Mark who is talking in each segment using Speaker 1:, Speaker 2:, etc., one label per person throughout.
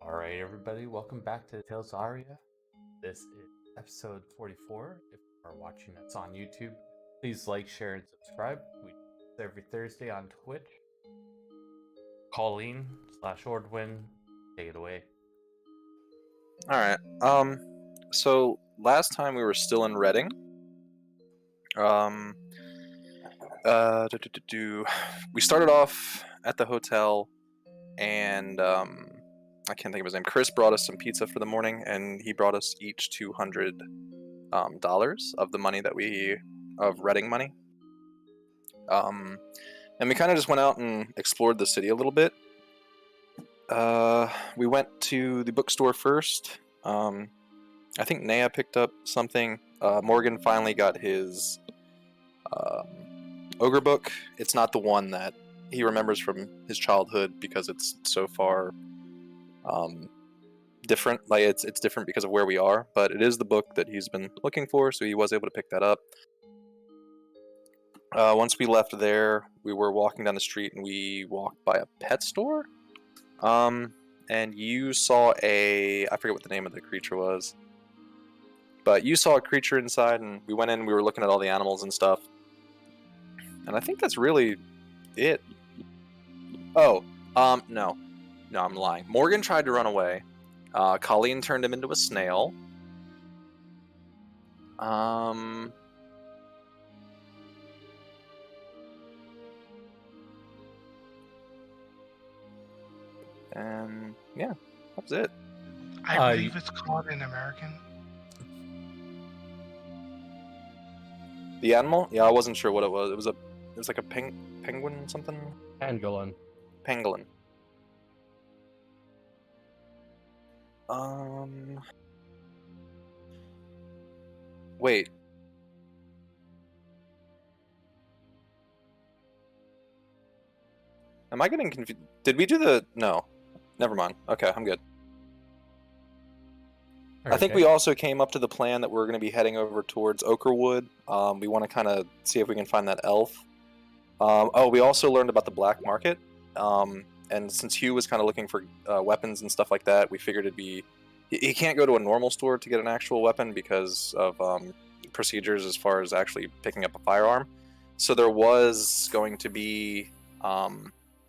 Speaker 1: Alright, everybody, welcome back to Tales of Aria. This is episode 44. If you are watching us on YouTube, please like, share, and subscribe. We do this every Thursday on Twitch. Colleen/Ordwin, take it away.
Speaker 2: All right. So last time we were still in Reading. We started off at the hotel, and I can't think of his name. Chris brought us some pizza for the morning, and he brought us each $200 of the money of Reading money. And we kind of just went out and explored the city a little bit. We went to the bookstore first. I think Naya picked up something. Morgan finally got his ogre book. It's not the one that he remembers from his childhood because it's so far different. Like it's different because of where we are, but it is the book that he's been looking for, so he was able to pick that up. Once we left there, we were walking down the street and we walked by a pet store. And you saw I forget what the name of the creature was, but you saw a creature inside, and we went in and we were looking at all the animals and stuff. And I think that's really it. Oh, no, I'm lying. Morgan tried to run away. Colleen turned him into a snail. And yeah, that was it.
Speaker 3: I believe it's called in American.
Speaker 2: The animal? Yeah, I wasn't sure what it was. It was like a penguin something?
Speaker 1: Pangolin.
Speaker 2: Pangolin. Wait. Am I getting confused? Did we do no. Never mind. Okay, I'm good. I think we also came up to the plan that we're going to be heading over towards Oakerwood. We want to kind of see if we can find that elf. We also learned about the black market. And since Hugh was kind of looking for weapons and stuff like that, we figured it'd be... He can't go to a normal store to get an actual weapon because of procedures as far as actually picking up a firearm. So there was going to be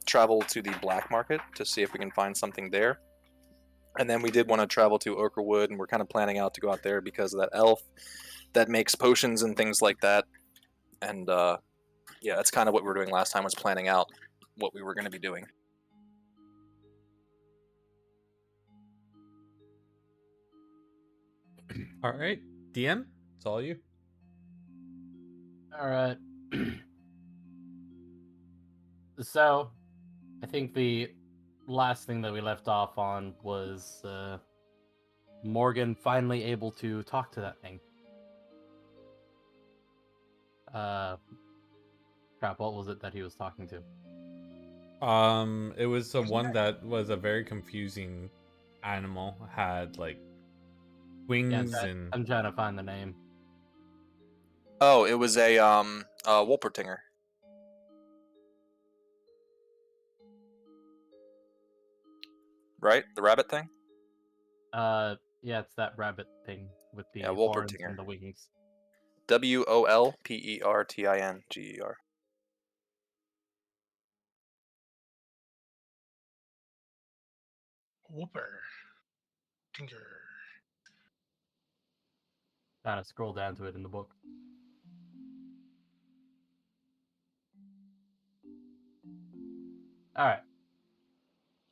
Speaker 2: travel to the black market to see if we can find something there. And then we did want to travel to Oakerwood, and we're kind of planning out to go out there because of that elf that makes potions and things like that. And yeah, that's kind of what we were doing last time, was planning out what we were going to be doing.
Speaker 1: All right, DM, it's all you.
Speaker 4: All right. So, I think the last thing that we left off on was Morgan finally able to talk to that thing. Crap, what was it that he was talking to?
Speaker 1: It was the one that was a very confusing animal. Had like wings and...
Speaker 4: I'm trying to find the name.
Speaker 2: Oh, it was a Wolpertinger. Right? The rabbit thing?
Speaker 4: Yeah, it's that rabbit thing with the horns and the wings.
Speaker 2: Wolpertinger.
Speaker 3: Whooper. Tinker.
Speaker 4: Gotta scroll down to it in the book. Alright.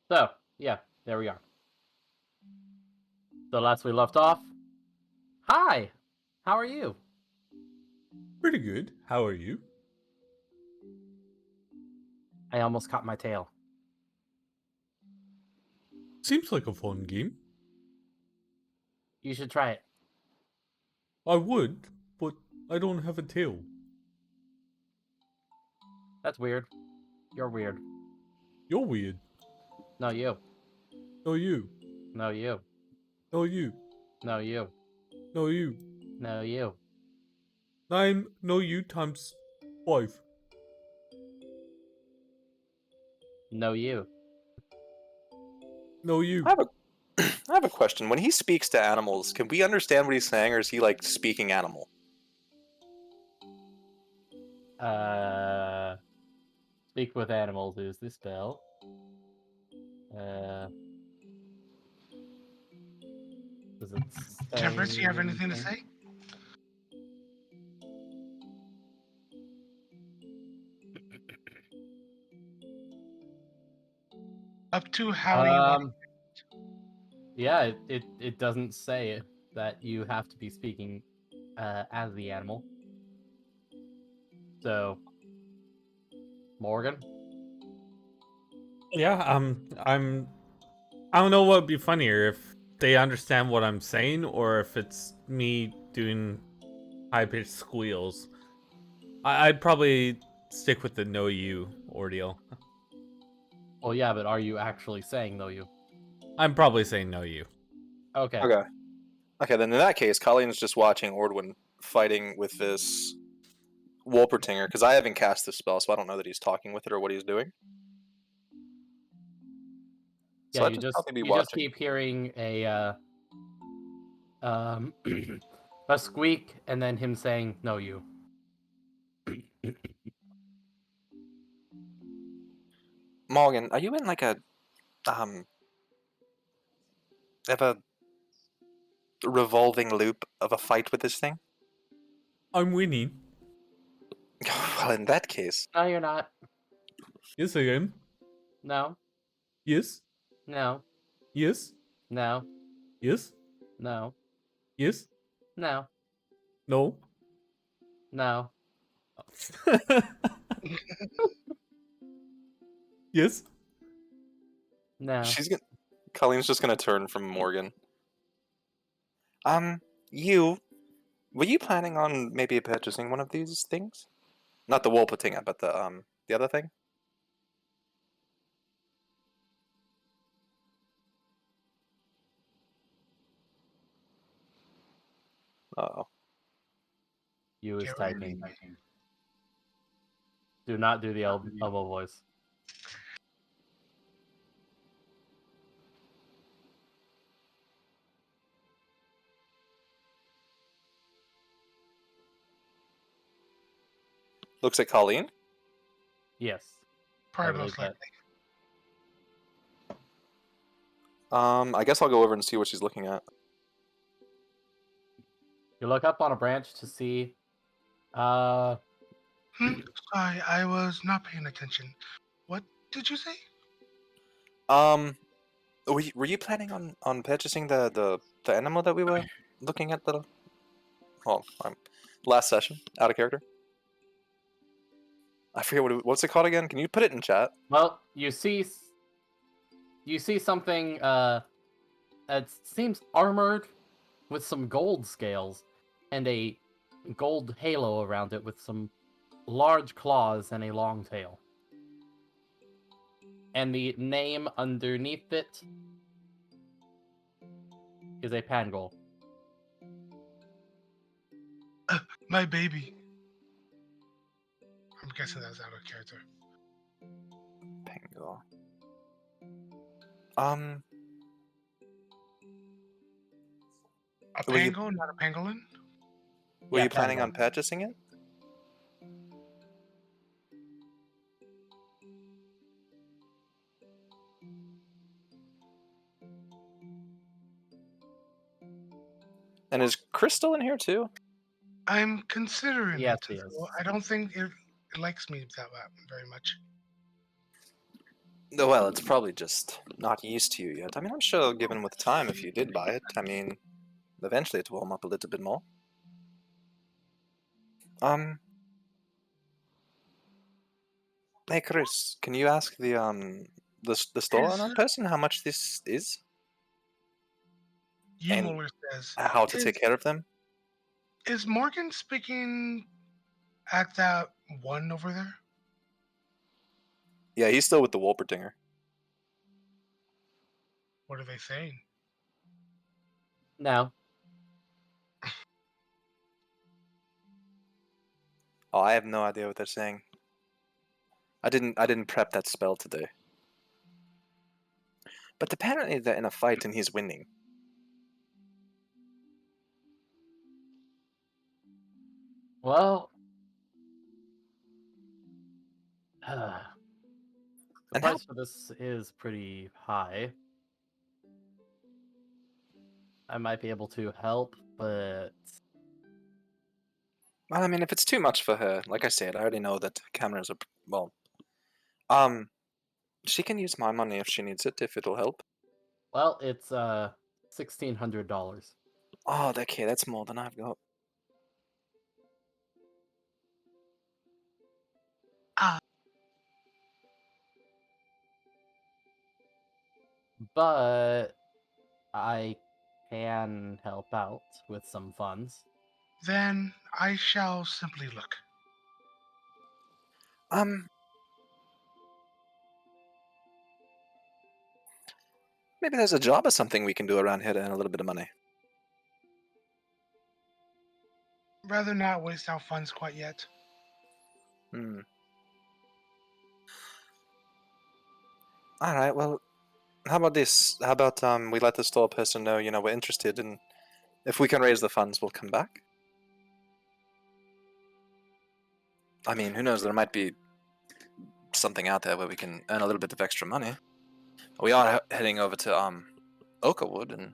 Speaker 4: So, yeah, there we are. So last we left off. Hi! How are you?
Speaker 1: Pretty good. How are you?
Speaker 4: I almost caught my tail.
Speaker 1: Seems like a fun game.
Speaker 4: You should try it.
Speaker 1: I would, but I don't have a tail.
Speaker 4: That's weird. You're weird.
Speaker 1: You're weird.
Speaker 4: No, you.
Speaker 1: No, you.
Speaker 4: No, you.
Speaker 1: No, you.
Speaker 4: No, you.
Speaker 1: No, you.
Speaker 4: No, you.
Speaker 1: No, you times 5.
Speaker 4: No, you.
Speaker 1: No, you.
Speaker 2: I I have a question. When he speaks to animals, can we understand what he's saying, or is he like speaking animal?
Speaker 4: Speak with animals is the spell. Does it say
Speaker 3: Temperance, you have anything to
Speaker 4: anything?
Speaker 3: say? Up to how you want.
Speaker 4: Yeah, it doesn't say that you have to be speaking as the animal. So, Morgan?
Speaker 1: Yeah, I don't know what would be funnier if they understand what I'm saying or if it's me doing high pitched squeals. I'd probably stick with the know you ordeal.
Speaker 4: Well, yeah, but are you actually saying though you?
Speaker 1: I'm probably saying know you.
Speaker 4: Okay.
Speaker 2: Okay. Okay, then in that case, Colleen's just watching Ordwin fighting with this Wolpertinger, because I haven't cast this spell, so I don't know that he's talking with it or what he's doing. So
Speaker 4: Yeah,
Speaker 2: I'd just probably be
Speaker 4: you just
Speaker 2: watching.
Speaker 4: keep hearing a a squeak and then him saying no you.
Speaker 2: Morgan, are you in like a have a revolving loop of a fight with this thing?
Speaker 1: I'm winning.
Speaker 2: Well, in that case,
Speaker 4: No, you're not.
Speaker 1: Yes, I am.
Speaker 4: No.
Speaker 1: Yes.
Speaker 4: No.
Speaker 1: Yes.
Speaker 4: No.
Speaker 1: Yes.
Speaker 4: No.
Speaker 1: Yes.
Speaker 4: No.
Speaker 1: No.
Speaker 4: No.
Speaker 1: Yes.
Speaker 4: No.
Speaker 2: Colleen's just gonna turn from Morgan. You were you planning on maybe purchasing one of these things? Not the Wolpertinger, but the other thing. Oh,
Speaker 4: You is
Speaker 3: Get ready.
Speaker 4: typing. Do not do the elbow voice.
Speaker 2: looks like Colleen.
Speaker 4: Yes.
Speaker 3: Probably
Speaker 4: believe
Speaker 3: most
Speaker 4: that.
Speaker 3: likely.
Speaker 2: I guess I'll go over and see what she's looking at.
Speaker 4: You look up on a branch to see
Speaker 3: Sorry, I was not paying attention. What did you say?
Speaker 2: Were you planning on purchasing the animal that we were looking at last session out of character? I forget what's it called again. Can you put it in chat?
Speaker 4: well, you see something that seems armored with some gold scales and a gold halo around it with some large claws and a long tail. And the name underneath it is a pangol.
Speaker 3: My baby. I'm guessing that's out of character.
Speaker 2: Pango.
Speaker 3: A
Speaker 2: Were you
Speaker 3: pango, not a pangolin?
Speaker 2: were
Speaker 4: Yeah,
Speaker 2: you planning
Speaker 4: pangol.
Speaker 2: on purchasing it? And is Crystal in here too?
Speaker 3: I'm considering
Speaker 4: Yes,
Speaker 3: it.
Speaker 4: he is.
Speaker 3: So I don't think it likes me that very much.
Speaker 2: No, well, it's probably just not used to you yet. I mean, I'm sure given with time, if you did buy it, I mean, eventually it will warm up a little bit more. Hey Chris, can you ask the store owner person how much this is?
Speaker 3: Ymuller says,
Speaker 2: How to take care of them?
Speaker 3: is Morgan speaking at that one over there?
Speaker 2: Yeah, he's still with the Wolpertinger.
Speaker 3: What are they saying?
Speaker 4: No.
Speaker 2: Oh, I have no idea what they're saying. I didn't prep that spell today. But apparently they're in a fight and he's winning.
Speaker 4: Well, the
Speaker 2: And how?
Speaker 4: price for this is pretty high. I might be able to help, but
Speaker 2: Well, I mean, if it's too much for her, like I said, I already know that cameras are well. Um, she can use my money if she needs it, if it'll help.
Speaker 4: well, it's $1,600.
Speaker 2: Oh, okay, that's more than I've got.
Speaker 3: Ah,
Speaker 4: But I can help out with some funds.
Speaker 3: then I shall simply look.
Speaker 2: Um, maybe there's a job or something we can do around here to earn a little bit of money.
Speaker 3: Rather not waste our funds quite yet.
Speaker 2: Hmm. All right. Well, how about this? How about we let the store person know, we're interested, and if we can raise the funds, we'll come back. I mean, who knows? There might be something out there where we can earn a little bit of extra money. We are heading over to Oakwood, and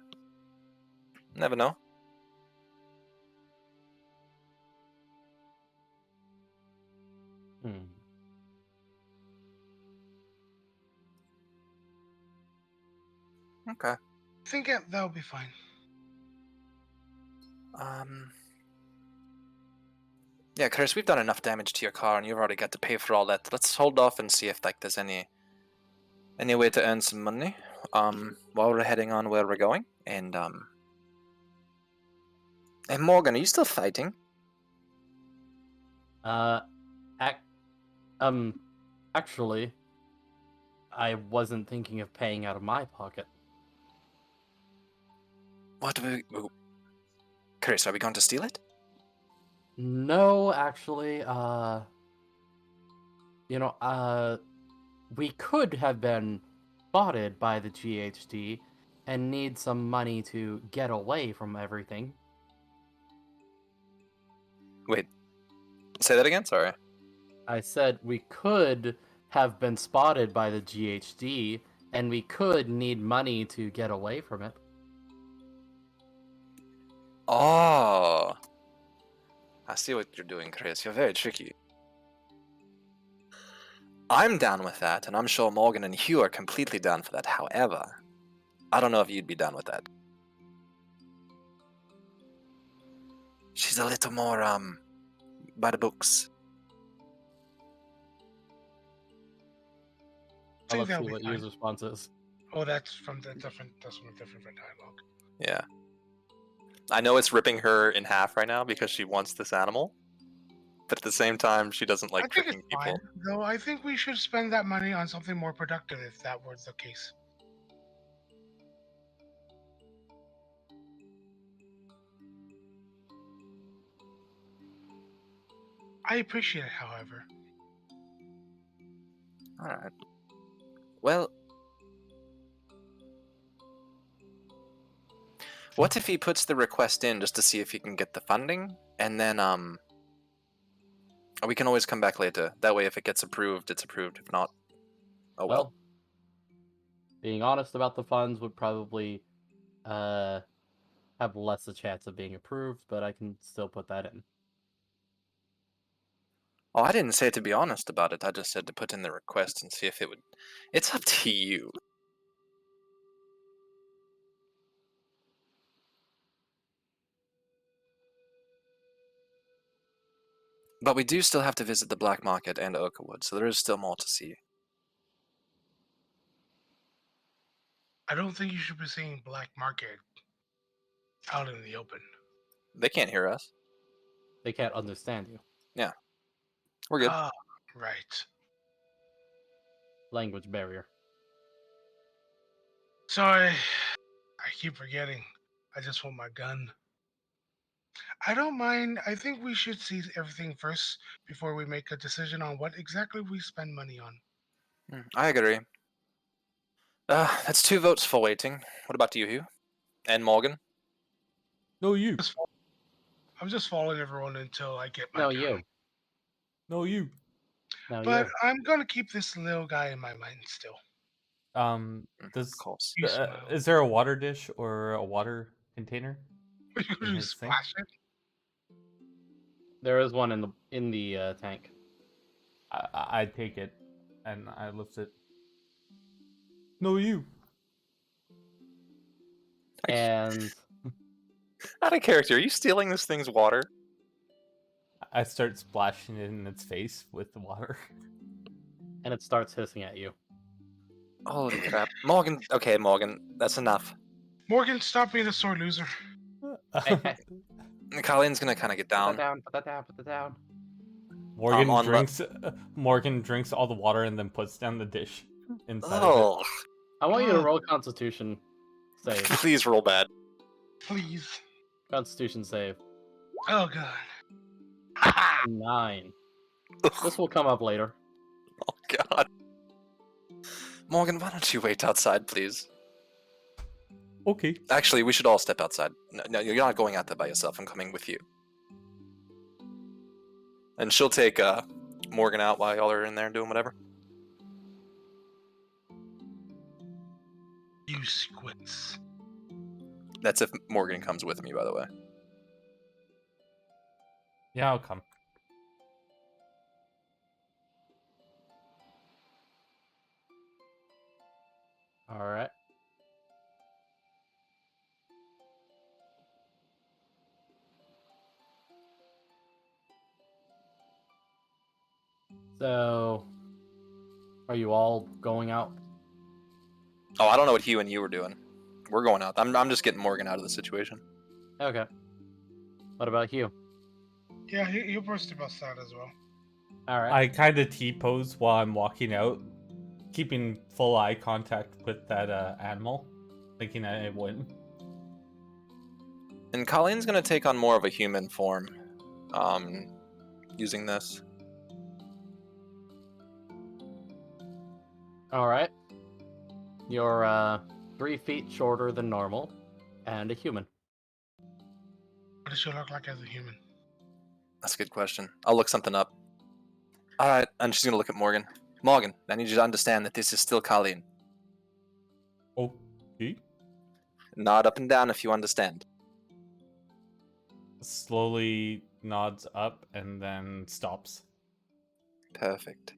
Speaker 2: never know.
Speaker 4: Hmm.
Speaker 2: Okay.
Speaker 3: I think that'll be fine.
Speaker 2: Yeah, Chris, we've done enough damage to your car, and you've already got to pay for all that. Let's hold off and see if there's any way to earn some money. While we're heading on where we're going, and hey Morgan, are you still fighting?
Speaker 4: Uh, ac- actually, I wasn't thinking of paying out of my pocket.
Speaker 2: What do we? Chris, are we going to steal it?
Speaker 4: No, actually, we could have been spotted by the GHD and need some money to get away from everything.
Speaker 2: Wait, say that again. Sorry.
Speaker 4: I said we could have been spotted by the GHD and we could need money to get away from it.
Speaker 2: Oh, I see what you're doing, Chris. You're very tricky. I'm down with that, and I'm sure Morgan and Hugh are completely down for that. However, I don't know if you'd be down with that. She's a little more, by the books.
Speaker 3: I think
Speaker 4: Let's
Speaker 3: that'll
Speaker 4: see
Speaker 3: be
Speaker 4: what
Speaker 3: fine.
Speaker 4: Yu's response is.
Speaker 3: Oh, that's from a different dialogue.
Speaker 2: Yeah. I know it's ripping her in half right now because she wants this animal, but at the same time, she doesn't
Speaker 3: I
Speaker 2: like
Speaker 3: think it's
Speaker 2: tricking people.
Speaker 3: fine, though. I think we should spend that money on something more productive if that were the case. I appreciate it, however.
Speaker 2: Alright. Well, what if he puts the request in just to see if he can get the funding, and then, we can always come back later. That way, if it gets approved, it's approved. If not, oh well.
Speaker 4: Well, being honest about the funds would probably have less a chance of being approved, but I can still put that in.
Speaker 2: Oh, I didn't say to be honest about it. I just said to put in the request and see if it would. It's up to you. But we do still have to visit the black market and Oakwood, so there is still more to see.
Speaker 3: I don't think you should be saying black market out in the open.
Speaker 2: They can't hear us.
Speaker 4: They can't understand you.
Speaker 2: Yeah. We're good.
Speaker 3: Ah, right.
Speaker 4: Language barrier.
Speaker 3: Sorry, I keep forgetting. I just want my gun. I don't mind. I think we should see everything first before we make a decision on what exactly we spend money on.
Speaker 2: I agree. That's 2 votes for waiting. What about you, Hugh? And Morgan?
Speaker 1: No, you.
Speaker 3: I'm just following everyone until I get my
Speaker 4: No,
Speaker 3: gun.
Speaker 4: you.
Speaker 1: No, you.
Speaker 4: No,
Speaker 3: But
Speaker 4: you.
Speaker 3: I'm gonna keep this little guy in my mind still.
Speaker 2: Of
Speaker 1: Does
Speaker 2: course.
Speaker 3: You smile.
Speaker 1: is there a water dish or a water container?
Speaker 3: Are you
Speaker 1: in
Speaker 3: gonna
Speaker 1: his thing?
Speaker 3: splash it?
Speaker 4: There is one in the tank.
Speaker 1: I take it and I lift it. No, you.
Speaker 4: And
Speaker 2: Out of character, are you stealing this thing's water?
Speaker 1: I start splashing it in its face with the water.
Speaker 4: it starts hissing at you.
Speaker 2: Holy crap. Morgan, okay, Morgan, that's enough.
Speaker 3: Morgan, stop being a sore loser.
Speaker 4: Hey, hey,
Speaker 2: Colleen's gonna kind of get
Speaker 4: put that
Speaker 2: down.
Speaker 4: down, put that down, put that down.
Speaker 1: Morgan
Speaker 2: on
Speaker 1: drinks. Morgan drinks all the water and then puts down the dish inside of
Speaker 2: Oh,
Speaker 4: I want you to roll Constitution save.
Speaker 2: please roll bad.
Speaker 3: Please.
Speaker 4: Constitution save.
Speaker 3: Oh god.
Speaker 4: 9. This will come up later.
Speaker 2: Oh god. Morgan, why don't you wait outside, please?
Speaker 1: it. Okay.
Speaker 2: Actually, we should all step outside. No, you're not going out there by yourself. I'm coming with you. And she'll take Morgan out while y'all are in there doing whatever.
Speaker 3: You squints.
Speaker 2: That's if Morgan comes with me, by the way.
Speaker 1: Yeah, I'll come.
Speaker 4: All right. So, are you all going out?
Speaker 2: Oh, I don't know what Hugh and you were doing. We're going out. I'm just getting Morgan out of the situation.
Speaker 4: Okay. What about you?
Speaker 3: Yeah, he'll burst him outside as well.
Speaker 4: All right.
Speaker 1: I kind of T-pose while I'm walking out, keeping full eye contact with that animal, thinking I win.
Speaker 2: And Colleen's gonna take on more of a human form, using this.
Speaker 4: All right. You're 3 feet shorter than normal, and a human.
Speaker 3: What does she look like as a human?
Speaker 2: That's a good question. I'll look something up. All right, and she's gonna look at Morgan. Morgan, I need you to understand that this is still Colleen.
Speaker 1: Okay.
Speaker 2: Nod up and down if you understand.
Speaker 1: Slowly nods up and then stops.
Speaker 2: Perfect.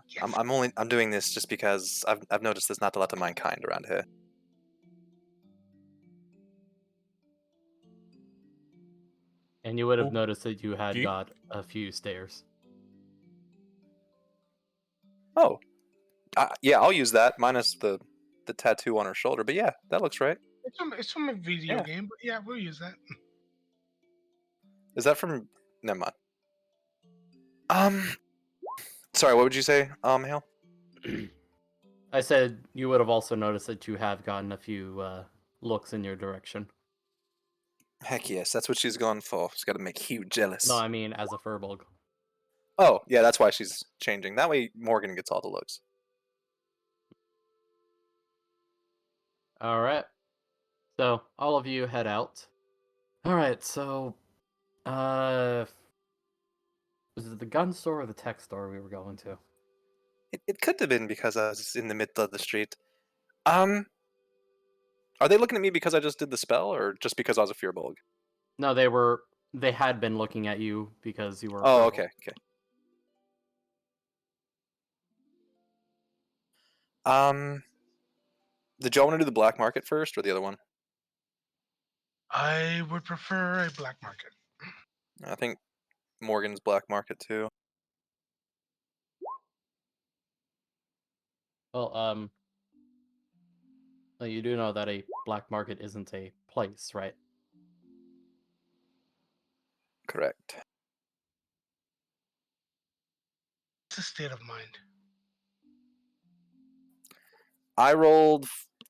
Speaker 3: Yes.
Speaker 2: I'm doing this just because I've noticed there's not a lot of mankind around here.
Speaker 4: And you would have
Speaker 1: Oh,
Speaker 4: noticed that you had
Speaker 1: gee.
Speaker 4: got a few stairs.
Speaker 2: Oh, yeah, I'll use that minus the tattoo on her shoulder. But yeah, that looks right.
Speaker 3: It's from a video
Speaker 2: Yeah.
Speaker 3: game, but yeah, we'll use that.
Speaker 2: Is that from? Never mind. Sorry, what would you say, Hale?
Speaker 4: I said you would have also noticed that you have gotten a few looks in your direction.
Speaker 2: Heck yes, that's what she's going for. She's got to make Hugh jealous.
Speaker 4: No, I mean as a furbolg.
Speaker 2: Oh, yeah, that's why she's changing. That way Morgan gets all the looks.
Speaker 4: All right. So all of you head out. All right. So, was it the gun store or the tech store we were going to?
Speaker 2: It could have been because I was in the middle of the street. Are they looking at me because I just did the spell, or just because I was a Fearbolg?
Speaker 4: No, they had been looking at you because you were.
Speaker 2: Oh,
Speaker 4: Furbolg.
Speaker 2: okay. Did y'all want to do the black market first, or the other one?
Speaker 3: I would prefer a black market.
Speaker 2: I think Morgan's black market too.
Speaker 4: Well, you do know that a black market isn't a place, right?
Speaker 2: Correct.
Speaker 3: It's a state of mind.
Speaker 2: I rolled.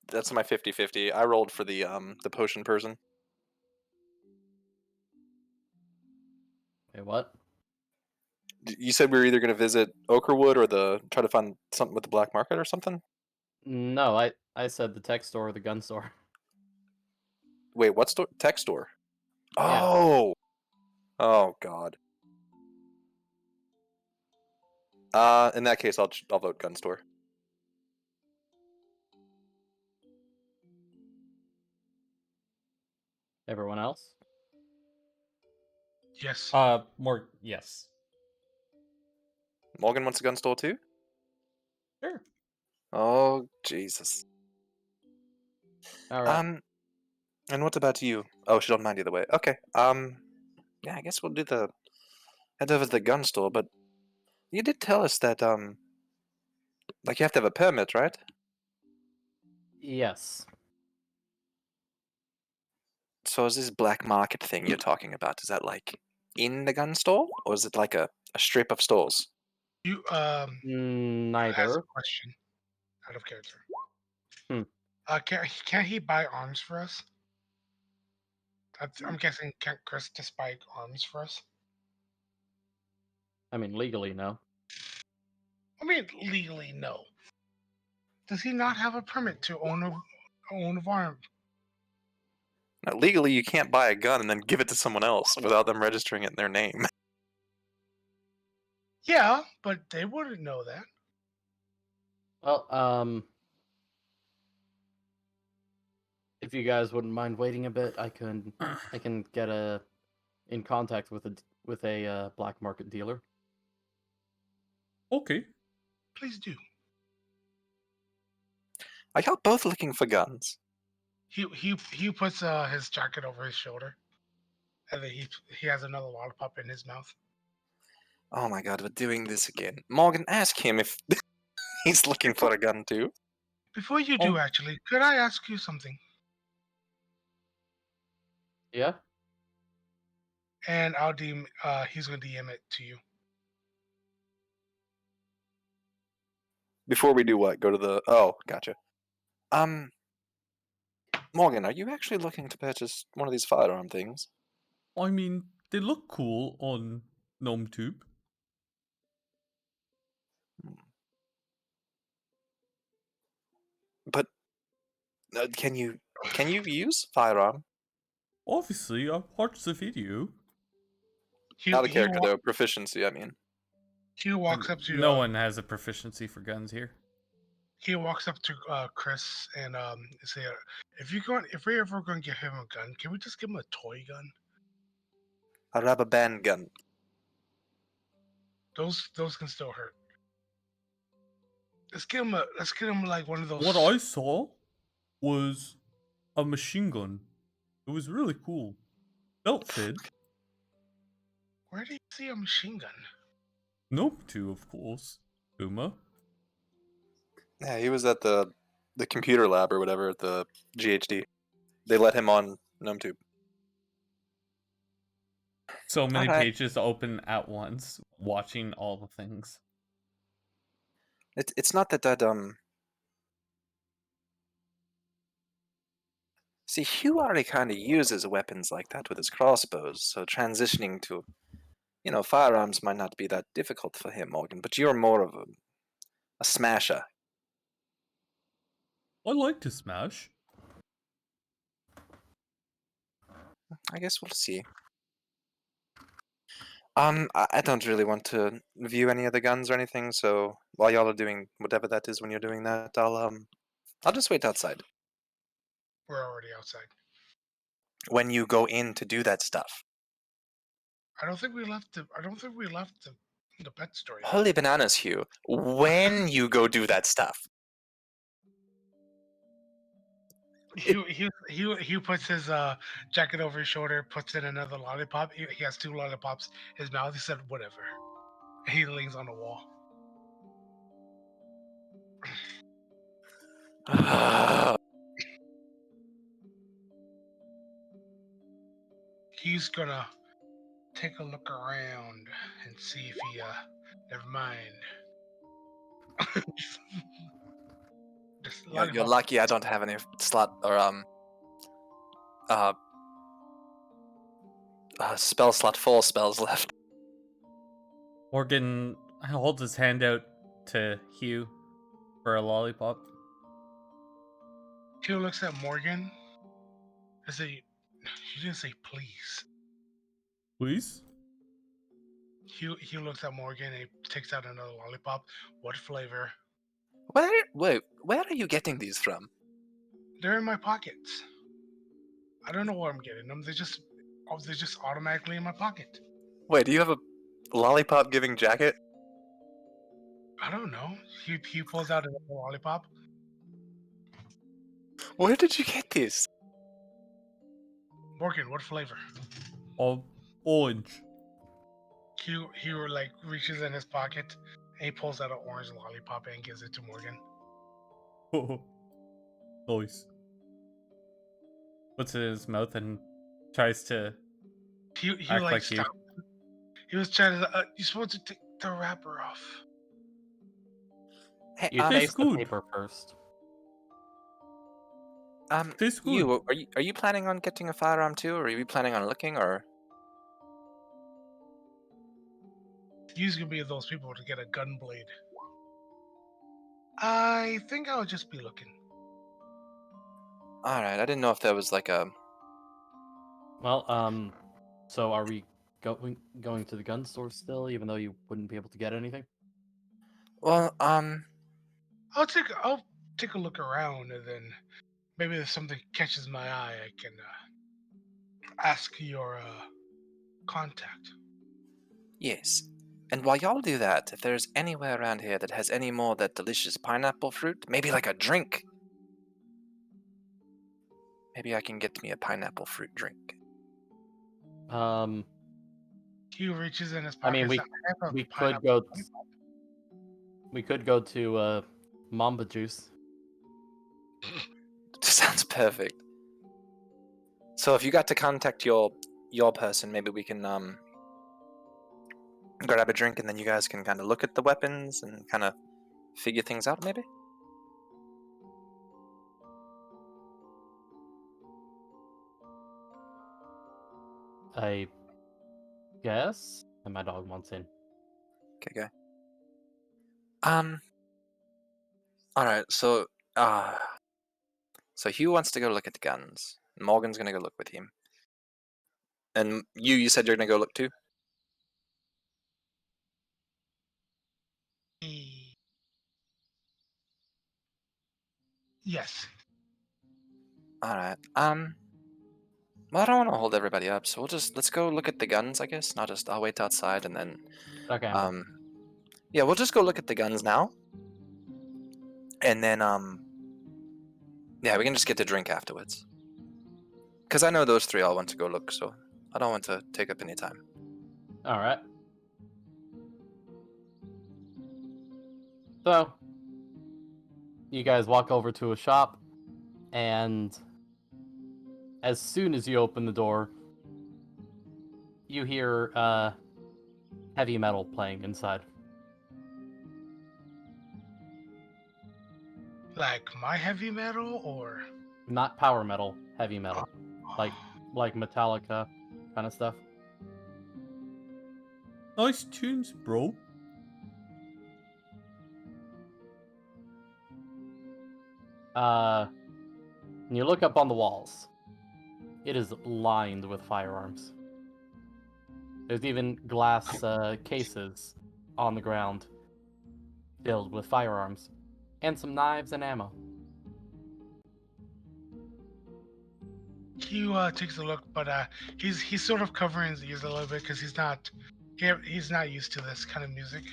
Speaker 2: That's my 50-50. I rolled for the potion person.
Speaker 4: Wait, what?
Speaker 2: You said we were either going to visit Okerwood or try to find something with the black market or something.
Speaker 4: No, I said the tech store or the gun store.
Speaker 2: Wait, what store? Tech store.
Speaker 4: Yeah.
Speaker 2: Oh. Oh God. In that case, I'll vote gun store.
Speaker 4: Everyone else?
Speaker 3: Yes.
Speaker 1: More yes.
Speaker 2: Morgan wants a gun store too.
Speaker 1: Sure.
Speaker 2: Oh Jesus.
Speaker 4: All right.
Speaker 2: And what about you? Oh, she don't mind either way. Okay. Yeah, I guess we'll head over to the gun store. But you did tell us that like you have to have a permit, right?
Speaker 4: Yes.
Speaker 2: So is this black market thing you're talking about? Is that like in the gun store, or is it like a strip of stores?
Speaker 3: You has
Speaker 4: Neither.
Speaker 3: a question out of character.
Speaker 4: Hmm.
Speaker 3: Can't he buy arms for us? I'm guessing can't Chris just buy arms for us?
Speaker 4: I mean, legally, no.
Speaker 3: I mean, legally, no. Does he not have a permit to own a arm?
Speaker 2: Now, legally, you can't buy a gun and then give it to someone else without them registering it in their name.
Speaker 3: Yeah, but they wouldn't know that.
Speaker 4: Well, if you guys wouldn't mind waiting a bit, I can get in contact with a black market dealer.
Speaker 1: Okay.
Speaker 3: Please do.
Speaker 2: Are y'all both looking for guns?
Speaker 3: He puts his jacket over his shoulder, and then he has another lollipop in his mouth.
Speaker 2: Oh my God, we're doing this again. Morgan, ask him if he's looking for a gun too.
Speaker 3: Before you do,
Speaker 1: Oh.
Speaker 3: actually, could I ask you something?
Speaker 4: Yeah.
Speaker 3: And I'll DM. He's gonna DM it to you.
Speaker 2: Before we do what? Go to the. Oh, gotcha. Morgan, are you actually looking to purchase one of these firearm things?
Speaker 1: I mean, they look cool on GnomeTube.
Speaker 2: But can you use firearm?
Speaker 1: Obviously, I watched the video.
Speaker 2: Not a
Speaker 3: He
Speaker 2: character though. Proficiency, I mean.
Speaker 3: he walks up to
Speaker 1: No one has a proficiency for guns here.
Speaker 3: he walks up to Chris and say, if we're ever going to give him a gun, can we just give him a toy gun?
Speaker 2: A rubber band gun.
Speaker 3: Those can still hurt. Let's get him like one of those.
Speaker 1: What I saw was a machine gun. It was really cool. Belt fed.
Speaker 3: Where do you see a machine gun?
Speaker 1: GnomeTube, of course. Uma.
Speaker 2: Yeah, he was at the computer lab or whatever at the GHD. They let him on GnomeTube.
Speaker 1: So many
Speaker 2: Alright.
Speaker 1: pages open at once, watching all the things.
Speaker 2: It's not that See, Hugh already kind of uses weapons like that with his crossbows, so transitioning to, firearms might not be that difficult for him, Morgan. But you're more of a smasher.
Speaker 1: I like to smash.
Speaker 2: I guess we'll see. I don't really want to view any of the guns or anything, so while y'all are doing whatever that is when you're doing that, I'll just wait outside.
Speaker 3: We're already outside.
Speaker 2: When you go in to do that stuff.
Speaker 3: I don't think we left the pet store yet.
Speaker 2: Holy bananas, Hugh. When you go do that stuff.
Speaker 3: He puts his jacket over his shoulder, puts in another lollipop. He has two lollipops in his mouth. He said, "Whatever." He leans on the wall. He's gonna take a look around and see if he never mind. Just
Speaker 2: You're
Speaker 3: lollipop.
Speaker 2: lucky I don't have any slot or spell slot full spells left.
Speaker 1: Morgan holds his hand out to Hugh for a lollipop.
Speaker 3: Q looks at Morgan. I say, "You didn't say please."
Speaker 1: Please?
Speaker 3: He looks at Morgan and he takes out another lollipop. What flavor?
Speaker 2: Where are you getting these from?
Speaker 3: They're in my pockets. I don't know where I'm getting them. They're just automatically in my pocket.
Speaker 2: Wait, do you have a lollipop giving jacket?
Speaker 3: I don't know. He pulls out another lollipop.
Speaker 2: Where did you get these?
Speaker 3: Morgan, what flavor?
Speaker 1: Orange.
Speaker 3: He like reaches in his pocket and he pulls out an orange lollipop and gives it to Morgan.
Speaker 1: Nice. Puts it in his mouth and tries to
Speaker 3: He
Speaker 1: act
Speaker 3: like
Speaker 1: like you.
Speaker 3: stopped. He was trying to. You're supposed to take the wrapper off.
Speaker 2: Hey,
Speaker 4: You
Speaker 1: Tastes
Speaker 4: taste the
Speaker 1: good.
Speaker 4: paper first.
Speaker 1: Tastes good.
Speaker 2: you are you planning on getting a firearm too, or are you planning on looking, or?
Speaker 3: He's gonna be those people to get a gun blade. I think I'll just be looking.
Speaker 2: All right, I didn't know if there was like a.
Speaker 4: Well, so are we going to the gun store still, even though you wouldn't be able to get anything?
Speaker 2: Well,
Speaker 3: I'll take a look around and then maybe if something catches my eye, I can ask your contact.
Speaker 2: yes. And while y'all do that, if there's anywhere around here that has any more of that delicious pineapple fruit, maybe like a drink. Maybe I can get me a pineapple fruit drink.
Speaker 3: He reaches in his
Speaker 4: I
Speaker 3: pocket.
Speaker 4: mean, we could go to Mamba Juice.
Speaker 2: Sounds perfect. So if you got to contact your person, maybe we can grab a drink and then you guys can kind of look at the weapons and kind of figure things out, maybe.
Speaker 4: I guess. And my dog wants in.
Speaker 2: Okay, go. All right. So Hugh wants to go look at the guns. Morgan's gonna go look with him. And you said you're gonna go look too.
Speaker 3: Yes.
Speaker 2: All right. Well, I don't want to hold everybody up, so let's go look at the guns, I guess. I'll wait outside and then
Speaker 4: Okay.
Speaker 2: yeah, we'll just go look at the guns now. And then yeah, we can just get the drink afterwards. Cuz I know those three all want to go look, so I don't want to take up any time.
Speaker 4: All right. So, you guys walk over to a shop, and as soon as you open the door, you hear heavy metal playing inside.
Speaker 3: Like my heavy metal or
Speaker 4: Not power metal, heavy metal. Like Metallica kind of stuff.
Speaker 1: Nice tunes, bro.
Speaker 4: And you look up on the walls. It is lined with firearms. There's even glass cases on the ground filled with firearms. And some knives and ammo.
Speaker 3: He takes a look, but he's sort of covering his ears a little bit because he's not used to this kind of music.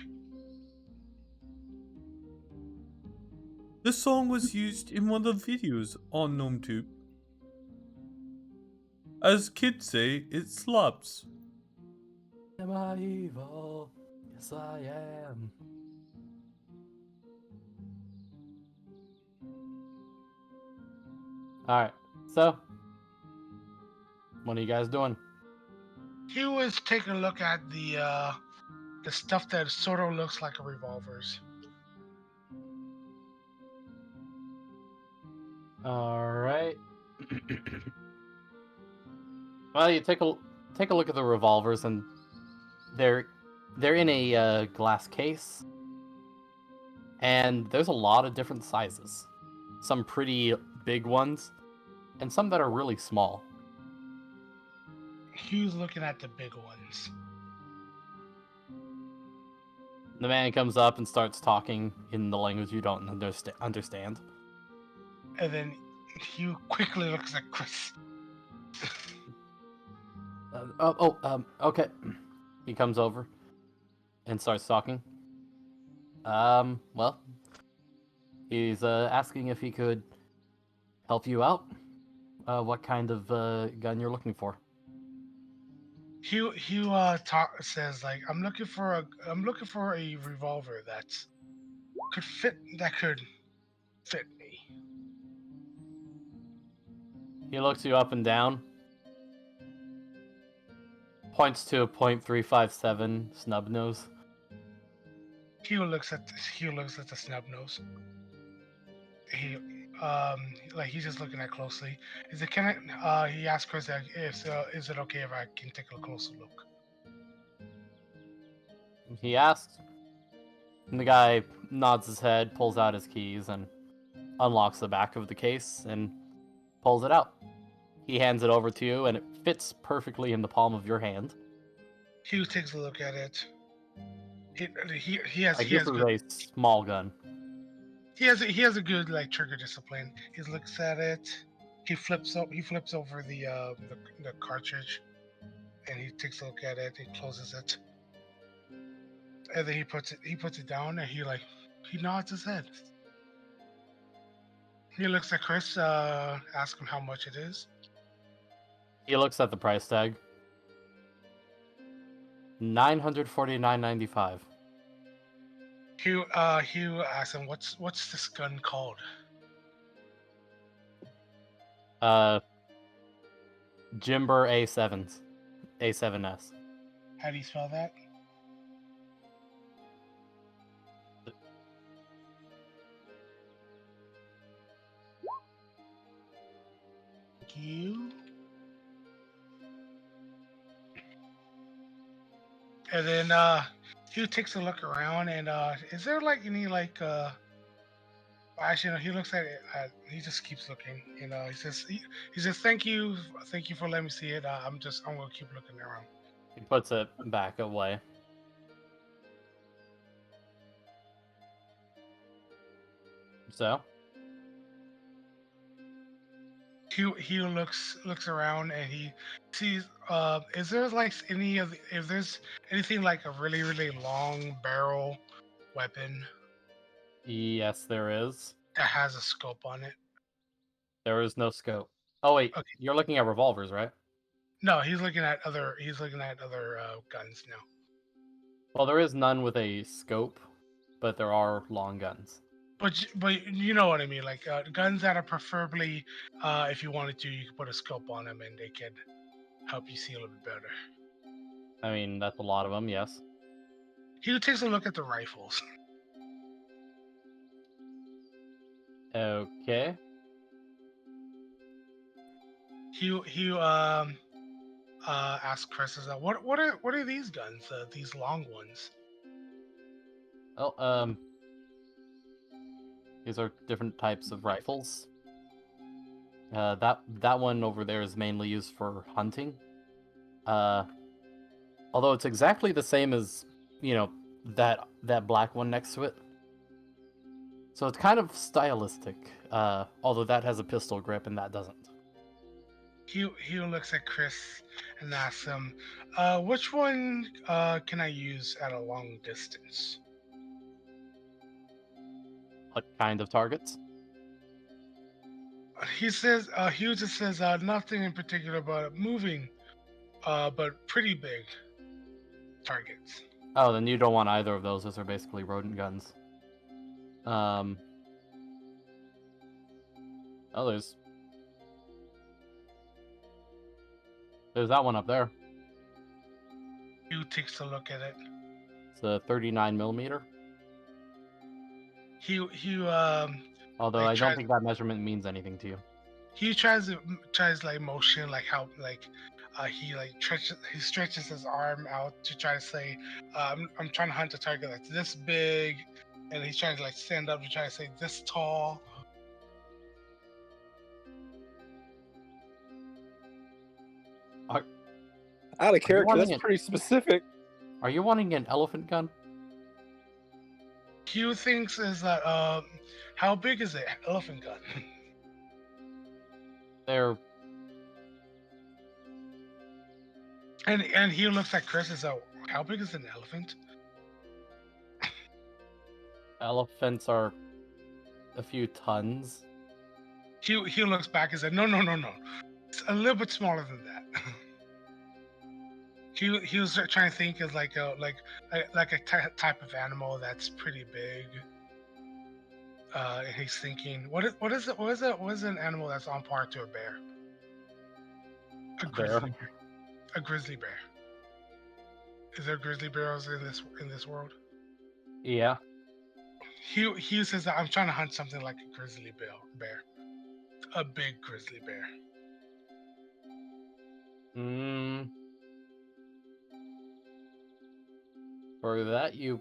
Speaker 1: This song was used in one of the videos on GnomeTube. As kids say, it slaps.
Speaker 4: Am I evil? Yes, I am. Alright, so what are you guys doing?
Speaker 3: He was taking a look at the stuff that sort of looks like revolvers.
Speaker 4: Alright. Well, you take a look at the revolvers, and they're in a glass case, and there's a lot of different sizes. Some pretty big ones and some that are really small.
Speaker 3: Hugh's looking at the big ones.
Speaker 4: The man comes up and starts talking in the language you don't understand.
Speaker 3: And then Hugh quickly looks at Chris.
Speaker 4: Okay. He comes over and starts talking. Well, he's asking if he could help you out. What kind of gun you're looking for?
Speaker 3: Hugh says like, I'm looking for a revolver that could fit me.
Speaker 4: He looks you up and down, points to a .357 snub nose.
Speaker 3: Hugh looks at the snub nose. He he's just looking at closely. Is it he asks Chris is it okay if I can take a closer look?
Speaker 4: He asks, and the guy nods his head, pulls out his keys, and unlocks the back of the case and pulls it out. He hands it over to you, and it fits perfectly in the palm of your hand.
Speaker 3: Hugh takes a look at it. He has
Speaker 4: Like, this is a small gun.
Speaker 3: he has a good like trigger discipline. He looks at it. He flips over the cartridge, and he takes a look at it. He closes it, and then he puts it down, and he nods his head. He looks at Chris, asks him how much it is.
Speaker 4: He looks at the price tag. $949.95.
Speaker 3: Hugh asks him, "What's this gun called?"
Speaker 4: Jimber A7s. A7S.
Speaker 3: How do you spell that? You. And then Hugh takes a look around, and is there like any actually no, he looks at it. He just keeps looking. He says thank you for letting me see it. I'm gonna keep looking around.
Speaker 4: He puts it back away. So?
Speaker 3: Hugh looks around, and he sees. Is there like if there's anything like a really really long barrel weapon
Speaker 4: Yes, there is.
Speaker 3: that has a scope on it?
Speaker 4: There is no scope. Oh, wait.
Speaker 3: Okay.
Speaker 4: You're looking at revolvers, right?
Speaker 3: No, he's looking at other guns now.
Speaker 4: Well, there is none with a scope, but there are long guns.
Speaker 3: But you know what I mean, like guns that are preferably, if you wanted to, you could put a scope on them and they could help you see a little bit better.
Speaker 4: I mean, that's a lot of them, yes.
Speaker 3: He takes a look at the rifles.
Speaker 4: Okay.
Speaker 3: He asks Chris, "Is that what are these guns? These long ones?"
Speaker 4: Well, these are different types of rifles. That one over there is mainly used for hunting. Although it's exactly the same as, that black one next to it. So it's kind of stylistic. Although that has a pistol grip and that doesn't.
Speaker 3: He looks at Chris and asks him, "Which one can I use at a long distance?"
Speaker 4: What kind of targets?
Speaker 3: He just says, "Nothing in particular, but moving, but pretty big targets."
Speaker 4: Oh, then you don't want either of those. Those are basically rodent guns. Oh, there's that one up there.
Speaker 3: Hugh takes a look at it.
Speaker 4: It's a 39 millimeter.
Speaker 3: Although
Speaker 4: I don't think that measurement means anything to you.
Speaker 3: He tries like motion, like how he stretches his arm out to try to say, I'm trying to hunt a target that's this big, and he's trying to like stand up to try to say this tall.
Speaker 2: Out of
Speaker 4: Are you
Speaker 2: character,
Speaker 4: wanting
Speaker 2: that's
Speaker 4: it?
Speaker 2: pretty specific.
Speaker 4: Are you wanting an elephant gun?
Speaker 3: Q thinks is that how big is it? Elephant gun.
Speaker 4: They're
Speaker 3: And he looks at Chris as how big is an elephant?
Speaker 4: elephants are a few tons.
Speaker 3: He looks back and said, no. It's a little bit smaller than that. he was trying to think of like a type of animal that's pretty big. And he's thinking, what is an animal that's on par to a bear? A
Speaker 4: Bear.
Speaker 3: grizzly bear. A grizzly bear. Is there grizzly bears in this world?
Speaker 4: Yeah.
Speaker 3: He says that I'm trying to hunt something like a grizzly bear. A big grizzly bear.
Speaker 4: For that, I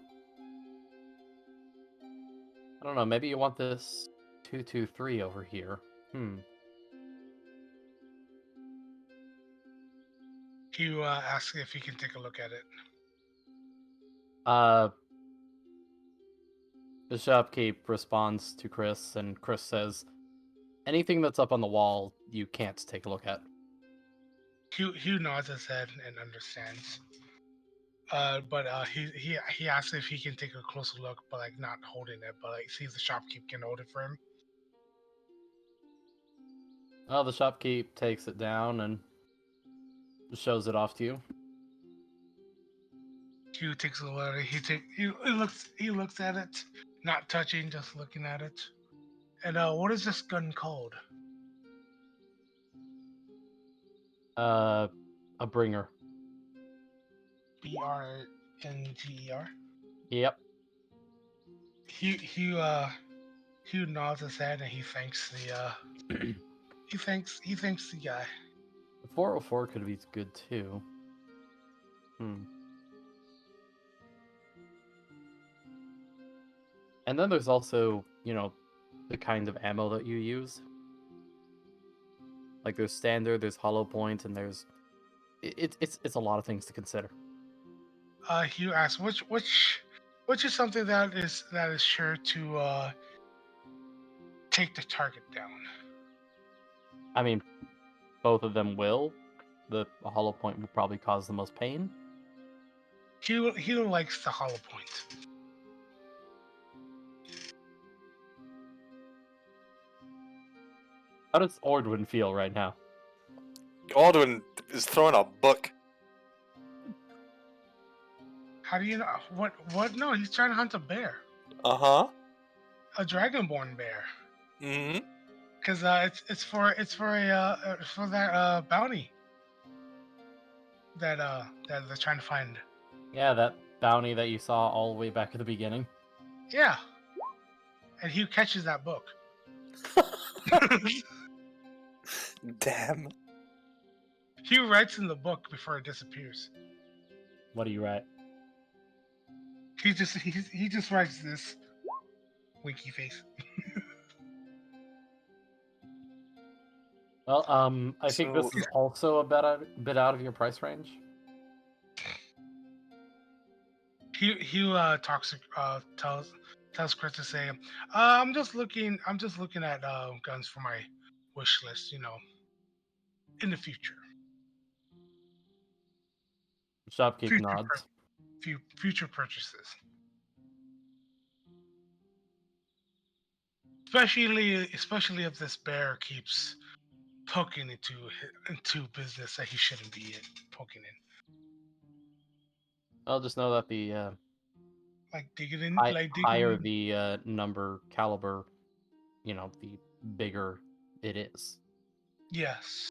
Speaker 4: don't know, maybe you want this 223 over here.
Speaker 3: He asks if he can take a look at it.
Speaker 4: The shopkeep responds to Chris, and Chris says, anything that's up on the wall, you can't take a look at.
Speaker 3: Hugh nods his head and understands. But he asks if he can take a closer look, but like not holding it, but like sees the shopkeep can hold it for him.
Speaker 4: Oh, the shopkeep takes it down and shows it off to you.
Speaker 3: Hugh takes a look at it. He looks at it, not touching, just looking at it. And what is this gun called?
Speaker 4: A bringer.
Speaker 3: BRNGER.
Speaker 4: Yep.
Speaker 3: Hugh nods his head and he thanks the he thanks the guy.
Speaker 4: The 404 could be good too. And then there's also, the kind of ammo that you use. Like there's standard, there's hollow point, and there's it's a lot of things to consider.
Speaker 3: Hugh asks which is something that is sure to take the target down.
Speaker 4: I mean, both of them will. The hollow point will probably cause the most pain.
Speaker 3: Hugh likes the hollow point.
Speaker 4: How does Ordwin feel right now?
Speaker 2: Aldwin is throwing a book.
Speaker 3: How do you know what? No, he's trying to hunt a bear,
Speaker 2: Uh-huh.
Speaker 3: a dragonborn bear.
Speaker 2: Mm-hmm.
Speaker 3: Because it's for that bounty that they're trying to find.
Speaker 4: Yeah, that bounty that you saw all the way back at the beginning.
Speaker 3: Yeah, and Hugh catches that book.
Speaker 2: Damn.
Speaker 3: Hugh writes in the book before it disappears.
Speaker 4: What do you write?
Speaker 3: He just writes this winky face.
Speaker 4: Well, I think this
Speaker 2: So-
Speaker 4: is also a bit out of your price range.
Speaker 3: Hugh tells Chris to say, I'm just looking at guns for my wish list, in the future.
Speaker 4: Shopkeep
Speaker 3: Future
Speaker 4: nods.
Speaker 3: Future purchases. Especially if this bear keeps poking into business that he shouldn't be poking in.
Speaker 4: I'll just know that the
Speaker 3: Like digging in,
Speaker 4: higher the number caliber, the bigger it is.
Speaker 3: Yes.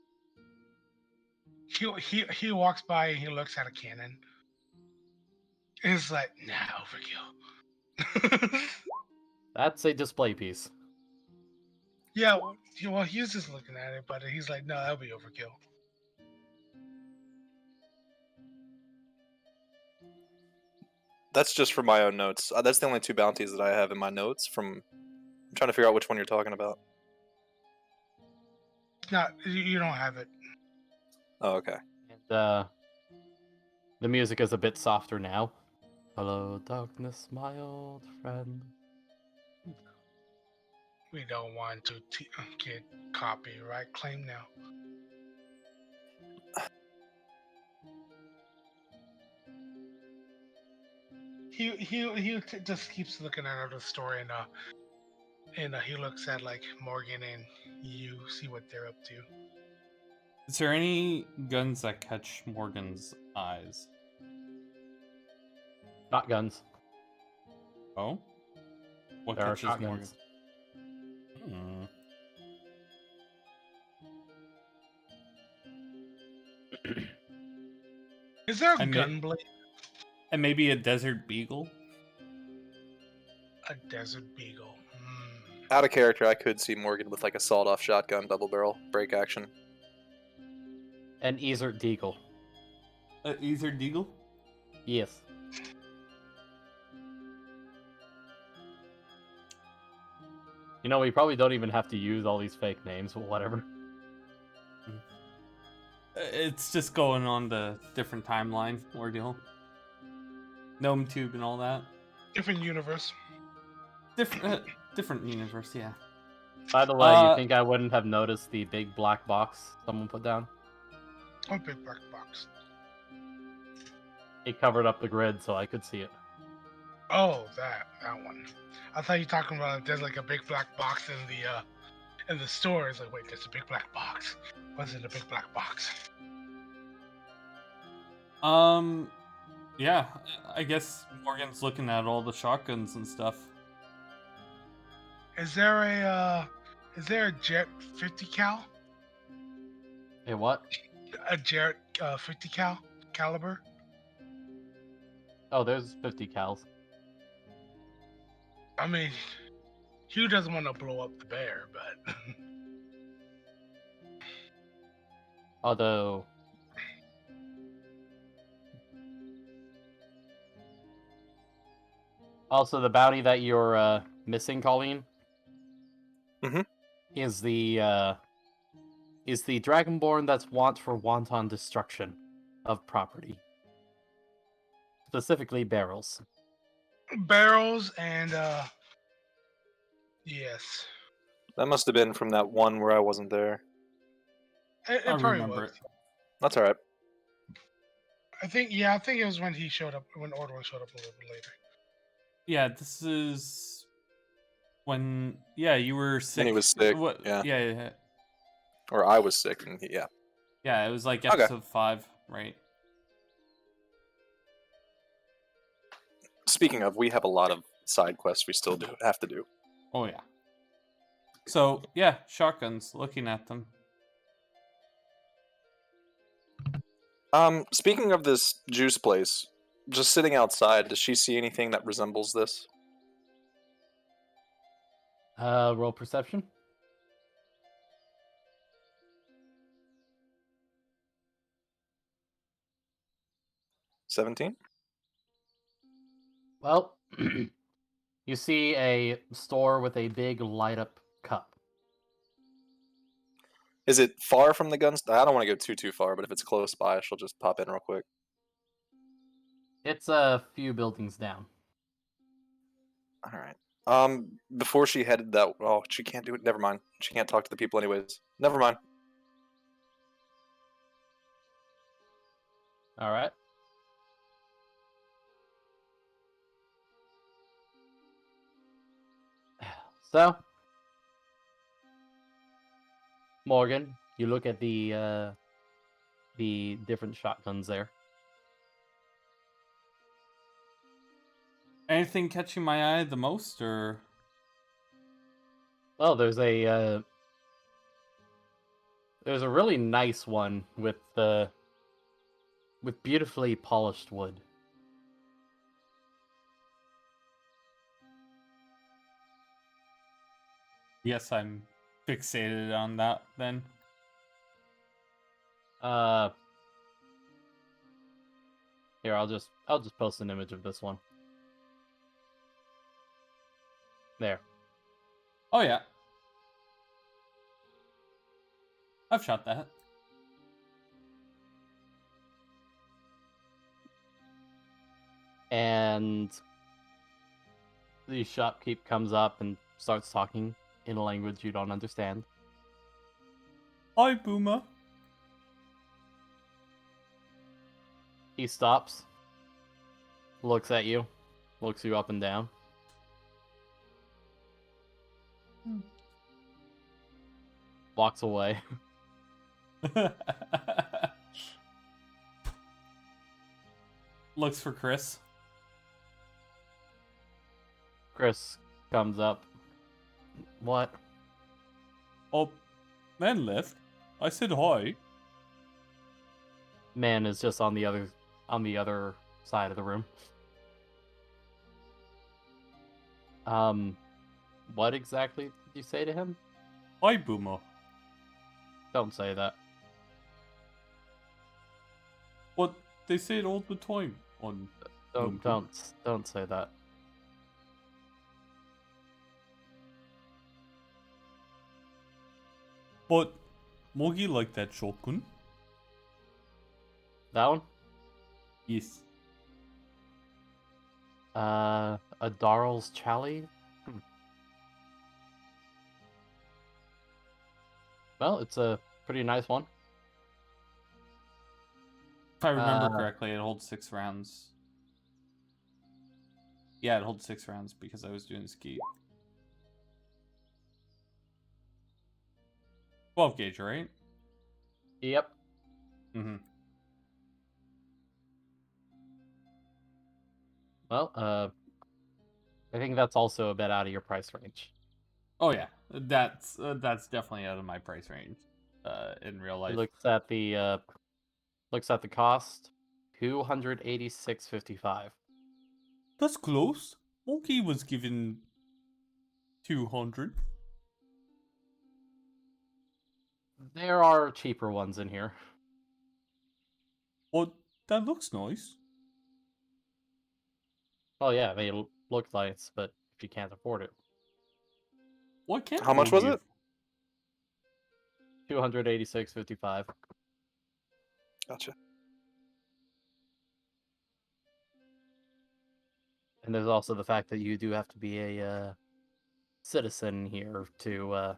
Speaker 3: He walks by and he looks at a cannon. And it's like, nah, overkill.
Speaker 4: That's a display piece.
Speaker 3: Yeah, well, he's just looking at it, but he's like, no, that'll be overkill.
Speaker 2: That's just for my own notes. That's the only two bounties that I have in my notes I'm trying to figure out which one you're talking about.
Speaker 3: Not, you don't have it.
Speaker 2: Oh, okay.
Speaker 4: The music is a bit softer now. Hello, darkness, my old friend.
Speaker 3: We don't want to get copyright claim now. He just keeps looking at the story and he looks at like Morgan and you see what they're up to.
Speaker 1: Is there any guns that catch Morgan's eyes?
Speaker 4: Shotguns.
Speaker 1: Oh? What
Speaker 4: There are
Speaker 1: catches Morgan?
Speaker 4: shotguns.
Speaker 1: Hmm.
Speaker 3: Is there a
Speaker 1: I may-
Speaker 3: gunblade?
Speaker 1: And maybe a desert beagle?
Speaker 3: A desert beagle. Hmm.
Speaker 2: Out of character, I could see Morgan with like a sawed-off shotgun, double barrel, break action.
Speaker 4: An Easert Deagle.
Speaker 1: Ether deagle?
Speaker 4: Yes. You know, we probably don't even have to use all these fake names, but whatever.
Speaker 1: It's just going on the different timeline ordeal. Gnome Tube and all that.
Speaker 3: Different universe.
Speaker 1: Different universe, yeah.
Speaker 4: By the way, you think I wouldn't have noticed the big black box someone put down?
Speaker 3: Oh, big black box.
Speaker 4: It covered up the grid so I could see it.
Speaker 3: Oh, that one. I thought you were talking about there's like a big black box in the store. It's like, wait, there's a big black box. What's in the big black box?
Speaker 1: Yeah, I guess Morgan's looking at all the shotguns and stuff.
Speaker 3: Is there a Jet 50 cal?
Speaker 4: Hey, what?
Speaker 3: A Jet 50 caliber?
Speaker 4: Oh, there's 50 cals.
Speaker 3: I mean, Hugh doesn't want to blow up the bear, but
Speaker 4: Although... Also, the bounty that you're missing, Colleen,
Speaker 2: Mhm.
Speaker 4: is the Dragonborn that's wont for wanton destruction of property, specifically barrels.
Speaker 3: barrels and yes,
Speaker 2: That must have been from that one where I wasn't there.
Speaker 3: it
Speaker 1: I
Speaker 3: probably
Speaker 1: remember
Speaker 3: was.
Speaker 1: it.
Speaker 2: That's alright.
Speaker 3: I think it was when he showed up, when Ordwin showed up a little bit later.
Speaker 1: Yeah, this is when you were sick.
Speaker 2: When he was sick,
Speaker 1: What?
Speaker 2: yeah.
Speaker 1: Yeah.
Speaker 2: Or I was sick, and yeah.
Speaker 1: Yeah, it was like
Speaker 2: Okay.
Speaker 1: episode 5, right?
Speaker 2: Speaking of, we have a lot of side quests we still have to do.
Speaker 1: Oh yeah. So yeah, shotguns. Looking at them.
Speaker 2: Speaking of this juice place, just sitting outside, does she see anything that resembles this?
Speaker 4: Roll perception.
Speaker 2: $17?
Speaker 4: Well, you see a store with a big light-up cup.
Speaker 2: Is it far from the guns? I don't want to go too far, but if it's close by, she'll just pop in real quick.
Speaker 4: It's a few buildings down.
Speaker 2: Alright. Before she headed that... Oh, she can't do it. Never mind. She can't talk to the people anyways. Never mind.
Speaker 4: All right. So, Morgan, you look at the different shotguns there.
Speaker 1: Anything catching my eye the most, or?
Speaker 4: Oh, there's a really nice one with beautifully polished wood.
Speaker 1: Yes, I'm fixated on that then.
Speaker 4: Here, I'll just post an image of this one. There.
Speaker 1: Oh yeah. I've shot that.
Speaker 4: And the shopkeep comes up and starts talking in a language you don't understand.
Speaker 1: Hi, Boomer.
Speaker 4: He stops, looks at you, looks you up and down. Walks away.
Speaker 1: Looks for Chris.
Speaker 4: Chris comes up. What?
Speaker 1: Oh, man left. I said hi.
Speaker 4: Man is just on the other side of the room. What exactly did you say to him?
Speaker 1: Hi, Boomer.
Speaker 4: Don't say that.
Speaker 1: But they say it all the time on Boom Boom.
Speaker 4: Don't say that.
Speaker 1: But Morgy liked that shotgun.
Speaker 4: That one?
Speaker 1: Yes.
Speaker 4: A Darl's Chally? Well, it's a pretty nice one.
Speaker 1: If I remember correctly, it holds 6 rounds. Yeah, it holds 6 rounds because I was doing ski. 12 gauge, right?
Speaker 4: Yep.
Speaker 1: Mm-hmm.
Speaker 4: Well, I think that's also a bit out of your price range.
Speaker 1: Oh yeah, that's definitely out of my price range. In real life.
Speaker 4: He looks at the cost, $286.55.
Speaker 1: That's close. Monkey was given 200.
Speaker 4: There are cheaper ones in here.
Speaker 1: But that looks nice.
Speaker 4: Oh yeah, they look nice, but if you can't afford it,
Speaker 1: Why can't
Speaker 2: How much was
Speaker 1: Monkey
Speaker 2: it?
Speaker 4: $286.55.
Speaker 2: Gotcha.
Speaker 4: And there's also the fact that you do have to be a citizen here to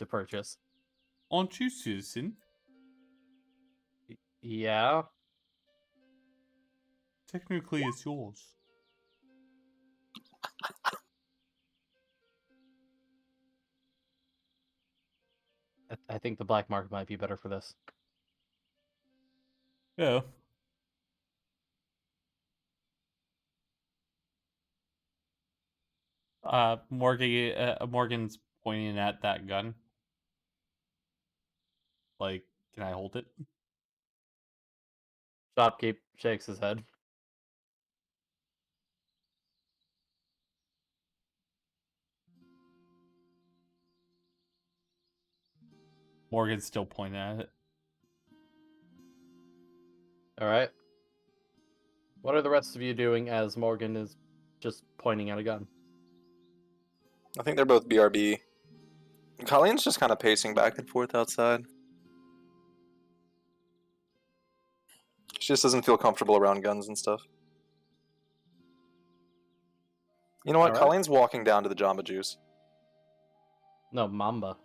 Speaker 4: purchase.
Speaker 1: Aren't you citizen?
Speaker 4: Yeah,
Speaker 1: Technically, it's yours.
Speaker 4: I think the black market might be better for this.
Speaker 1: Yeah. Morgan's pointing at that gun. Like, can I hold it?
Speaker 4: Shopkeep shakes his head.
Speaker 1: Morgan's still pointing at it.
Speaker 4: All right. What are the rest of you doing as Morgan is just pointing at a gun?
Speaker 2: I think they're both BRB. Colleen's just kind of pacing back and forth outside. She just doesn't feel comfortable around guns and stuff. You know what?
Speaker 4: Alright.
Speaker 2: Colleen's walking down to the Jamba Juice.
Speaker 4: No, Mamba.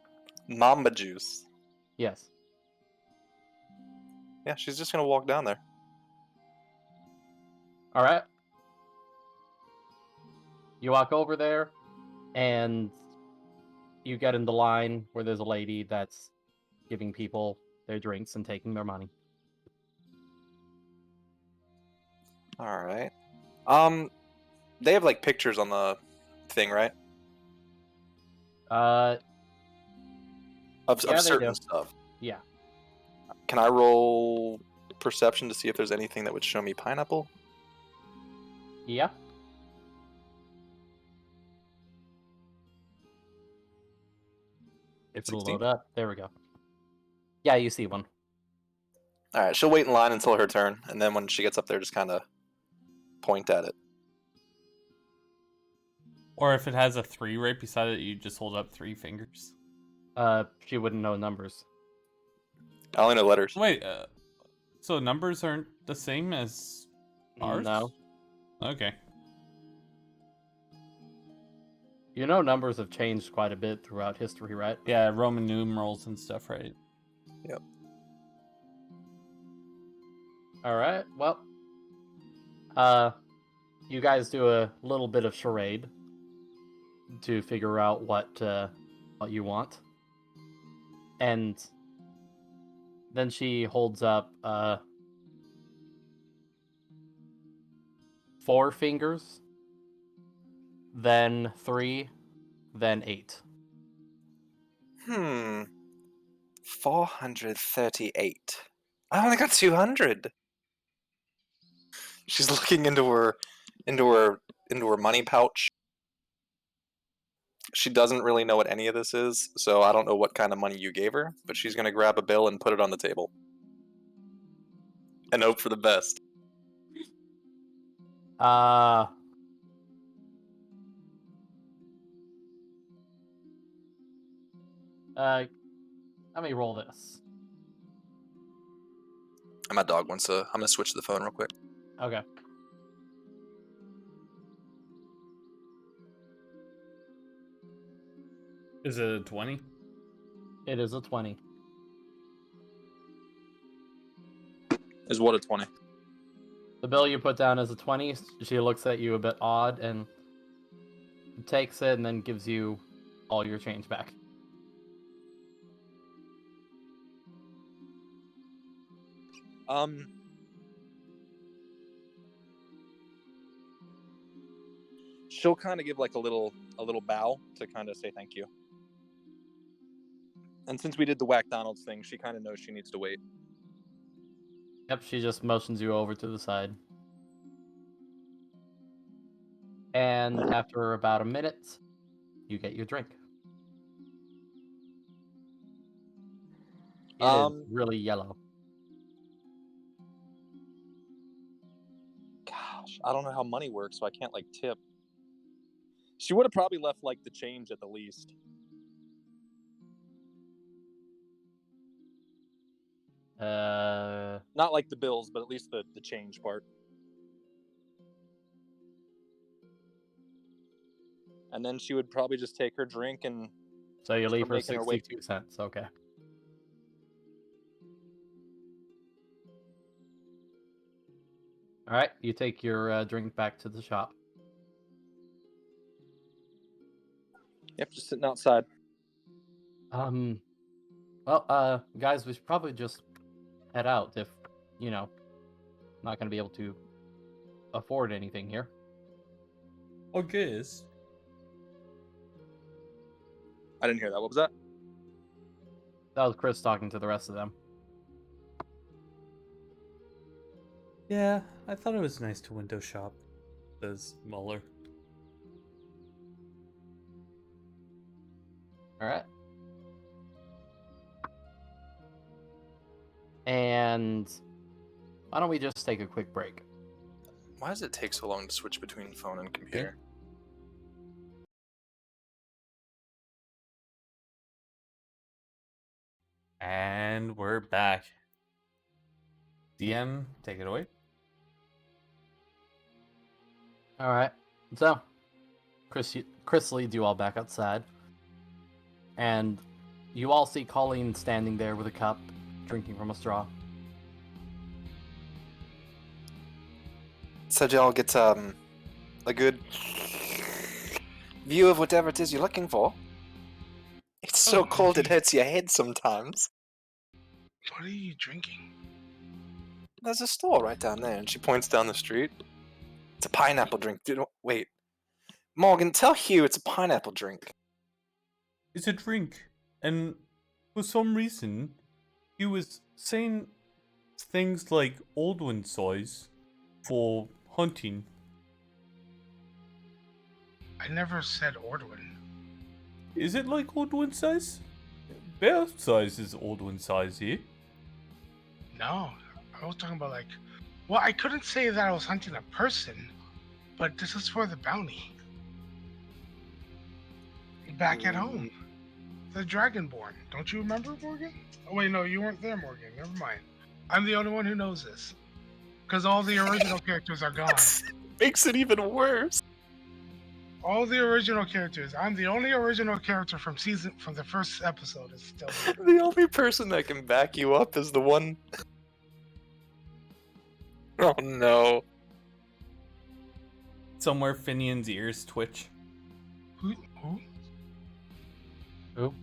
Speaker 2: Mamba Juice.
Speaker 4: Yes.
Speaker 2: Yeah, she's just gonna walk down there.
Speaker 4: All right. You walk over there, and you get in the line where there's a lady that's giving people their drinks and taking their money.
Speaker 2: All right. They have like pictures on the thing, right?
Speaker 4: Yeah,
Speaker 2: Of
Speaker 4: they
Speaker 2: certain
Speaker 4: do.
Speaker 2: stuff.
Speaker 4: Yeah.
Speaker 2: Can I roll perception to see if there's anything that would show me pineapple?
Speaker 4: Yeah. If it'll
Speaker 2: 16.
Speaker 4: load up. There we go. Yeah, you see one.
Speaker 2: All right, she'll wait in line until her turn, and then when she gets up there, just kind of point at it.
Speaker 1: Or if it has a 3 right beside it, you just hold up 3 fingers.
Speaker 4: She wouldn't know numbers.
Speaker 2: I only know letters.
Speaker 1: Wait, so numbers aren't the same as ours?
Speaker 4: No.
Speaker 1: Okay.
Speaker 4: You know numbers have changed quite a bit throughout history, right?
Speaker 1: Yeah, Roman numerals and stuff, right?
Speaker 2: Yep.
Speaker 4: All right. Well, you guys do a little bit of charade to figure out what you want, and then she holds up 4 fingers, then 3, then 8.
Speaker 2: 438. I only got 200. She's looking into her money pouch. She doesn't really know what any of this is, so I don't know what kind of money you gave her, but she's gonna grab a bill and put it on the table. And hope for the best.
Speaker 4: Let me roll this.
Speaker 2: And my dog wants to... I'm gonna switch to the phone real quick.
Speaker 4: Okay.
Speaker 1: Is it a 20?
Speaker 4: It is a 20.
Speaker 2: Is what a 20?
Speaker 4: The bill you put down is a 20. She looks at you a bit odd and takes it and then gives you all your change back.
Speaker 2: She'll kind of give like a little bow to kind of say thank you. And since we did the Whack Donald's thing, she kind of knows she needs to wait.
Speaker 4: Yep, she just motions you over to the side. And after about a minute, you get your drink. It is really yellow.
Speaker 2: Gosh, I don't know how money works, so I can't like tip. She would have probably left like the change at the least. Not like the bills, but at least the change part. And then she would probably just take her drink and...
Speaker 4: So you leave her
Speaker 2: making her way-
Speaker 4: 62 cents, okay. Alright, you take your drink back to the shop.
Speaker 2: Yep, just sitting outside.
Speaker 4: Well, guys, we should probably just head out if, not gonna be able to afford anything here.
Speaker 1: I guess.
Speaker 2: I didn't hear that. What was that?
Speaker 4: That was Chris talking to the rest of them.
Speaker 1: Yeah, I thought it was nice to window shop, says Muller.
Speaker 4: Alright. And why don't we just take a quick break?
Speaker 2: Why does it take so long to switch between phone and computer?
Speaker 1: And we're back. DM, take it away.
Speaker 4: Alright. So, Chris leads you all back outside. And you all see Colleen standing there with a cup, drinking from a straw.
Speaker 2: So y'all get a good view of whatever it is you're looking for. It's so cold it hurts your head sometimes.
Speaker 3: What are you drinking?
Speaker 2: There's a store right down there, and she points down the street. It's a pineapple drink. Wait. Morgan, tell Hugh it's a pineapple drink.
Speaker 1: It's a drink, and for some reason, he was saying things like old one size for hunting.
Speaker 3: I never said Ordwin.
Speaker 1: Is it like old one size? Bear size is old one size here.
Speaker 3: No, I was talking about well, I couldn't say that I was hunting a person, but this is for the bounty. Back at home. The Dragonborn. Don't you remember, Morgan? Oh, wait, no, you weren't there, Morgan. Never mind. I'm the only one who knows this. Because all the original characters are gone.
Speaker 2: makes it even worse.
Speaker 3: All the original characters. I'm the only original character from the first episode is still here.
Speaker 2: The only person that can back you up is the one. Oh no.
Speaker 1: Somewhere Finian's ears twitch.
Speaker 3: Who?
Speaker 4: Who?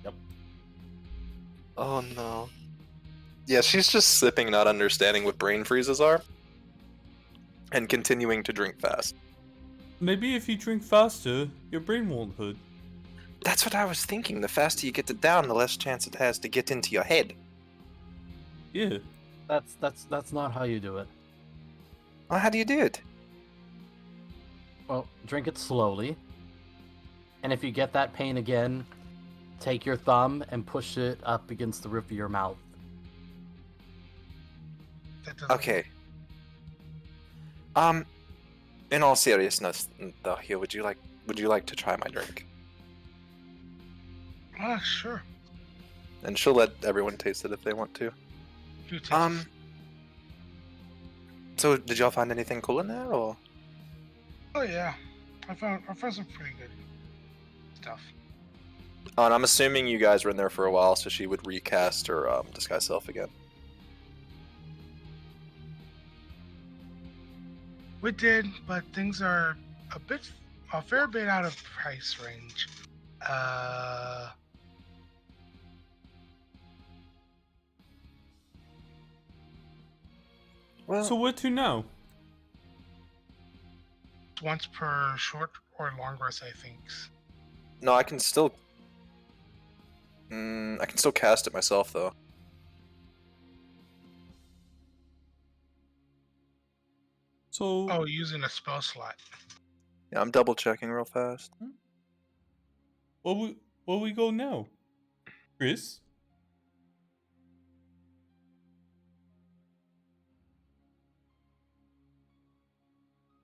Speaker 1: Yep.
Speaker 2: Oh no. Yeah, she's just sipping, not understanding what brain freezes are, and continuing to drink fast.
Speaker 1: Maybe if you drink faster, your brain won't hurt.
Speaker 2: That's what I was thinking. The faster you get it down, the less chance it has to get into your head.
Speaker 1: Yeah.
Speaker 4: That's not how you do it.
Speaker 2: Well, how do you do it?
Speaker 4: Well, drink it slowly. And if you get that pain again, take your thumb and push it up against the roof of your mouth.
Speaker 3: That doesn't
Speaker 2: Okay. In all seriousness, though, here, would you like to try my drink?
Speaker 3: Sure.
Speaker 2: And she'll let everyone taste it if they want to.
Speaker 3: You taste it.
Speaker 2: So did y'all find anything cool in there, or?
Speaker 3: Oh yeah, I found some pretty good stuff.
Speaker 2: Oh, and I'm assuming you guys were in there for a while, so she would recast her disguise self again.
Speaker 3: We did, but things are a fair bit out of price range.
Speaker 2: Well,
Speaker 1: So what to now?
Speaker 3: Once per short or long rest, I think.
Speaker 2: no, I can still. I can still cast it myself, though.
Speaker 1: So
Speaker 3: Oh, using a spell slot.
Speaker 2: Yeah, I'm double checking real fast.
Speaker 1: where we go now? Chris?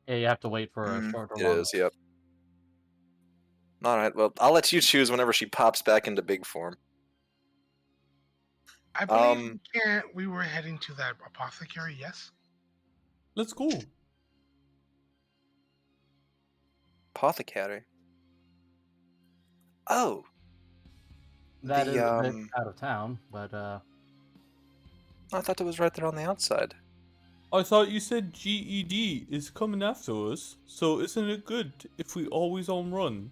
Speaker 4: Yeah, you have to wait for a
Speaker 2: Mm,
Speaker 4: short or
Speaker 2: it
Speaker 4: long.
Speaker 2: is, yep. All right, well, I'll let you choose whenever she pops back into big form.
Speaker 3: I believe we were heading to that apothecary. Yes.
Speaker 1: Let's go.
Speaker 2: Apothecary. Oh,
Speaker 4: That is a bit
Speaker 2: um,
Speaker 4: out of town, but
Speaker 2: I thought it was right there on the outside.
Speaker 1: I thought you said GED is coming after us, so isn't it good if we always on run?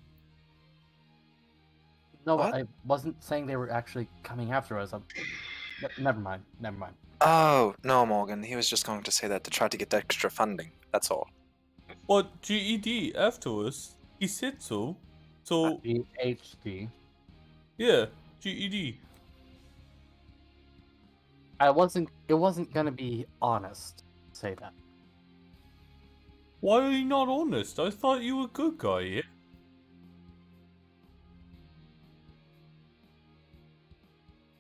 Speaker 4: no,
Speaker 2: What?
Speaker 4: I wasn't saying they were actually coming after us. Never mind.
Speaker 2: Oh, no, Morgan. He was just going to say that to try to get extra funding. That's all.
Speaker 1: But GED after us? He said so. So
Speaker 4: PhD.
Speaker 1: yeah, GED.
Speaker 4: It wasn't gonna be honest to say that.
Speaker 1: Why are you not honest? I thought you were a good guy, yeah?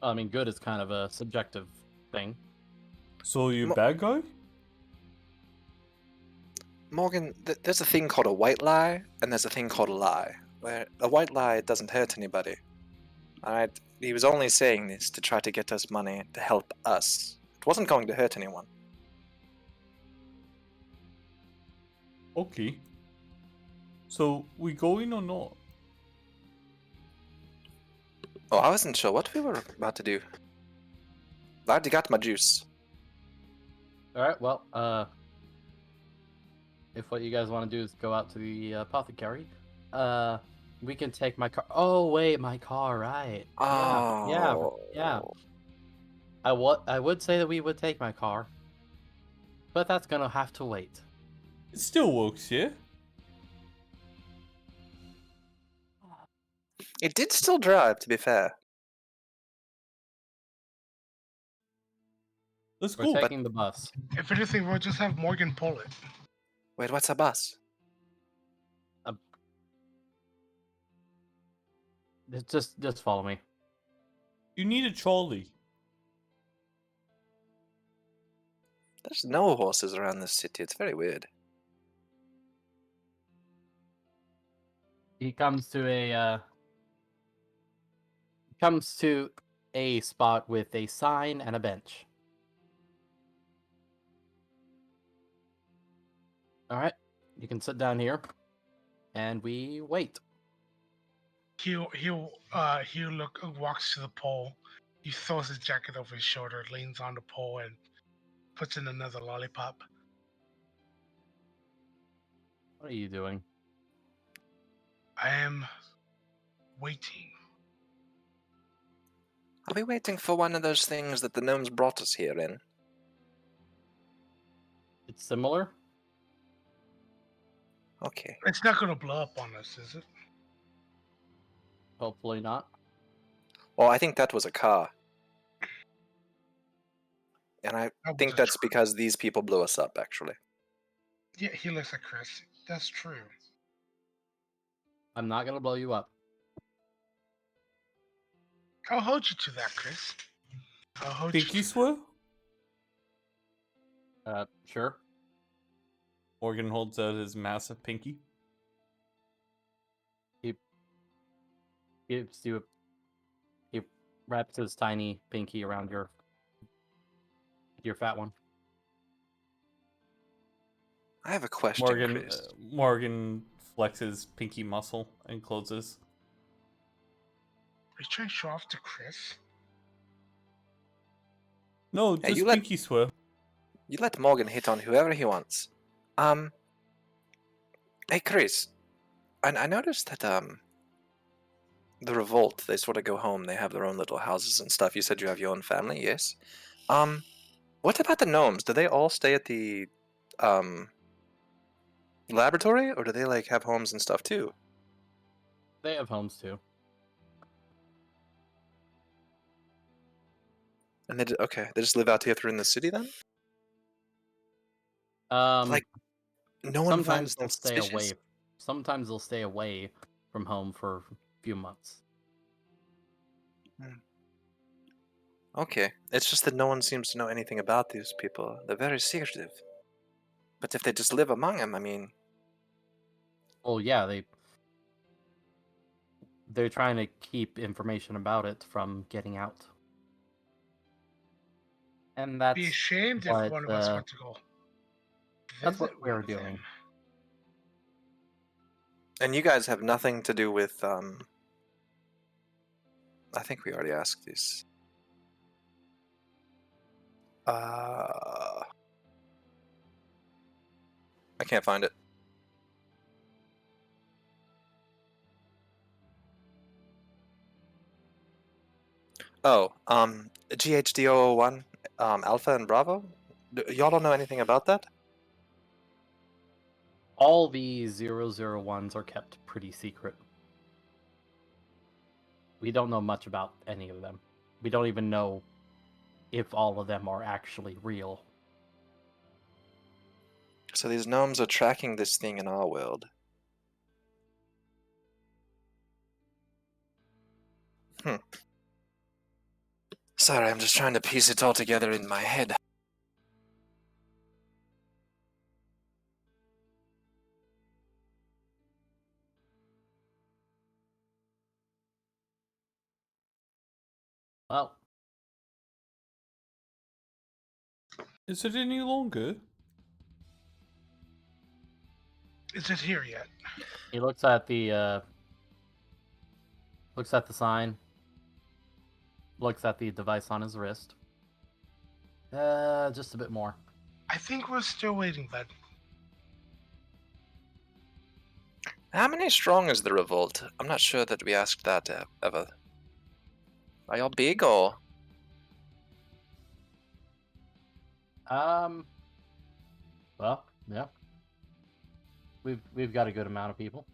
Speaker 4: I mean, good is kind of a subjective thing.
Speaker 1: So you
Speaker 2: Mo-
Speaker 1: bad guy?
Speaker 2: Morgan, there's a thing called a white lie, and there's a thing called a lie. Where a white lie doesn't hurt anybody. Alright? He was only saying this to try to get us money to help us. It wasn't going to hurt anyone.
Speaker 1: Okay. So we going or not?
Speaker 2: Oh, I wasn't sure what we were about to do. I already got my juice.
Speaker 4: All right. Well, if what you guys want to do is go out to the apothecary, we can take my car. Oh wait, my car, right? Yeah.
Speaker 2: Oh.
Speaker 4: I would say that we would take my car, but that's gonna have to wait.
Speaker 1: It still works, yeah?
Speaker 2: It did still drive, to be fair.
Speaker 1: Let's
Speaker 4: We're
Speaker 1: go.
Speaker 4: taking the bus.
Speaker 3: If anything, we'll just have Morgan pull it.
Speaker 2: Wait, what's a bus?
Speaker 4: Just follow me.
Speaker 1: You need a trolley.
Speaker 2: There's no horses around this city. It's very weird.
Speaker 4: He comes to a spot with a sign and a bench. All right, you can sit down here, and we wait.
Speaker 3: He'll walks to the pole. He throws his jacket over his shoulder, leans on the pole, and puts in another lollipop.
Speaker 4: What are you doing?
Speaker 3: I am waiting.
Speaker 2: Are we waiting for one of those things that the gnomes brought us here in?
Speaker 4: It's similar.
Speaker 2: Okay.
Speaker 3: It's not gonna blow up on us, is it?
Speaker 4: Hopefully not.
Speaker 2: Well, I think that was a car. And I
Speaker 3: That was
Speaker 2: think
Speaker 3: a
Speaker 2: that's
Speaker 3: truck.
Speaker 2: because these people blew us up, actually.
Speaker 3: Yeah, he looks at Chris. That's true.
Speaker 4: I'm not gonna blow you up.
Speaker 3: I'll hold you to that, Chris. I'll hold you
Speaker 1: Pinky
Speaker 3: to
Speaker 1: swear?
Speaker 4: Sure.
Speaker 1: Morgan holds out his massive pinky.
Speaker 4: He gives you. He wraps his tiny pinky around your fat one.
Speaker 2: I have a question,
Speaker 1: Morgan
Speaker 2: Chris.
Speaker 1: Morgan flexes pinky muscle and closes.
Speaker 3: Are you trying to show off to Chris?
Speaker 1: No,
Speaker 2: Hey,
Speaker 1: just
Speaker 2: you let-
Speaker 1: pinky swear.
Speaker 2: You let Morgan hit on whoever he wants. Hey, Chris. I noticed that, the Revolt, they sort of go home, they have their own little houses and stuff. You said you have your own family, yes? What about the gnomes? Do they all stay at the, laboratory? Or do they, like, have homes and stuff, too?
Speaker 4: They have homes too.
Speaker 2: And they just live out here through in the city, then? Like, no one finds
Speaker 4: Sometimes
Speaker 2: them
Speaker 4: they'll stay
Speaker 2: suspicious?
Speaker 4: away. Sometimes they'll stay away from home for a few months.
Speaker 2: Okay, it's just that no one seems to know anything about these people. They're very secretive. But if they just live among them, I mean...
Speaker 4: Well, yeah, they're trying to keep information about it from getting out. And that's
Speaker 3: Be ashamed if
Speaker 4: what,
Speaker 3: one of us went to go.
Speaker 4: that's what
Speaker 3: visit
Speaker 4: we're
Speaker 3: one of them.
Speaker 4: doing.
Speaker 2: And you guys have nothing to do with, I think we already asked this. I can't find it. Oh, GHD001, Alpha and Bravo? Y'all don't know anything about that?
Speaker 4: All the 001s are kept pretty secret. We don't know much about any of them. We don't even know if all of them are actually real.
Speaker 2: So these gnomes are tracking this thing in our world. Sorry, I'm just trying to piece it all together in my head.
Speaker 4: Well,
Speaker 1: Is it any longer?
Speaker 3: Is it here yet?
Speaker 4: he looks at the sign, looks at the device on his wrist. Just a bit more.
Speaker 3: I think we're still waiting, bud.
Speaker 2: How many strong is the revolt? I'm not sure that we asked that ever. Are y'all big or?
Speaker 4: Well, yeah. We've got a good amount of people.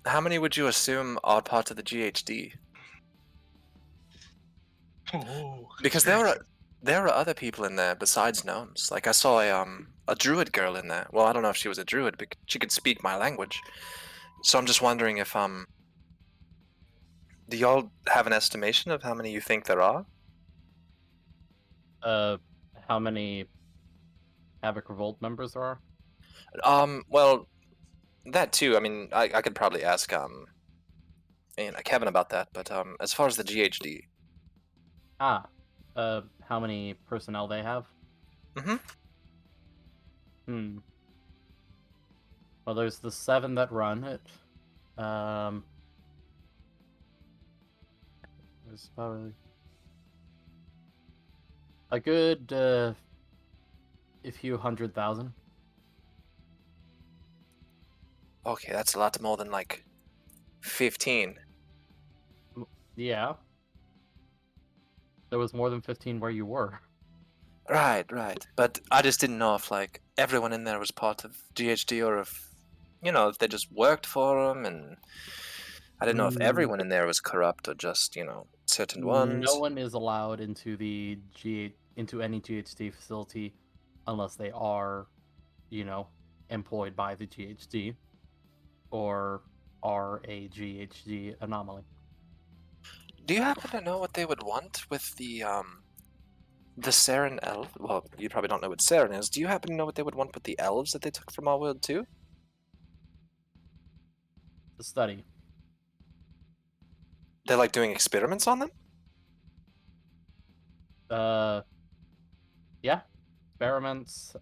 Speaker 2: How many would you assume are part of the GHD?
Speaker 3: Oh,
Speaker 2: Because there are other people in there besides gnomes. Like I saw a druid girl in there. Well, I don't know if she was a druid, but she could speak my language. So I'm just wondering if do y'all have an estimation of how many you think there are?
Speaker 4: How many Havoc Revolt members there are?
Speaker 2: Well, that too. I mean, I could probably ask Kevin about that. But as far as the GHD,
Speaker 4: How many personnel they have?
Speaker 2: Mm-hmm.
Speaker 4: Well, there's the 7 that run it. There's probably a good a few 100,000.
Speaker 2: Okay, that's a lot more than like 15.
Speaker 4: Yeah. There was more than 15 where you were.
Speaker 2: Right. But I just didn't know if like everyone in there was part of GHD or if, if they just worked for them, and I didn't know if everyone in there was corrupt or just, certain ones.
Speaker 4: No one is allowed into into any GHD facility unless they are, employed by the GHD or are a GHD anomaly.
Speaker 2: Do you happen to know what they would want with the Saren elf? Well, you probably don't know what Saren is. Do you happen to know what they would want with the elves that they took from our world too?
Speaker 4: The study.
Speaker 2: They're like doing experiments on them?
Speaker 4: Yeah. Experiments,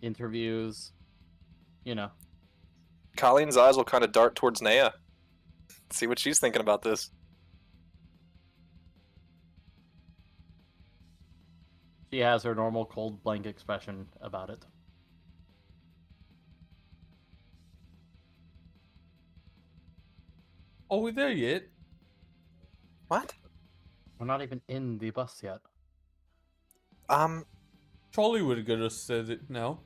Speaker 4: interviews,
Speaker 2: Colleen's eyes will kind of dart towards Naya. See what she's thinking about this.
Speaker 4: She has her normal cold blank expression about it.
Speaker 1: Are we there yet?
Speaker 2: What?
Speaker 4: We're not even in the bus yet.
Speaker 1: Charlie would have just said it now.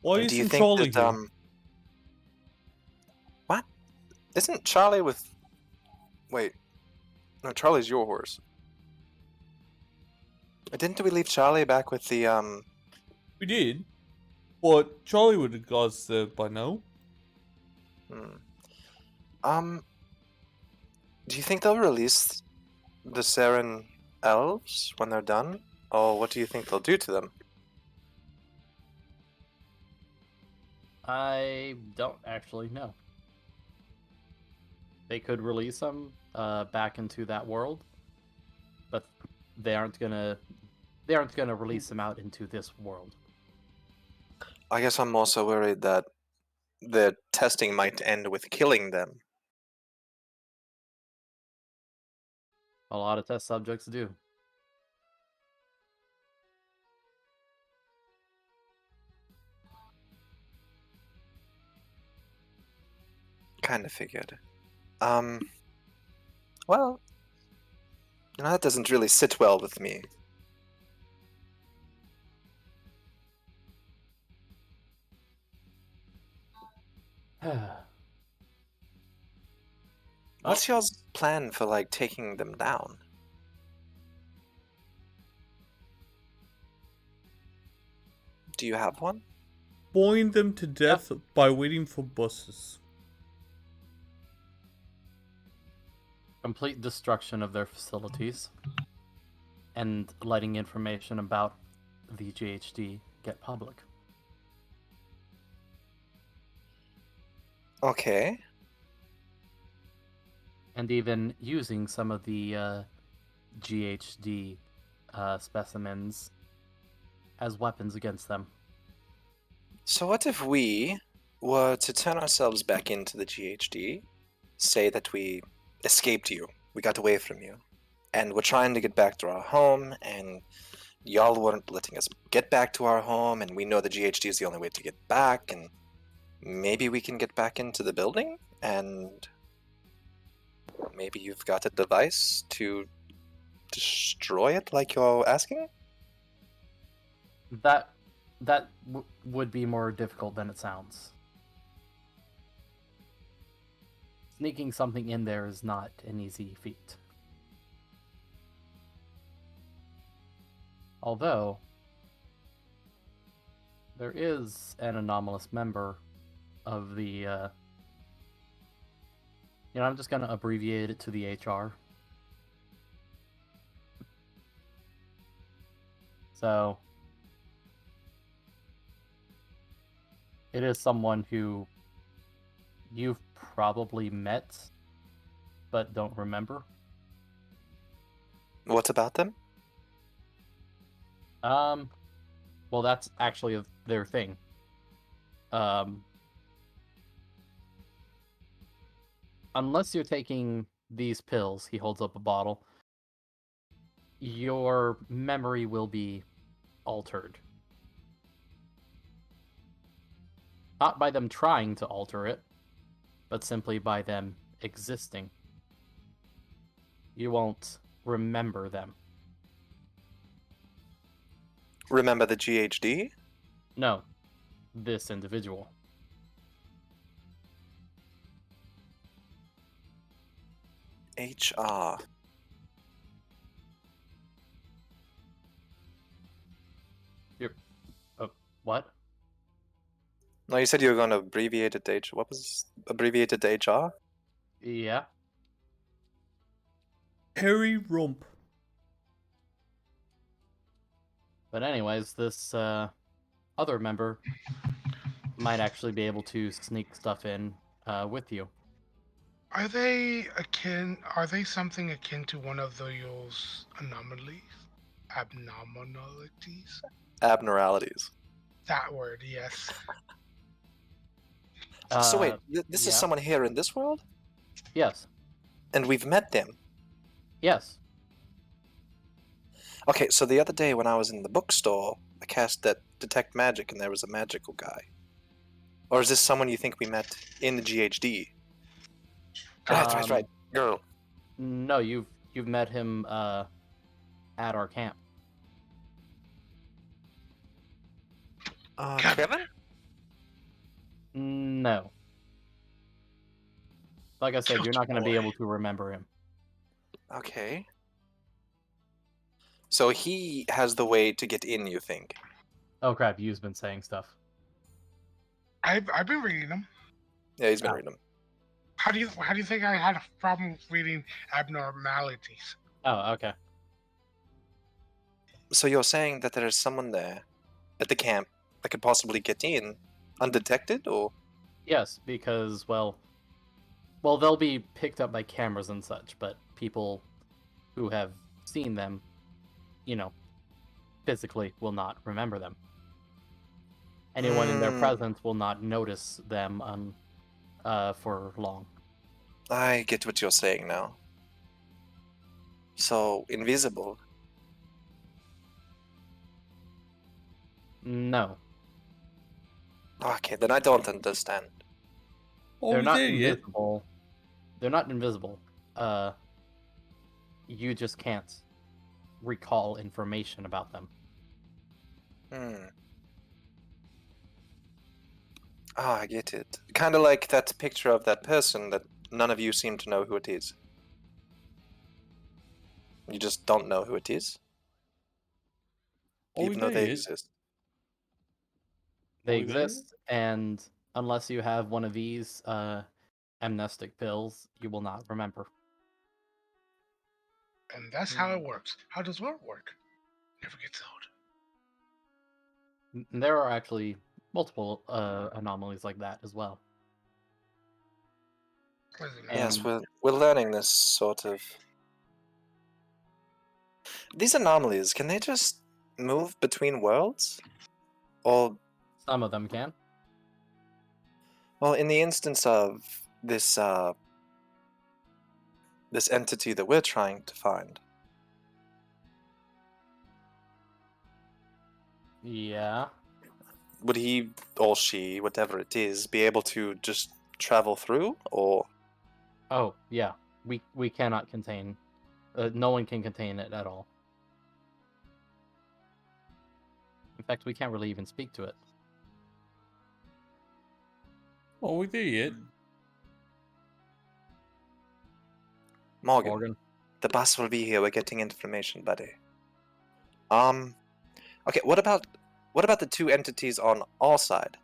Speaker 1: Why
Speaker 2: do you
Speaker 1: isn't
Speaker 2: think
Speaker 1: Charlie
Speaker 2: that,
Speaker 1: here?
Speaker 2: What? Isn't Charlie with... Wait. No, Charlie's your horse. Didn't we leave Charlie back with the,
Speaker 1: We did. But Charlie would have got us there by now.
Speaker 2: Do you think they'll release the Saren elves when they're done? Or what do you think they'll do to them?
Speaker 4: I don't actually know. They could release them back into that world, but they aren't gonna release them out into this world.
Speaker 2: I guess I'm also worried that the testing might end with killing them.
Speaker 4: A lot of test subjects do.
Speaker 2: Kind of figured. Well, that doesn't really sit well with me. What's y'all's plan for, like, taking them down? Do you have one?
Speaker 1: Boring them to death by waiting for buses.
Speaker 4: Complete destruction of their facilities and letting information about the GHD get public.
Speaker 2: Okay.
Speaker 4: And even using some of the GHD specimens as weapons against them.
Speaker 2: So what if we were to turn ourselves back into the GHD, say that we escaped you, we got away from you, and we're trying to get back to our home, and y'all weren't letting us get back to our home, and we know the GHD is the only way to get back, and maybe we can get back into the building, and maybe you've got a device to destroy it like you're asking?
Speaker 4: That would be more difficult than it sounds. Sneaking something in there is not an easy feat. Although, there is an anomalous member of the, I'm just going to abbreviate it to the HR. So, it is someone who you've probably met, but don't remember.
Speaker 2: What about them?
Speaker 4: Well, that's actually their thing. Unless you're taking these pills, he holds up a bottle, your memory will be altered. Not by them trying to alter it, but simply by them existing. You won't remember them.
Speaker 2: Remember the GHD?
Speaker 4: No, this individual.
Speaker 2: HR.
Speaker 4: What?
Speaker 2: No, you said you were going to abbreviate it to H. What was abbreviated to HR?
Speaker 4: Yeah.
Speaker 1: Harry Rump.
Speaker 4: But anyways, this other member might actually be able to sneak stuff in with you.
Speaker 3: Are they akin? Are they something akin to one of those anomalies? Abnormalities?
Speaker 2: Abnormalities.
Speaker 3: That word, yes.
Speaker 2: So wait, this is
Speaker 4: yeah.
Speaker 2: someone here in this world?
Speaker 4: Yes.
Speaker 2: And we've met them?
Speaker 4: Yes.
Speaker 2: Okay, so the other day when I was in the bookstore, I cast that Detect Magic and there was a magical guy. Or is this someone you think we met in the GHD? Right. Girl.
Speaker 4: No, you've met him at our camp.
Speaker 2: Kevin?
Speaker 4: No. Like I said,
Speaker 3: Cute
Speaker 4: you're not going to be
Speaker 3: boy.
Speaker 4: able to remember him.
Speaker 2: Okay. So he has the way to get in, you think?
Speaker 4: Oh crap, you've been saying stuff.
Speaker 3: I've been reading them.
Speaker 2: Yeah, he's been
Speaker 4: Oh.
Speaker 2: reading them.
Speaker 3: How do you think I had a problem reading abnormalities?
Speaker 4: Oh, okay.
Speaker 2: So you're saying that there is someone there at the camp that could possibly get in undetected, or?
Speaker 4: Yes, because well, they'll be picked up by cameras and such, but people who have seen them, physically will not remember them. Anyone in their presence will not notice them for long.
Speaker 2: I get what you're saying now. So, invisible.
Speaker 4: No,
Speaker 2: Okay, then I don't understand.
Speaker 4: they're not
Speaker 1: there yet.
Speaker 4: invisible. They're not invisible. You just can't recall information about them.
Speaker 2: I get it. Kind of like that picture of that person that none of you seem to know who it is. You just don't know who it is, even though they exist.
Speaker 4: They
Speaker 1: Oh, there?
Speaker 4: exist, and unless you have one of these amnestic pills, you will not remember.
Speaker 3: And that's how it works. How does what work? Never gets old.
Speaker 4: There are actually multiple anomalies like that as well.
Speaker 3: Listen,
Speaker 2: Yes,
Speaker 4: And-
Speaker 2: we're learning this sort of. These anomalies, can they just move between worlds? Or,
Speaker 4: Some of them can.
Speaker 2: well, in the instance of this this entity that we're trying to find,
Speaker 4: Yeah.
Speaker 2: would he or she, whatever it is, be able to just travel through, or?
Speaker 4: Oh, yeah. We cannot contain. No one can contain it at all. In fact, we can't really even speak to it.
Speaker 1: Oh, we there yet?
Speaker 2: Morgan, the bus will be here. We're getting information, buddy. Okay. What about the two entities on our side?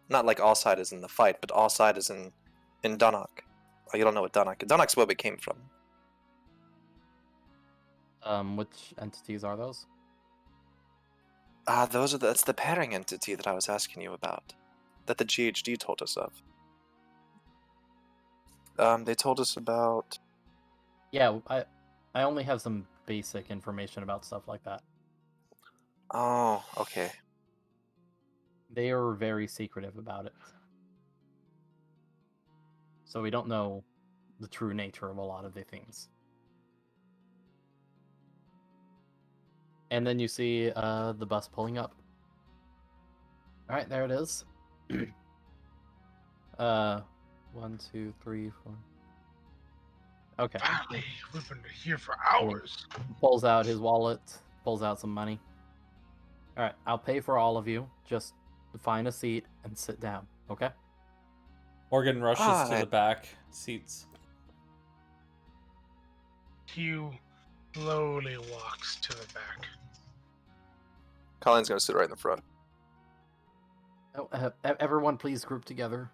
Speaker 2: Not like our side is in the fight, but our side is in Dunnock. Oh, you don't know what Dunnock is. Dunnock's where we came from.
Speaker 4: Which entities are those?
Speaker 2: That's the pairing entity that I was asking you about, that the GHD told us of. They told us about.
Speaker 4: Yeah, I only have some basic information about stuff like that.
Speaker 2: Oh, okay.
Speaker 4: They are very secretive about it. So we don't know the true nature of a lot of the things. And then you see the bus pulling up. All right, there it is. 1, 2, 3, 4. Okay.
Speaker 3: Finally, we've been here for hours.
Speaker 4: Pulls out his wallet, pulls out some money. All right, I'll pay for all of you. Just find a seat and sit down, okay?
Speaker 1: Morgan rushes to the
Speaker 2: Alright.
Speaker 1: back seats.
Speaker 3: Hugh slowly walks to the back.
Speaker 2: Colleen's gonna sit right in the front.
Speaker 4: Oh, everyone, please group together.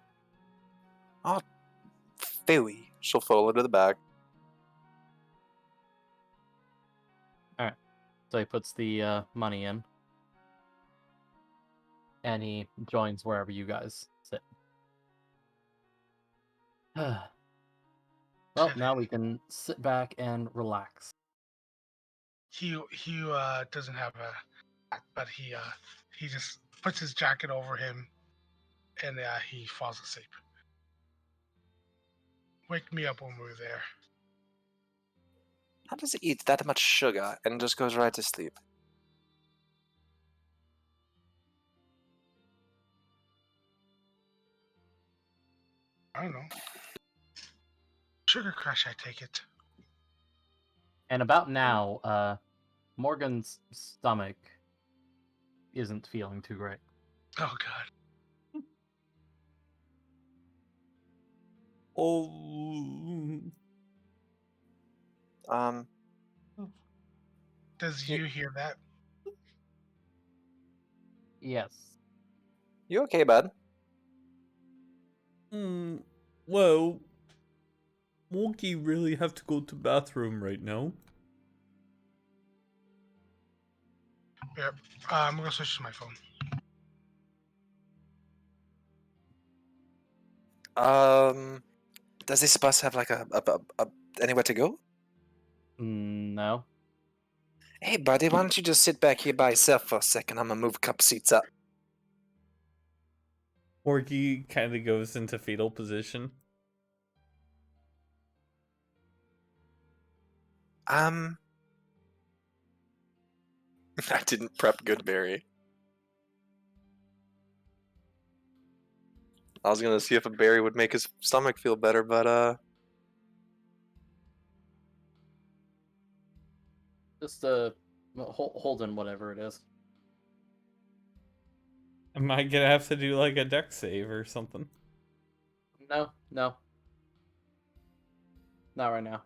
Speaker 2: Philly. She'll follow to the back.
Speaker 4: So he puts the money in, and he joins wherever you guys sit. Well, now we can sit back and relax.
Speaker 3: Hugh doesn't have a hat, but he just puts his jacket over him, and he falls asleep. Wake me up when we're there.
Speaker 2: How does he eat that much sugar and just goes right to sleep?
Speaker 3: I don't know. Sugar crush, I take it.
Speaker 4: And about now, Morgan's stomach isn't feeling too great.
Speaker 3: Oh god.
Speaker 1: Oh.
Speaker 3: Does you hear that?
Speaker 4: Yes.
Speaker 2: You okay, bud?
Speaker 1: Well, Morgy really have to go to bathroom right now.
Speaker 3: Yep. I'm gonna switch to my phone.
Speaker 2: Does this bus have like a anywhere to go?
Speaker 4: No.
Speaker 2: Hey, buddy, why don't you just sit back here by yourself for a second? I'm gonna move a couple seats up.
Speaker 1: Morgy kind of goes into fetal position.
Speaker 2: I didn't prep good, Barry. I was gonna see if a berry would make his stomach feel better, but
Speaker 4: Just hold in whatever it is.
Speaker 1: Am I gonna have to do like a deck save or something?
Speaker 4: No. Not right now.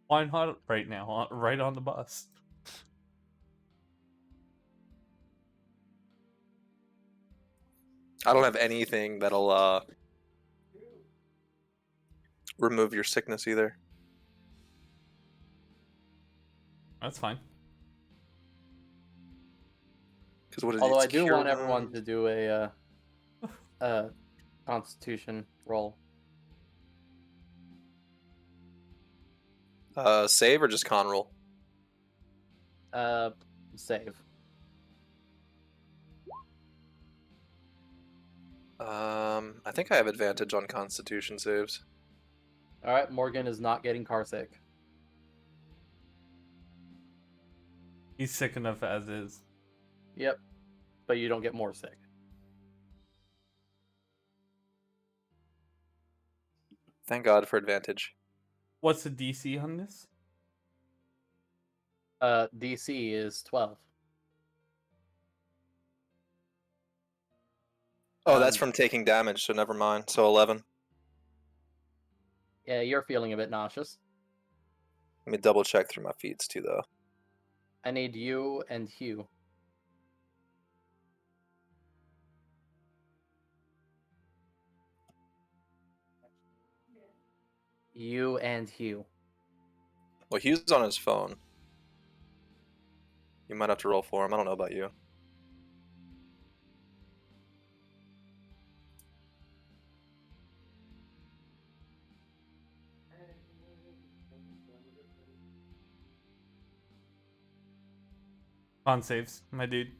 Speaker 1: Why not right now? Right on the bus.
Speaker 2: I don't have anything that'll remove your sickness either.
Speaker 1: That's fine.
Speaker 2: Because what is
Speaker 4: Although
Speaker 2: it?
Speaker 4: I do
Speaker 2: Cure
Speaker 4: want everyone
Speaker 2: wounds?
Speaker 4: to do a Constitution roll.
Speaker 2: Save or just con roll?
Speaker 4: Save.
Speaker 2: I think I have advantage on Constitution saves.
Speaker 4: All right, Morgan is not getting car sick.
Speaker 1: He's sick enough as is.
Speaker 4: Yep, but you don't get more sick.
Speaker 2: Thank God for advantage.
Speaker 1: What's the DC on this?
Speaker 4: DC is 12.
Speaker 2: Oh, that's from taking damage, so never mind. So 11.
Speaker 4: Yeah, you're feeling a bit nauseous.
Speaker 2: Let me double check through my feeds too, though.
Speaker 4: I need you and Hugh. You and Hugh.
Speaker 2: Well, Hugh's on his phone. You might have to roll for him. I don't know about you.
Speaker 1: Con saves, my dude.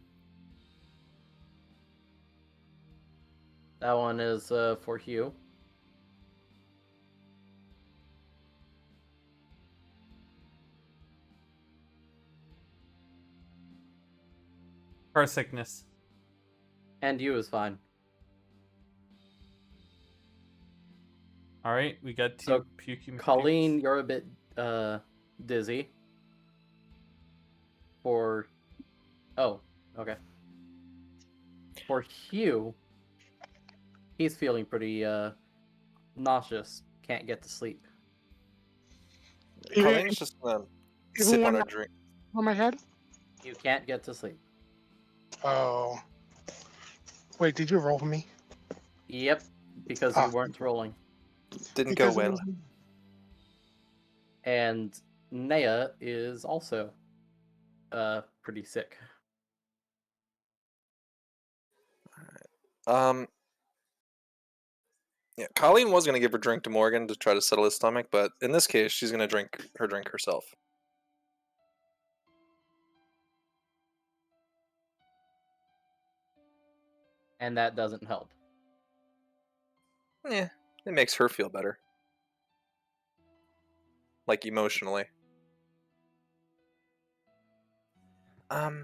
Speaker 4: That one is for Hugh.
Speaker 1: Car sickness.
Speaker 4: And you is fine.
Speaker 1: All right, we got two
Speaker 4: So,
Speaker 1: pukey.
Speaker 4: Colleen, you're a bit dizzy. For oh, okay. For Hugh, he's feeling pretty nauseous. Can't get to sleep.
Speaker 2: Colleen's just gonna sip on her drink.
Speaker 3: On my head?
Speaker 4: You can't get to sleep.
Speaker 3: Oh. Wait, did you roll for me?
Speaker 4: Yep, because
Speaker 3: Ah.
Speaker 4: you weren't rolling.
Speaker 2: Didn't go
Speaker 3: Because it
Speaker 2: well.
Speaker 3: was-
Speaker 4: And Nea is also pretty sick.
Speaker 2: Yeah, Colleen was gonna give her drink to Morgan to try to settle his stomach, but in this case, she's gonna drink her drink herself.
Speaker 4: And that doesn't help.
Speaker 2: Yeah, it makes her feel better, like emotionally.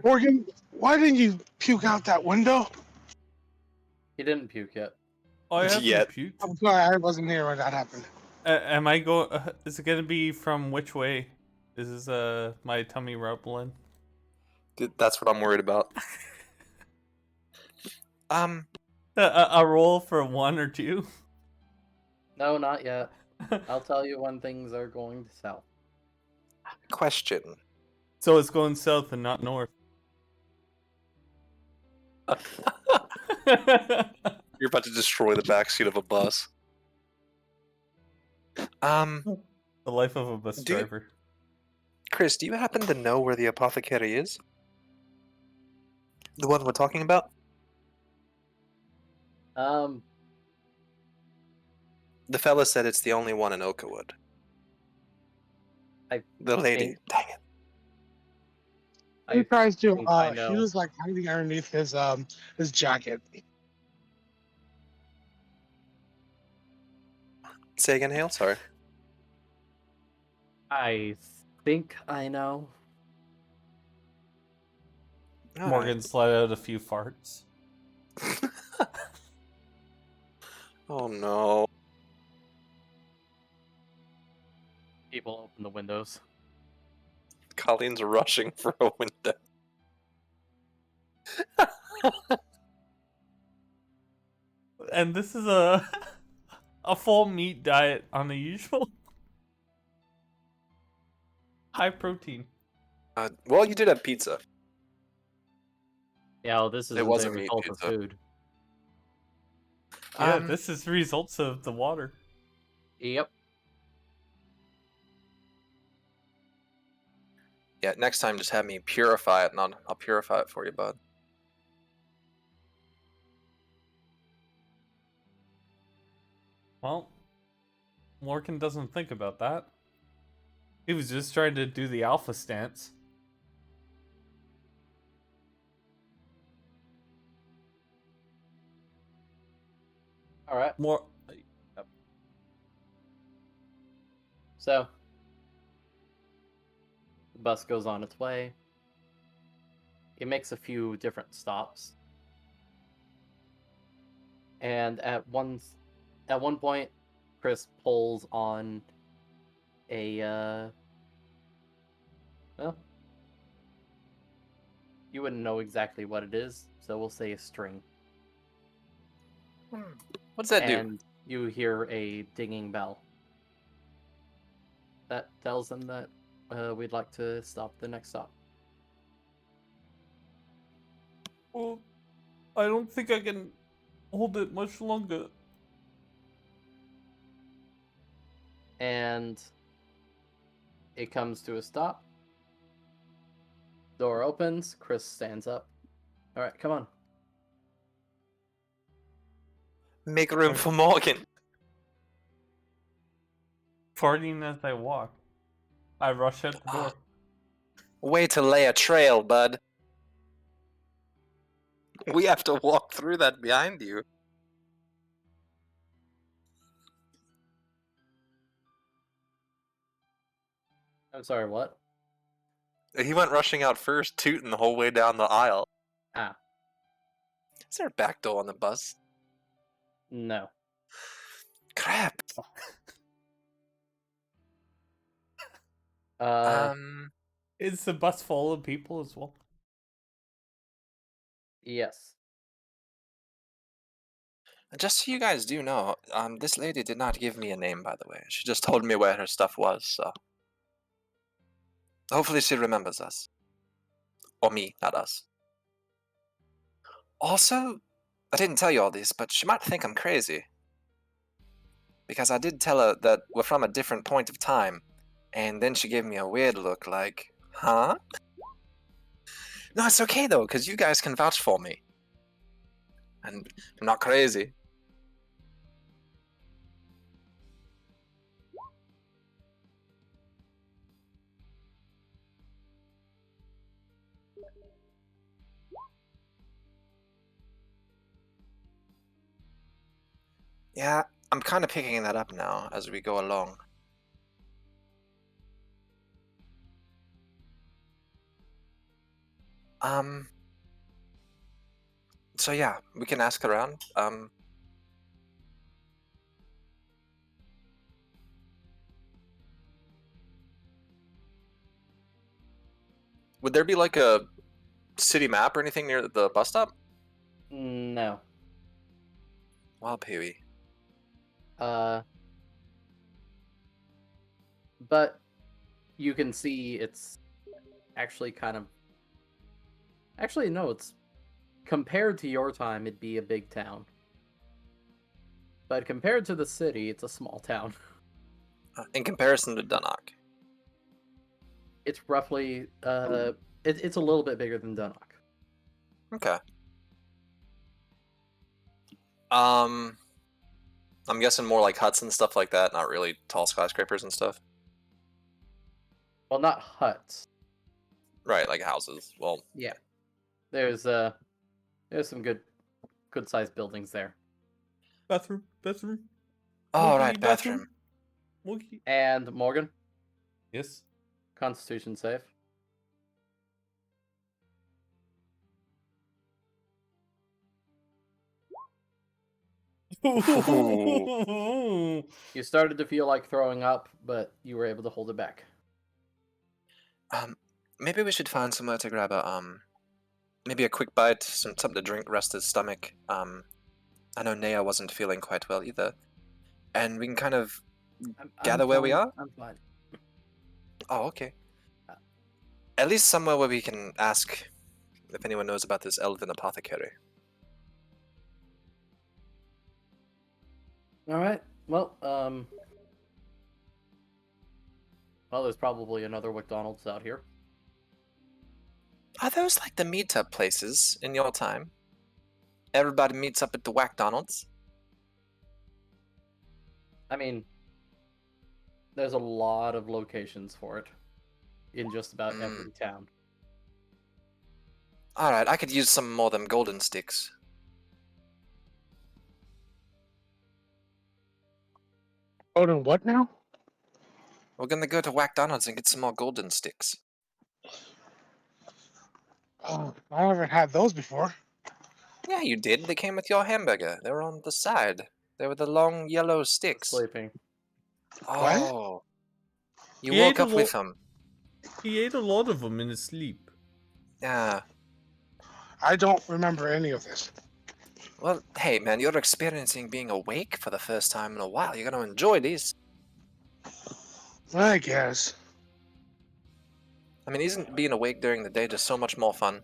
Speaker 3: Morgan, why didn't you puke out that window?
Speaker 4: He didn't puke yet.
Speaker 1: Oh, I haven't
Speaker 2: Yet.
Speaker 1: puked.
Speaker 3: I'm sorry, I wasn't here when that happened.
Speaker 1: Am I go? Is it gonna be from which way? Is this my tummy rumbling?
Speaker 2: Dude, that's what I'm worried about.
Speaker 1: A roll for 1 or 2.
Speaker 4: No, not yet. I'll tell you when things are going south.
Speaker 2: Question.
Speaker 1: So it's going south and not north.
Speaker 2: You're about to destroy the backseat of a bus.
Speaker 1: The life of a bus
Speaker 2: Do you-
Speaker 1: driver.
Speaker 2: Chris, do you happen to know where the apothecary is? The one we're talking about? The fella said it's the only one in Oakwood. The lady.
Speaker 4: think-
Speaker 2: Dang it.
Speaker 3: He tries to.
Speaker 4: think I
Speaker 3: He
Speaker 4: know.
Speaker 3: was like hiding underneath his jacket.
Speaker 2: Say again, Hale? Sorry.
Speaker 4: I think I know.
Speaker 1: Morgan's let out a few farts.
Speaker 2: Oh no.
Speaker 4: People open the windows.
Speaker 2: Colleen's rushing for a window.
Speaker 1: And this is a full meat diet on the usual. High protein.
Speaker 2: Well, you did have pizza.
Speaker 4: Yeah, well, this is
Speaker 2: It
Speaker 4: a
Speaker 2: wasn't meat
Speaker 4: result of
Speaker 2: pizza.
Speaker 4: food.
Speaker 1: Yeah,
Speaker 2: Um,
Speaker 1: this is results of the water.
Speaker 4: Yep.
Speaker 2: Yeah, next time just have me purify it, and I'll purify it for you, bud.
Speaker 1: Well, Morgan doesn't think about that. He was just trying to do the alpha stance.
Speaker 4: All right.
Speaker 1: More.
Speaker 4: So, the bus goes on its way. It makes a few different stops. And at one point, Chris pulls on a well, you wouldn't know exactly what it is, so we'll say a string.
Speaker 2: What does that do?
Speaker 4: And you hear a dinging bell. That tells them that we'd like to stop the next stop.
Speaker 1: Well, I don't think I can hold it much longer.
Speaker 4: And it comes to a stop. Door opens. Chris stands up. All right, come on.
Speaker 2: Make room for Morgan.
Speaker 1: Farting as I walk. I rush out the door.
Speaker 2: Way to lay a trail, bud. We have to walk through that behind you.
Speaker 4: I'm sorry, what?
Speaker 2: He went rushing out first, tooting the whole way down the aisle.
Speaker 4: Ah,
Speaker 2: Is there a back door on the bus?
Speaker 4: no.
Speaker 2: Crap.
Speaker 4: Uh,
Speaker 1: Is the bus full of people as well?
Speaker 4: yes.
Speaker 2: Just so you guys do know, this lady did not give me a name, by the way. She just told me where her stuff was, so... Hopefully she remembers us. Or me, not us. Also, I didn't tell you all this, but she might think I'm crazy. Because I did tell her that we're from a different point of time, and then she gave me a weird look like, huh? No, it's okay though, because you guys can vouch for me. And I'm not crazy. Yeah, I'm kind of picking that up now as we go along. So yeah, we can ask around. Would there be like a city map or anything near the bus stop?
Speaker 4: No.
Speaker 2: Well, Pee-wee.
Speaker 4: But you can see it's actually kind of... Actually, no, it's... Compared to your time, it'd be a big town. But compared to the city, it's a small town.
Speaker 2: In comparison to Dunnock.
Speaker 4: It's roughly... it's a little bit bigger than Dunnock.
Speaker 2: Okay. I'm guessing more like huts and stuff like that, not really tall skyscrapers and stuff.
Speaker 4: Well, not huts.
Speaker 2: Right, like houses. Well,
Speaker 4: Yeah. There's some good sized buildings there.
Speaker 1: Bathroom.
Speaker 2: all
Speaker 1: Mookie,
Speaker 2: right, bathroom.
Speaker 1: Mookie.
Speaker 4: And Morgan,
Speaker 1: Yes.
Speaker 4: Constitution save. You started to feel like throwing up, but you were able to hold it back.
Speaker 2: Maybe we should find somewhere to grab a maybe a quick bite, something to drink, rest his stomach. I know Nea wasn't feeling quite well either, and we can kind of gather where we are.
Speaker 4: I'm fine.
Speaker 2: Oh, okay. At least somewhere where we can ask if anyone knows about this elven apothecary.
Speaker 4: All right. Well, there's probably another McDonald's out here.
Speaker 2: Are those like the meetup places in your time? Everybody meets up at the Whackdonald's?
Speaker 4: I mean, there's a lot of locations for it in just about every town.
Speaker 2: Alright, I could use some more of them golden sticks.
Speaker 3: Oh, then what now?
Speaker 2: We're gonna go to Whackdonald's and get some more golden sticks.
Speaker 3: Oh, I haven't had those before.
Speaker 2: Yeah, you did. They came with your hamburger. They were on the side. They were the long yellow sticks.
Speaker 4: Sleeping.
Speaker 2: Oh. You
Speaker 1: He
Speaker 2: woke
Speaker 1: ate a
Speaker 2: up with them.
Speaker 1: He ate a lot of them in his sleep.
Speaker 2: Yeah.
Speaker 3: I don't remember any of this.
Speaker 2: Well, hey, man, you're experiencing being awake for the first time in a while. You're gonna enjoy these.
Speaker 3: I guess.
Speaker 2: I mean, isn't being awake during the day just so much more fun?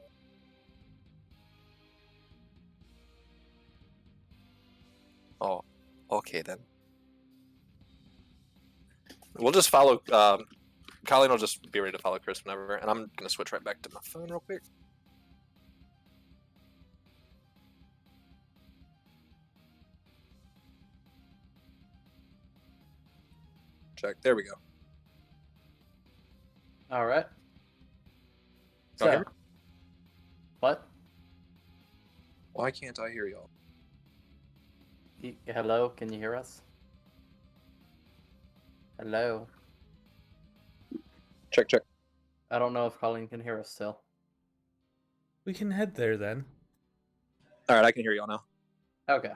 Speaker 2: Oh, okay then. We'll just follow, Colleen will just be ready to follow Chris whenever, and I'm gonna switch right back to my phone real quick. Check, there we go.
Speaker 4: All right.
Speaker 2: Y'all hear
Speaker 4: So,
Speaker 2: me?
Speaker 4: what?
Speaker 2: Why can't I hear y'all?
Speaker 4: Hello, can you hear us? Hello.
Speaker 2: Check, check.
Speaker 4: I don't know if Colleen can hear us still.
Speaker 1: We can head there then.
Speaker 2: All right, I can hear y'all now.
Speaker 4: Okay.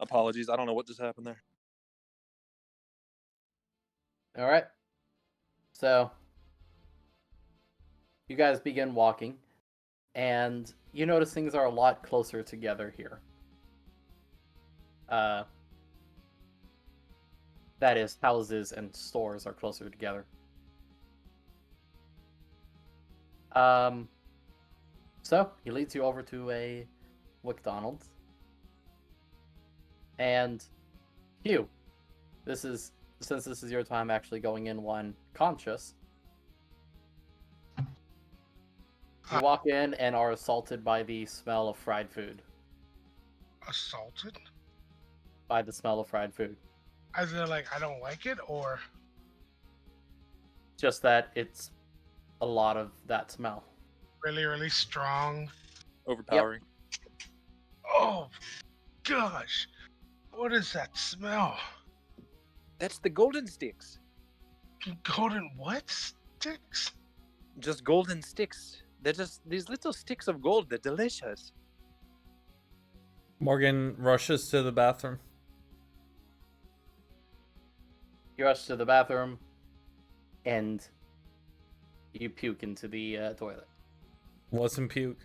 Speaker 2: Apologies, I don't know what just happened there.
Speaker 4: All right. So, you guys begin walking, and you notice things are a lot closer together here. That is, houses and stores are closer together. So he leads you over to a McDonald's, and Hugh, since this is your time actually going in one conscious, you walk in and are assaulted by the smell of fried food.
Speaker 3: Assaulted?
Speaker 4: By the smell of fried food.
Speaker 3: As in, like, I don't like it, or
Speaker 4: Just that it's a lot of that smell.
Speaker 3: really, really strong?
Speaker 2: Overpowering.
Speaker 3: Oh, gosh. What is that smell?
Speaker 2: That's the golden sticks.
Speaker 3: Golden what? Sticks?
Speaker 2: Just golden sticks. They're just these little sticks of gold. They're delicious.
Speaker 1: Morgan rushes to the bathroom.
Speaker 4: You rush to the bathroom, and you puke into the toilet.
Speaker 1: Wasn't puke.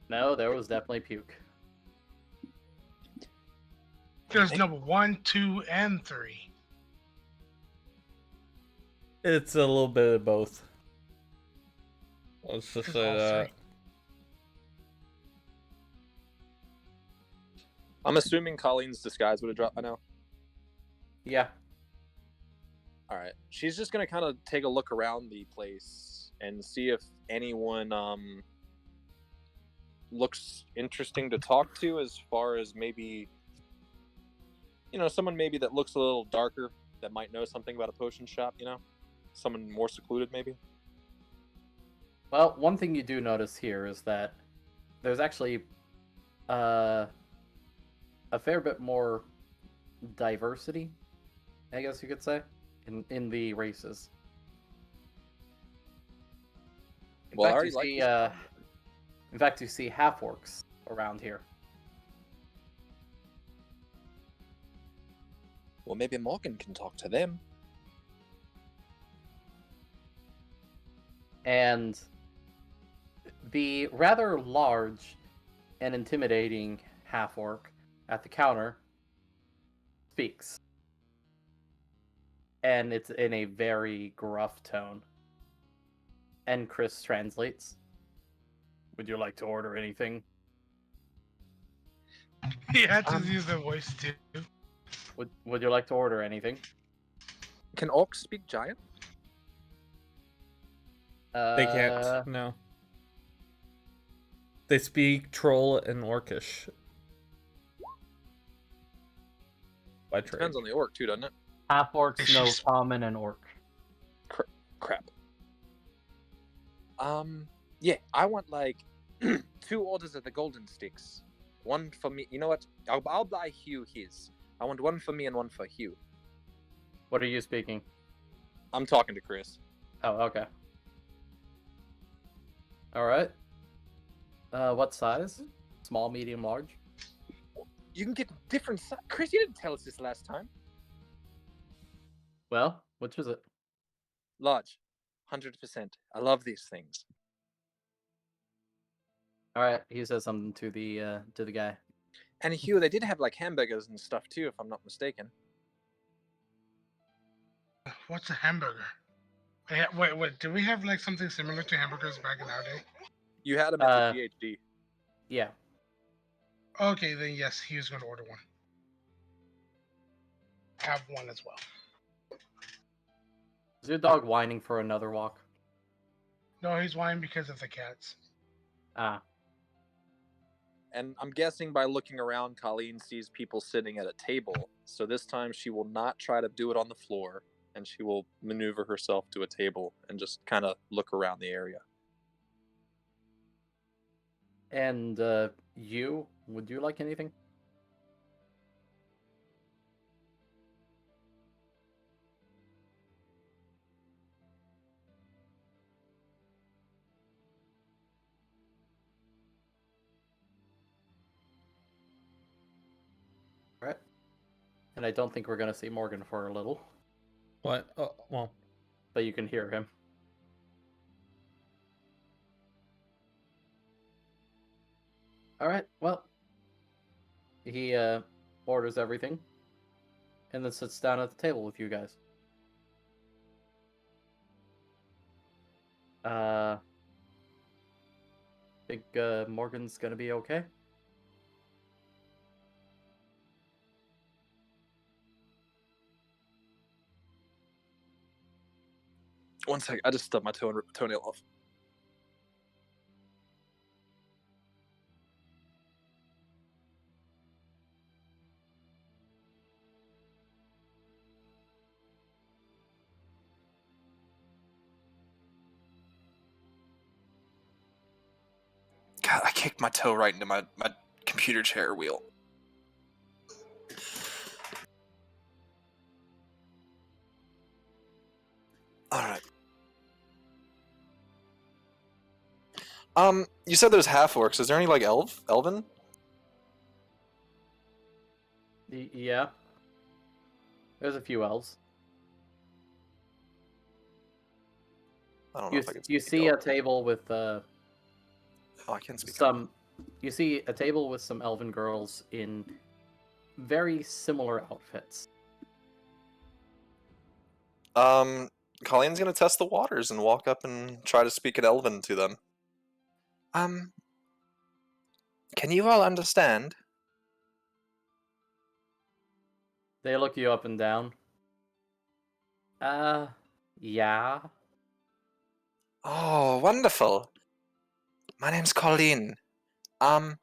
Speaker 4: No, there was definitely puke.
Speaker 3: There's number 1, 2, and 3.
Speaker 1: It's a little bit of both. Let's just
Speaker 3: It's
Speaker 1: say
Speaker 3: all
Speaker 1: that.
Speaker 3: 3.
Speaker 2: I'm assuming Colleen's disguise would have dropped by now.
Speaker 4: Yeah.
Speaker 2: All right. She's just gonna kind of take a look around the place and see if anyone looks interesting to talk to, as far as maybe, someone maybe that looks a little darker that might know something about a potion shop. Someone more secluded maybe.
Speaker 4: Well, one thing you do notice here is that there's actually a fair bit more diversity, I guess you could say, in the races.
Speaker 2: Well, I already like
Speaker 4: see,
Speaker 2: this.
Speaker 4: in fact, you see half-orcs around here.
Speaker 2: Well, maybe Morgan can talk to them.
Speaker 4: And the rather large and intimidating half-orc at the counter speaks. And it's in a very gruff tone. And Chris translates. Would you like to order anything?
Speaker 3: He had to use the voice too.
Speaker 4: Would you like to order anything?
Speaker 2: Can orcs speak giant?
Speaker 1: They can't. No. They speak troll and orcish. By trade.
Speaker 2: Depends on the orc too, doesn't it?
Speaker 4: Half-orcs know common and orc.
Speaker 2: Crap. Yeah, I want like 2 orders of the golden sticks. One for me. You know what? I'll buy Hugh his. I want one for me and one for Hugh.
Speaker 4: What are you speaking?
Speaker 2: I'm talking to Chris.
Speaker 4: Oh, okay. Alright. What size? Small, medium, large?
Speaker 2: You can get different size. Chris, you didn't tell us this last time.
Speaker 4: Well, which is it?
Speaker 2: Large. 100%. I love these things.
Speaker 4: Alright, he says something to the guy.
Speaker 2: And Hugh, they did have like hamburgers and stuff too, if I'm not mistaken.
Speaker 3: What's a hamburger? Wait, do we have like something similar to hamburgers back in our day?
Speaker 2: You had them at the PhD.
Speaker 4: Yeah.
Speaker 3: Okay, then yes, he was going to order one. Have one as well.
Speaker 4: Is your dog whining for another walk?
Speaker 3: No, he's whining because of the cats.
Speaker 4: Ah.
Speaker 2: And I'm guessing by looking around, Colleen sees people sitting at a table. So this time she will not try to do it on the floor, and she will maneuver herself to a table and just kind of look around the area.
Speaker 4: And you, would you like anything? Right. And I don't think we're gonna see Morgan for a little,
Speaker 1: What? Oh, well,
Speaker 4: but you can hear him. All right. Well, he orders everything, and then sits down at the table with you guys. Think Morgan's gonna be okay?
Speaker 2: One sec, I just stubbed my toenail off. God, I kicked my toe right into my computer chair wheel. Alright. You said there's half-orcs. Is there any, like, elven?
Speaker 4: Yeah. There's a few elves.
Speaker 2: I don't know if I can
Speaker 4: You
Speaker 2: speak
Speaker 4: see a
Speaker 2: elven.
Speaker 4: table with
Speaker 2: Oh, I can speak
Speaker 4: some. You see a table with some elven girls in very similar outfits.
Speaker 2: Colleen's gonna test the waters and walk up and try to speak in elven to them. Can you all understand?
Speaker 4: They look you up and down. Yeah.
Speaker 2: Oh, wonderful. My name's Colleen. I'm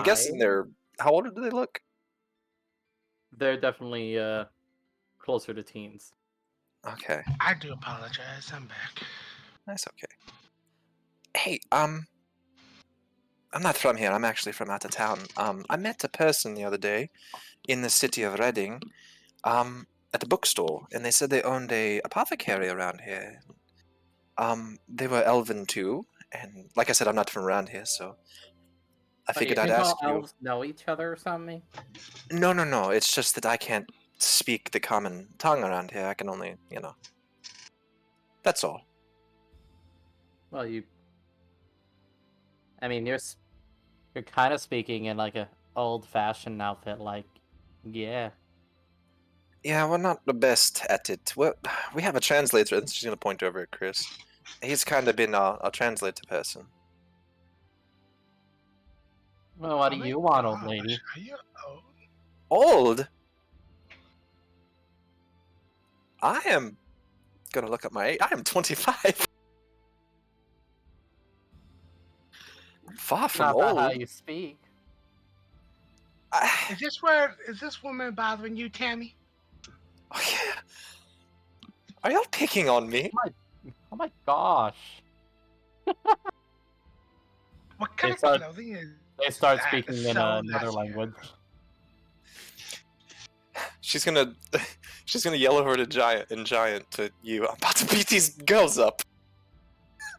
Speaker 2: guessing
Speaker 4: Hi.
Speaker 2: they're... How old do they look?
Speaker 4: They're definitely closer to teens.
Speaker 2: Okay,
Speaker 3: I do apologize. I'm back.
Speaker 2: that's okay. Hey, I'm not from here. I'm actually from out of town. I met a person the other day in the city of Reading, at the bookstore, and they said they owned a apothecary around here. They were elven too, and like I said, I'm not from around here, so I
Speaker 4: Oh, you
Speaker 2: figured I'd
Speaker 4: think all
Speaker 2: ask you.
Speaker 4: elves know each other or something?
Speaker 2: No. It's just that I can't speak the common tongue around here. I can only, That's all.
Speaker 4: Well, I mean, you're kind of speaking in like a old-fashioned outfit, like, yeah.
Speaker 2: Yeah, we're not the best at it. We have a translator, and she's gonna point over at Chris. He's kind of been our translator person.
Speaker 4: Well, what do
Speaker 3: Oh my
Speaker 4: you want, old
Speaker 3: gosh,
Speaker 4: lady?
Speaker 3: Are you old?
Speaker 2: Old? I am gonna look up my age. I am 25. Far from
Speaker 4: Not that how
Speaker 2: old.
Speaker 4: you speak.
Speaker 3: Is this woman bothering you, Tammy?
Speaker 2: Oh, yeah. Are y'all picking on me?
Speaker 4: Oh my gosh.
Speaker 3: What kind
Speaker 4: They
Speaker 3: of
Speaker 4: start-
Speaker 3: clothing is
Speaker 4: They start
Speaker 3: that?
Speaker 4: speaking in
Speaker 3: So
Speaker 4: another
Speaker 3: that's-
Speaker 4: language.
Speaker 2: She's gonna yell over to giant to you. I'm about to beat these girls up.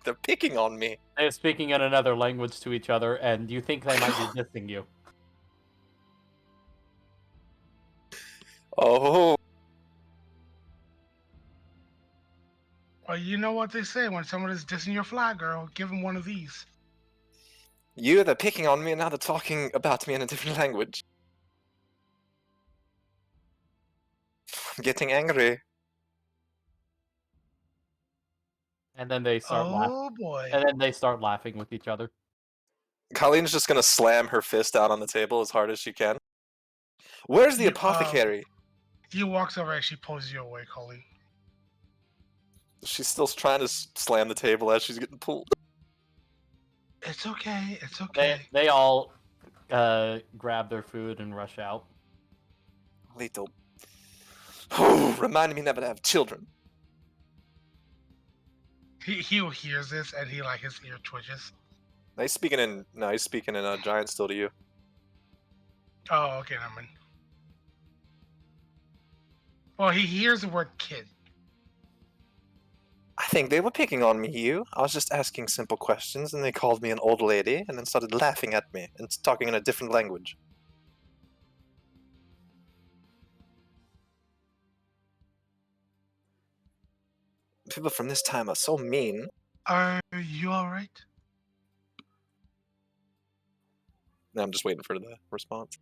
Speaker 2: They're picking on me.
Speaker 4: They're speaking in another language to each other, and you think they might be dissing you.
Speaker 2: Oh,
Speaker 3: Well, you know what they say when someone is dissing your fly girl, give them one of these.
Speaker 2: they're picking on me, and now they're talking about me in a different language. I'm getting angry.
Speaker 4: And then they start laughing.
Speaker 3: Oh boy.
Speaker 4: And then they start laughing with each other.
Speaker 2: Colleen's just gonna slam her fist out on the table as hard as she can. Where's the
Speaker 3: You,
Speaker 2: apothecary?
Speaker 3: He walks over and she pulls you away, Colleen.
Speaker 2: She's still trying to slam the table as she's getting pulled.
Speaker 3: It's okay. It's okay.
Speaker 4: They all grab their food and rush out.
Speaker 2: Little. Oh, reminded me never to have children.
Speaker 3: He hears this and his ear twitches.
Speaker 2: He's speaking in giant still to you.
Speaker 3: Oh, okay, never mind. Well, he hears the word kid.
Speaker 2: I think they were picking on me, Hugh. I was just asking simple questions, and they called me an old lady, and then started laughing at me and talking in a different language. People from this time are so mean.
Speaker 3: Are you alright?
Speaker 2: Now I'm just waiting for the response.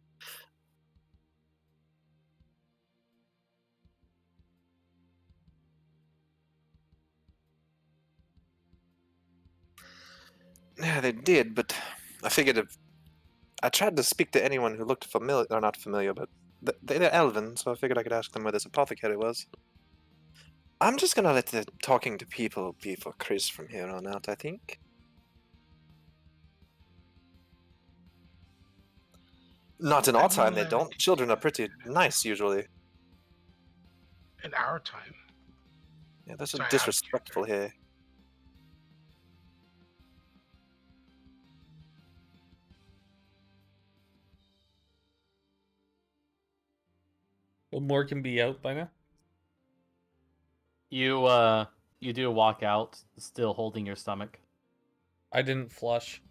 Speaker 2: Yeah, they did, but I figured if I tried to speak to anyone who looked familiar, or not familiar, but they're elven, so I figured I could ask them where this apothecary was. I'm just gonna let the talking to people be for Chris from here on out, I think. Not in our time, they don't. Children are pretty nice, usually.
Speaker 3: In our time.
Speaker 2: Yeah, that's
Speaker 3: Sorry,
Speaker 2: disrespectful here.
Speaker 1: Will Morgan be out by now?
Speaker 4: You do walk out, still holding your stomach.
Speaker 1: I didn't flush.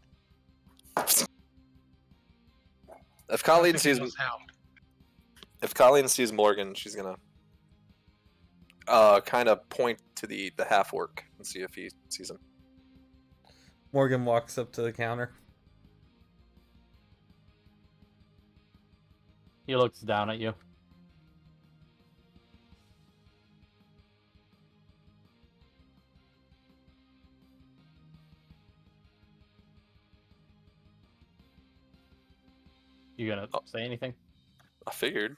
Speaker 2: If Colleen
Speaker 3: sees
Speaker 2: Morgan, she's gonna kind of point to the half orc and see if he sees him.
Speaker 1: Morgan walks up to the counter.
Speaker 4: He looks down at you. You gonna say anything?
Speaker 2: I figured.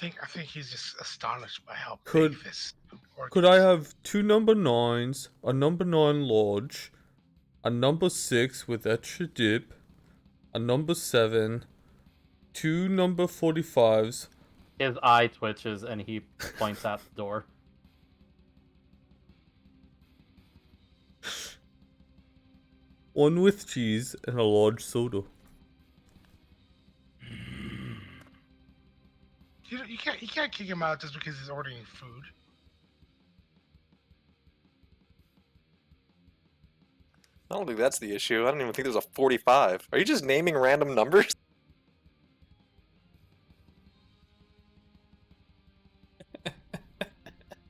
Speaker 3: I think he's just astonished by how
Speaker 1: Could-
Speaker 3: big this orc
Speaker 1: Could
Speaker 3: is.
Speaker 1: I have 2 number 9s, a number 9 large, a number 6 with extra dip, a number 7, 2 number 45s,
Speaker 4: His eye twitches and he points at the door.
Speaker 1: one with cheese, and a large soda?
Speaker 3: You can't kick him out just because he's ordering food.
Speaker 2: I don't think that's the issue. I don't even think there's a 45. Are you just naming random numbers?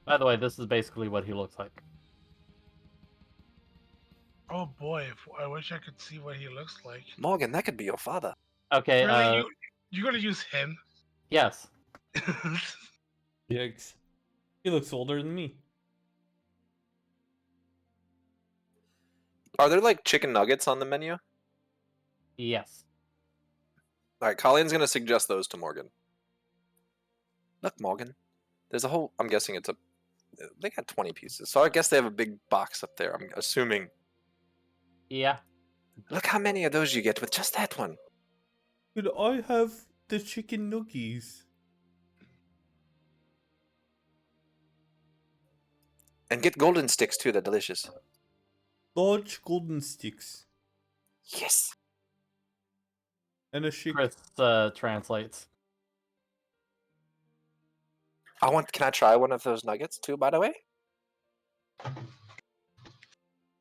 Speaker 4: By the way, this is basically what he looks like.
Speaker 3: Oh boy, I wish I could see what he looks like.
Speaker 2: Morgan, that could be your father.
Speaker 4: Okay,
Speaker 3: Really, you're gonna use him?
Speaker 4: yes.
Speaker 1: Yikes. He looks older than me.
Speaker 2: Are there like chicken nuggets on the menu?
Speaker 4: Yes.
Speaker 2: Alright, Colleen's gonna suggest those to Morgan. Look, Morgan. There's a whole... I'm guessing it's a... They got 20 pieces, so I guess they have a big box up there, I'm assuming.
Speaker 4: Yeah.
Speaker 2: Look how many of those you get with just that one.
Speaker 1: Could I have the chicken nuggies?
Speaker 2: And get golden sticks too, they're delicious.
Speaker 1: Large golden sticks.
Speaker 2: Yes!
Speaker 1: And a shake.
Speaker 4: Chris translates.
Speaker 2: Can I try one of those nuggets too, by the way?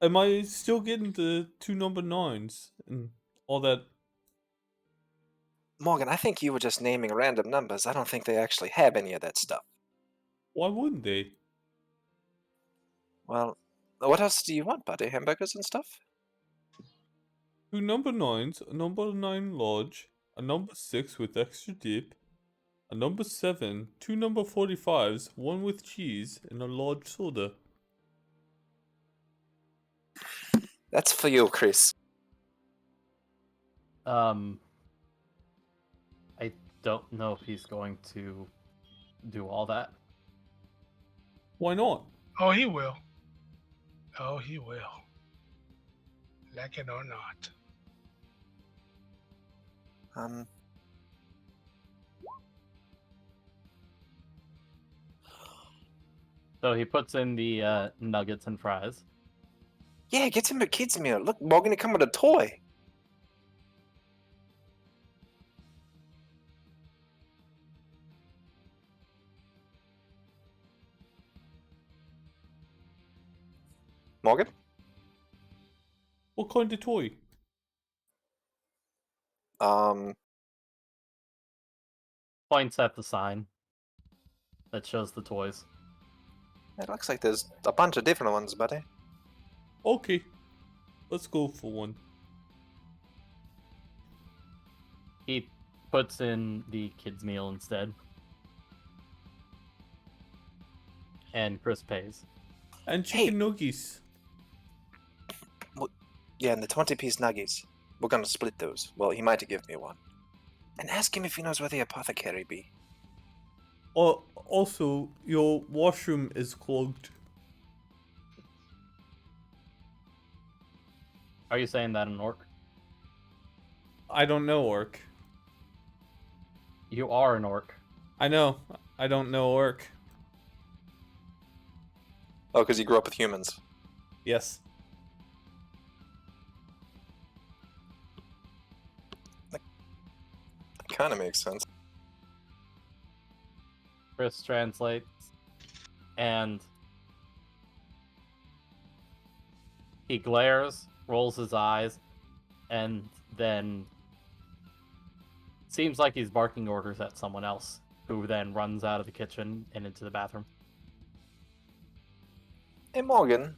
Speaker 1: Am I still getting the 2 number 9s and all that?
Speaker 2: Morgan, I think you were just naming random numbers. I don't think they actually have any of that stuff.
Speaker 1: Why wouldn't they?
Speaker 2: Well, what else do you want, buddy? Hamburgers and stuff?
Speaker 1: 2 number 9s, a number 9 large, a number 6 with extra dip, a number 7, 2 number 45s, 1 with cheese, and a large soda.
Speaker 2: That's for you, Chris.
Speaker 4: I don't know if he's going to do all that.
Speaker 1: Why not?
Speaker 3: Oh, he will. Oh, he will. Like it or not.
Speaker 4: So he puts in the nuggets and fries.
Speaker 2: Yeah, get him a kid's meal. Look, Morgan, he come with a toy. Morgan?
Speaker 1: What kind of toy?
Speaker 4: Points at the sign that shows the toys.
Speaker 2: It looks like there's a bunch of different ones, buddy.
Speaker 1: Okay, let's go for one.
Speaker 4: He puts in the kids' meal instead. And Chris pays.
Speaker 1: And chicken nuggets.
Speaker 2: Yeah, and the 20-piece nuggies. We're gonna split those. Well, he might give me one. And ask him if he knows where the apothecary be.
Speaker 1: Also, your washroom is clogged.
Speaker 4: Are you saying that in orc?
Speaker 1: I don't know orc.
Speaker 4: You are an orc.
Speaker 1: I know. I don't know orc.
Speaker 2: Oh, because you grew up with humans.
Speaker 1: Yes.
Speaker 2: That kind of makes sense.
Speaker 4: Chris translates, and he glares, rolls his eyes, and then seems like he's barking orders at someone else, who then runs out of the kitchen and into the bathroom.
Speaker 2: Hey, Morgan.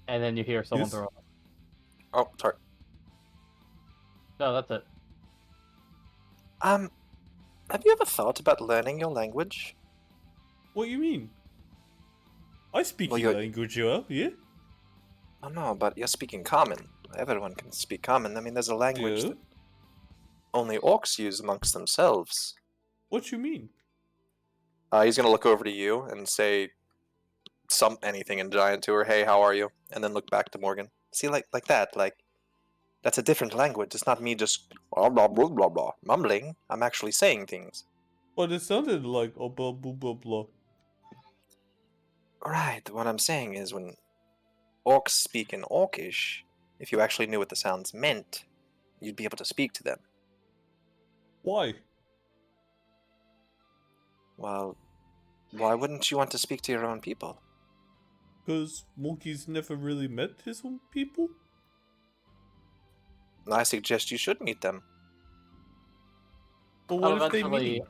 Speaker 4: And then you hear someone
Speaker 1: Yes?
Speaker 4: throw.
Speaker 2: Oh, sorry.
Speaker 4: No, that's it.
Speaker 2: Have you ever thought about learning your language?
Speaker 1: What you mean? I speak
Speaker 2: Well,
Speaker 1: your
Speaker 2: you're-
Speaker 1: language well, yeah?
Speaker 2: Oh no, but you're speaking common. Everyone can speak common. I mean, there's a language
Speaker 1: Yeah?
Speaker 2: that only orcs use amongst themselves.
Speaker 1: What you mean?
Speaker 2: He's gonna look over to you and say anything in giant to her. Hey, how are you? And then look back to Morgan. See, like that. Like that's a different language. It's not me just blah blah blah blah blah mumbling. I'm actually saying things.
Speaker 1: But it sounded like oh blah blah blah blah.
Speaker 2: Right. What I'm saying is when orcs speak in orcish, if you actually knew what the sounds meant, you'd be able to speak to them.
Speaker 1: Why?
Speaker 2: Well, why wouldn't you want to speak to your own people?
Speaker 1: Because Monkey's never really met his own people?
Speaker 2: I suggest you should meet them.
Speaker 1: But what if they meet?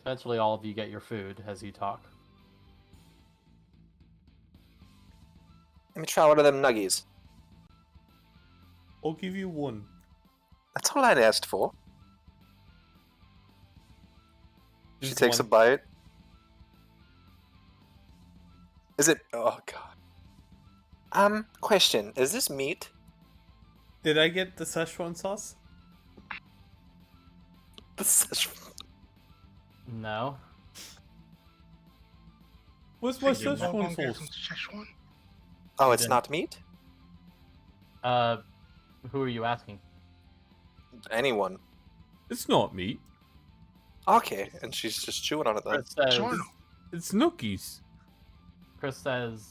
Speaker 4: Eventually all of you get your food as you talk.
Speaker 2: Let me try one of them nuggies.
Speaker 1: I'll give you one.
Speaker 2: That's all I'd asked for. She
Speaker 1: Just
Speaker 2: takes a
Speaker 1: one.
Speaker 2: bite. Is it? Oh god. Question: is this meat?
Speaker 1: Did I get the Szechuan sauce?
Speaker 4: No.
Speaker 1: Where's my
Speaker 3: Figured
Speaker 1: Szechuan
Speaker 3: Morgan get
Speaker 1: sauce?
Speaker 3: some Szechuan.
Speaker 2: Oh, it's
Speaker 4: Didn't.
Speaker 2: not meat.
Speaker 4: Who are you asking?
Speaker 2: Anyone?
Speaker 1: It's not meat.
Speaker 2: Okay, and she's just chewing on it then.
Speaker 4: Chris says,
Speaker 3: Sure.
Speaker 1: It's nookies.
Speaker 4: Chris says,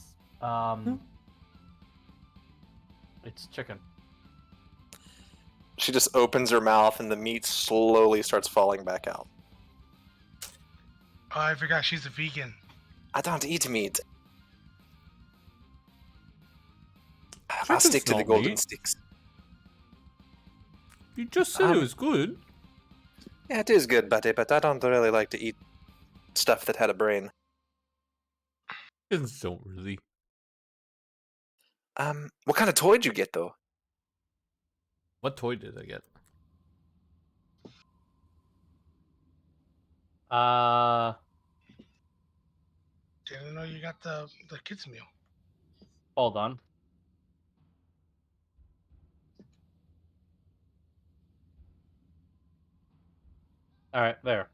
Speaker 4: it's chicken.
Speaker 2: She just opens her mouth and the meat slowly starts falling back out.
Speaker 3: Oh, I forgot she's a vegan.
Speaker 2: I don't eat meat. I'll
Speaker 1: Chicken's
Speaker 2: stick to the
Speaker 1: not
Speaker 2: golden
Speaker 1: meat.
Speaker 2: sticks.
Speaker 1: You just said it was good.
Speaker 2: Yeah, it is good, buddy, but I don't really like to eat stuff that had a brain.
Speaker 1: Chickens don't really.
Speaker 2: What kind of toy did you get though?
Speaker 1: What toy did I get?
Speaker 3: Didn't know you got the kids meal.
Speaker 4: Hold on. All right, there.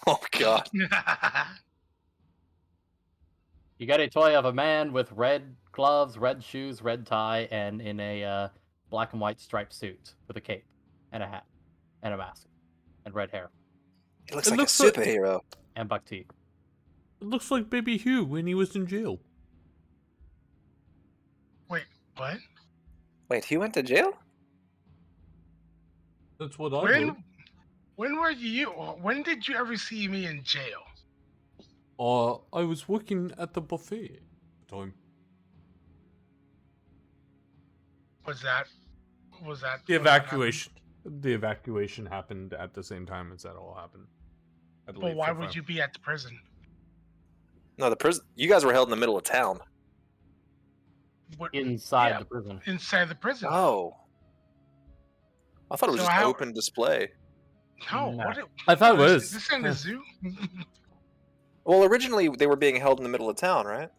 Speaker 2: Oh god.
Speaker 4: You get a toy of a man with red gloves, red shoes, red tie, and in a black and white striped suit with a cape and a hat and a mask and red hair
Speaker 2: He looks
Speaker 1: It
Speaker 2: like
Speaker 1: looks
Speaker 2: a
Speaker 1: like-
Speaker 2: superhero.
Speaker 4: and buck teeth.
Speaker 1: It looks like Baby Hugh when he was in jail.
Speaker 3: What?
Speaker 2: Wait, he went to jail?
Speaker 1: That's what I heard.
Speaker 3: When were you? When did you ever see me in jail?
Speaker 1: I was working at the buffet at the time.
Speaker 3: Was that? Was that?
Speaker 1: The
Speaker 3: when that happened?
Speaker 1: evacuation. The evacuation happened at the same time as that all happened. I
Speaker 3: But
Speaker 1: believe.
Speaker 3: why would you be at the prison?
Speaker 2: No, the prison. You guys were held in the middle of town.
Speaker 3: What,
Speaker 4: Inside
Speaker 3: yeah,
Speaker 4: the prison.
Speaker 3: inside the prison.
Speaker 2: Oh. I thought it was
Speaker 3: So
Speaker 2: just
Speaker 3: how-
Speaker 2: open display.
Speaker 3: No,
Speaker 4: No.
Speaker 3: what?
Speaker 1: I thought it was.
Speaker 3: Is this in a zoo?
Speaker 2: Well, originally they were being held in the middle of town, right?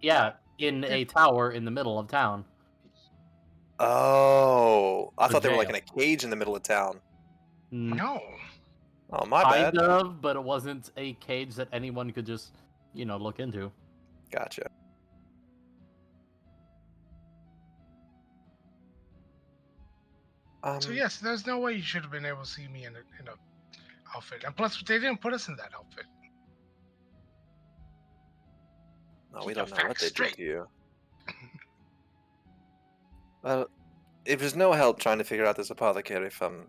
Speaker 4: Yeah, in a tower in the middle of town.
Speaker 2: Oh. I
Speaker 4: For
Speaker 2: thought they were like in
Speaker 4: jail.
Speaker 2: a cage in the middle of town.
Speaker 3: No.
Speaker 2: Oh, my
Speaker 4: Kind
Speaker 2: bad.
Speaker 4: of, but it wasn't a cage that anyone could just, look into.
Speaker 2: Gotcha.
Speaker 3: So yes, there's no way you should have been able to see me in a outfit. And plus, they didn't put us in that outfit.
Speaker 2: No, we
Speaker 3: Keep
Speaker 2: don't
Speaker 3: the
Speaker 2: know what
Speaker 3: facts
Speaker 2: they did
Speaker 3: straight.
Speaker 2: to you. Well, it was no help trying to figure out this apothecary from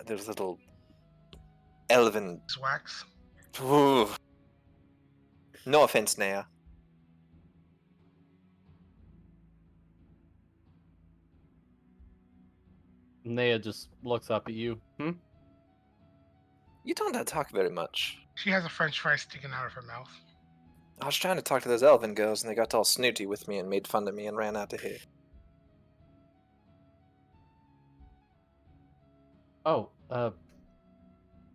Speaker 2: there's little elven.
Speaker 3: Wax.
Speaker 2: Ooh. No offense, Naya.
Speaker 4: Naya just looks up at you.
Speaker 2: You don't talk very much.
Speaker 3: She has a French fry sticking out of her mouth.
Speaker 2: I was trying to talk to those elven girls, and they got all snooty with me and made fun of me and ran out of here.
Speaker 4: Oh,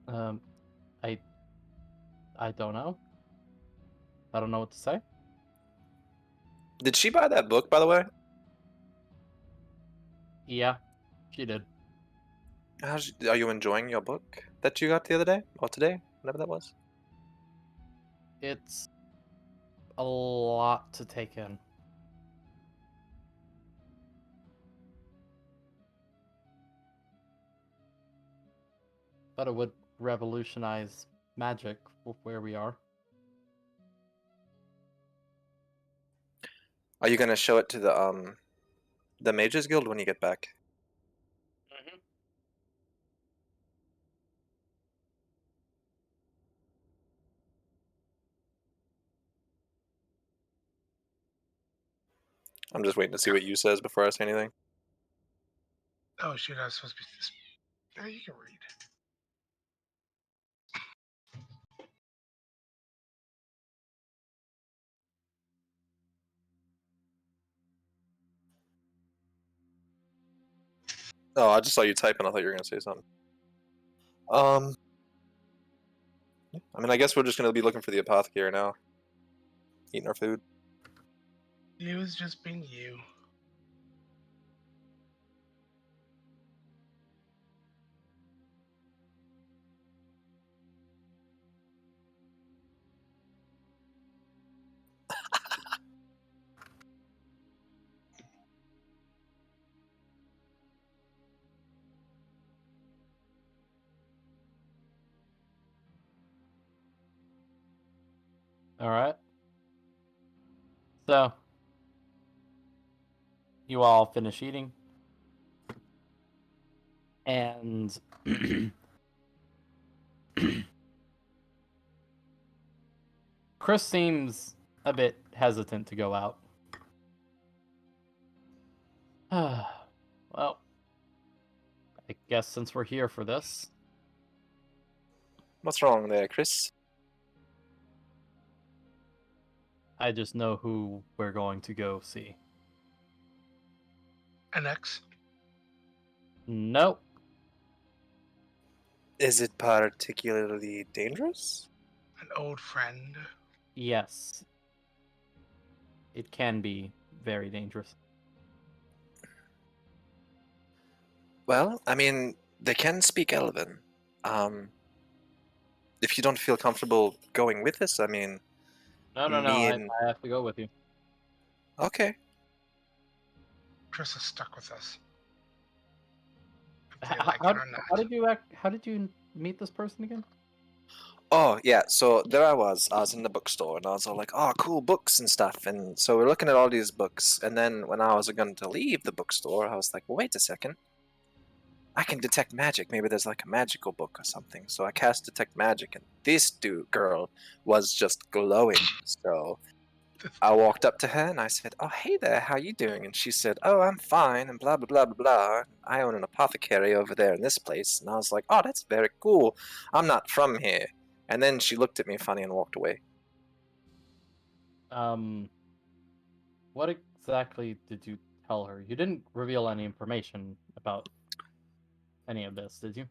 Speaker 4: um, I don't know. I don't know what to say.
Speaker 2: Did she buy that book, by the way?
Speaker 4: Yeah, she did.
Speaker 2: Are you enjoying your book that you got the other day? Or today? Whatever that was.
Speaker 4: It's a lot to take in. But it would revolutionize magic where we are.
Speaker 2: Are you gonna show it to the Mages Guild when you get back? I'm just waiting to see what you says before I say anything.
Speaker 3: Oh shoot, I was supposed to be this. Oh, you can read.
Speaker 2: Oh, I just saw you typing. I thought you were gonna say something. I mean, I guess we're just gonna be looking for the apothecary now. Eating our food.
Speaker 3: It was just being you.
Speaker 4: All right. So, you all finish eating. And Chris seems a bit hesitant to go out. Well, I guess since we're here for this,
Speaker 2: What's wrong there, Chris?
Speaker 4: I just know who we're going to go see.
Speaker 3: An ex.
Speaker 4: Nope.
Speaker 2: Is it particularly dangerous?
Speaker 3: An old friend.
Speaker 4: Yes. It can be very dangerous.
Speaker 2: Well, I mean, they can speak Elven. If you don't feel comfortable going with us, I mean,
Speaker 4: No,
Speaker 2: me
Speaker 4: I
Speaker 2: and...
Speaker 4: have to go with you.
Speaker 2: Okay.
Speaker 3: Chris is stuck with us. If
Speaker 4: H-
Speaker 3: they like
Speaker 4: How,
Speaker 3: it or not.
Speaker 4: how did you meet this person again?
Speaker 2: Oh, yeah, so there I was in the bookstore, and I was all like, oh, cool books and stuff, and so we're looking at all these books, and then when I was going to leave the bookstore, I was like, well, wait a second, I can detect magic, maybe there's like a magical book or something, so I cast Detect Magic, and this girl was just glowing, so I walked up to her, and I said, oh, hey there, how you doing? And she said, oh, I'm fine, and blah, blah, blah, blah, blah, I own an apothecary over there in this place, and I was like, oh, that's very cool, I'm not from here. And then she looked at me funny and walked away.
Speaker 4: What exactly did you tell her? You didn't reveal any information about any of this, did you?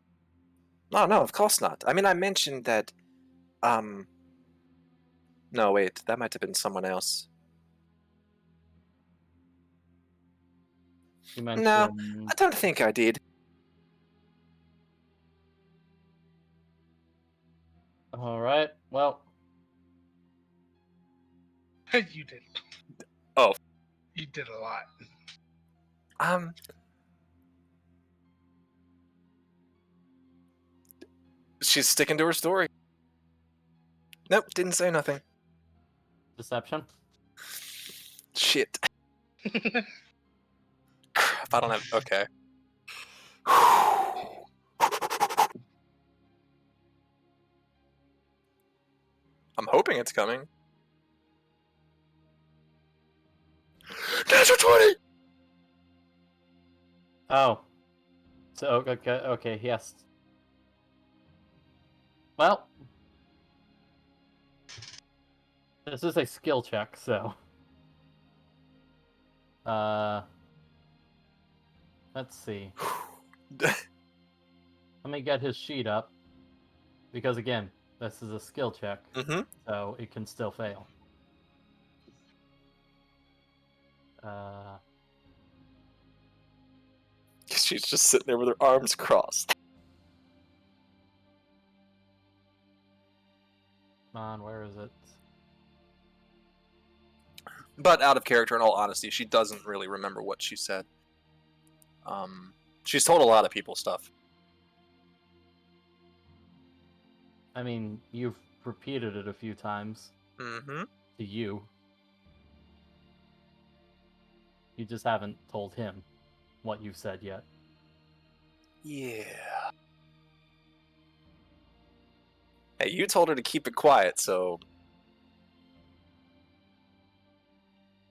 Speaker 2: No, no, of course not. I mean, I mentioned that, no, wait, that might have been someone else.
Speaker 4: You
Speaker 2: No,
Speaker 4: mentioned...
Speaker 2: I don't think I did.
Speaker 4: Alright, well...
Speaker 3: You did.
Speaker 2: Oh.
Speaker 3: You did a lot.
Speaker 2: She's sticking to her story. Nope, didn't say nothing.
Speaker 4: Deception?
Speaker 2: Shit. Crap, I don't have, okay. I'm hoping it's coming. Natural 20!
Speaker 4: Oh. So, okay, yes. Well... This is a skill check, so... Let's see. Let me get his sheet up. Because again, this is a skill check, so it can still fail.
Speaker 2: She's just sitting there with her arms crossed.
Speaker 4: Come on, where is it?
Speaker 2: But out of character, in all honesty, she doesn't really remember what she said. She's told a lot of people stuff.
Speaker 4: I mean, you've repeated it a few times.
Speaker 2: Mm-hmm.
Speaker 4: To you. You just haven't told him what you've said yet.
Speaker 2: Yeah. Hey, you told her to keep it quiet, so...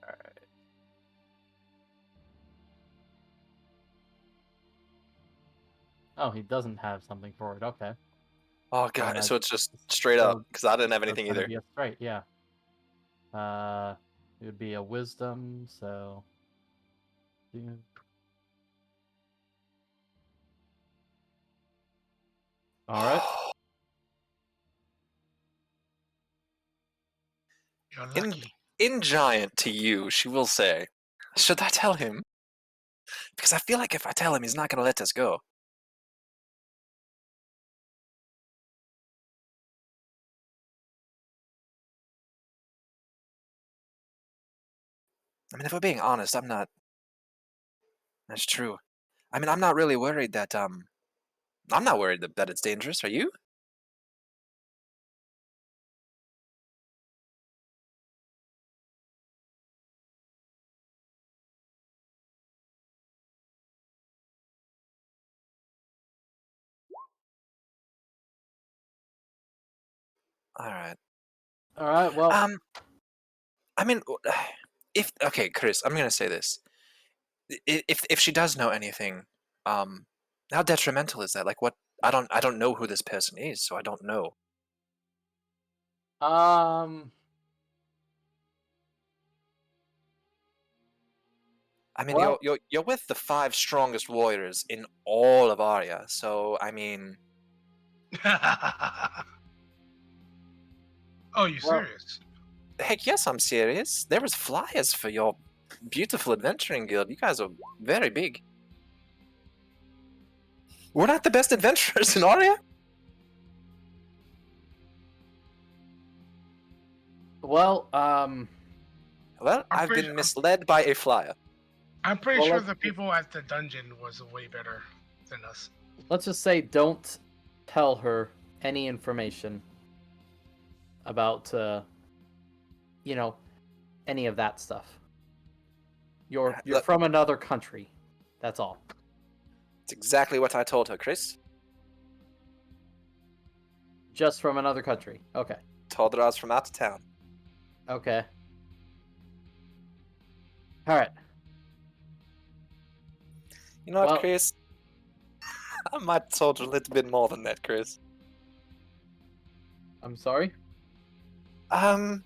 Speaker 2: Alright.
Speaker 4: Oh, he doesn't have something for it, okay.
Speaker 2: Oh god, so it's just straight up, because I didn't have
Speaker 4: So
Speaker 2: anything
Speaker 4: it's gonna
Speaker 2: either.
Speaker 4: be a straight, yeah. It would be a wisdom, so... Alright.
Speaker 3: You're lucky.
Speaker 2: In giant to you, she will say, should I tell him? Because I feel like if I tell him, he's not going to let us go. I mean, if we're being honest, I'm not... That's true. I mean, I'm not really worried that, I'm not worried that it's dangerous, are you? Alright.
Speaker 4: Alright, well...
Speaker 2: I mean, okay, Chris, I'm gonna say this. If she does know anything, how detrimental is that? Like, what? I don't know who this person is, so I don't know. I mean,
Speaker 4: well,
Speaker 2: you're with the 5 strongest warriors in all of Aria, so I mean,
Speaker 3: Oh, you serious?
Speaker 2: heck yes, I'm serious. There was flyers for your beautiful adventuring guild. You guys are very big. We're not the best adventurers in Aria.
Speaker 4: well,
Speaker 2: Well, I've been misled by a flyer.
Speaker 3: I'm pretty
Speaker 4: Well,
Speaker 3: sure
Speaker 4: let's
Speaker 3: the people at the dungeon was way better than us.
Speaker 4: let's just say don't tell her any information about, any of that stuff. You're
Speaker 2: Look,
Speaker 4: from another country. That's all.
Speaker 2: it's exactly what I told her, Chris.
Speaker 4: Just from another country. Okay.
Speaker 2: Told her I was from out of town.
Speaker 4: Okay. All right.
Speaker 2: You know what,
Speaker 4: Well-
Speaker 2: Chris? I might have told her a little bit more than that, Chris.
Speaker 4: I'm sorry?
Speaker 2: I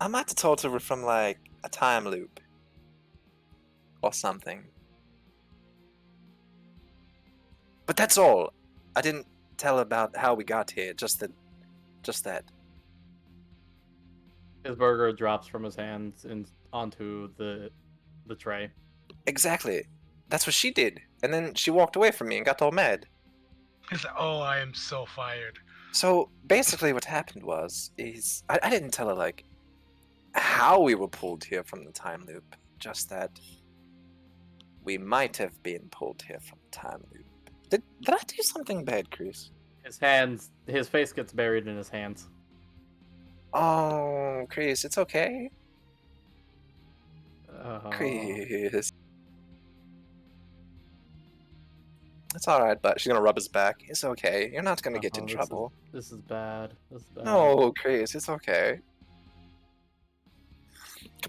Speaker 2: might have told her we're from, like, a time loop. Or something. But that's all. I didn't tell about how we got here, just that.
Speaker 4: His burger drops from his hands and onto the tray.
Speaker 2: Exactly. That's what she did. And then she walked away from me and got all mad.
Speaker 3: He's like, oh, I am so fired.
Speaker 2: So basically what happened is I didn't tell her, like, how we were pulled here from the time loop. Just that we might have been pulled here from the time loop. Did I do something bad, Chris?
Speaker 4: His face gets buried in his hands.
Speaker 2: Oh, Chris, it's okay.
Speaker 4: Oh.
Speaker 2: Chris. It's alright, but she's gonna rub his back. It's okay. You're not gonna get in trouble.
Speaker 4: This is bad. This is bad.
Speaker 2: No, Chris, it's okay.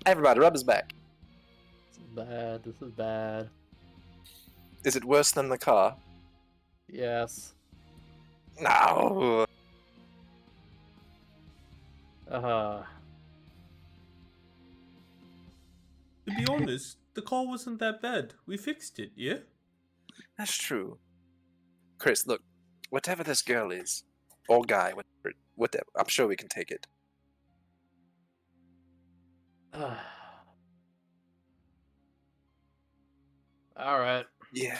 Speaker 2: Everybody, rub his back.
Speaker 4: This is bad. This is bad.
Speaker 2: Is it worse than the car?
Speaker 4: Yes.
Speaker 2: No.
Speaker 1: To be honest, the car wasn't that bad. We fixed it, yeah?
Speaker 2: That's true. Chris, look, whatever this girl is, or guy, whatever, I'm sure we can take it.
Speaker 4: All right.
Speaker 2: Yeah.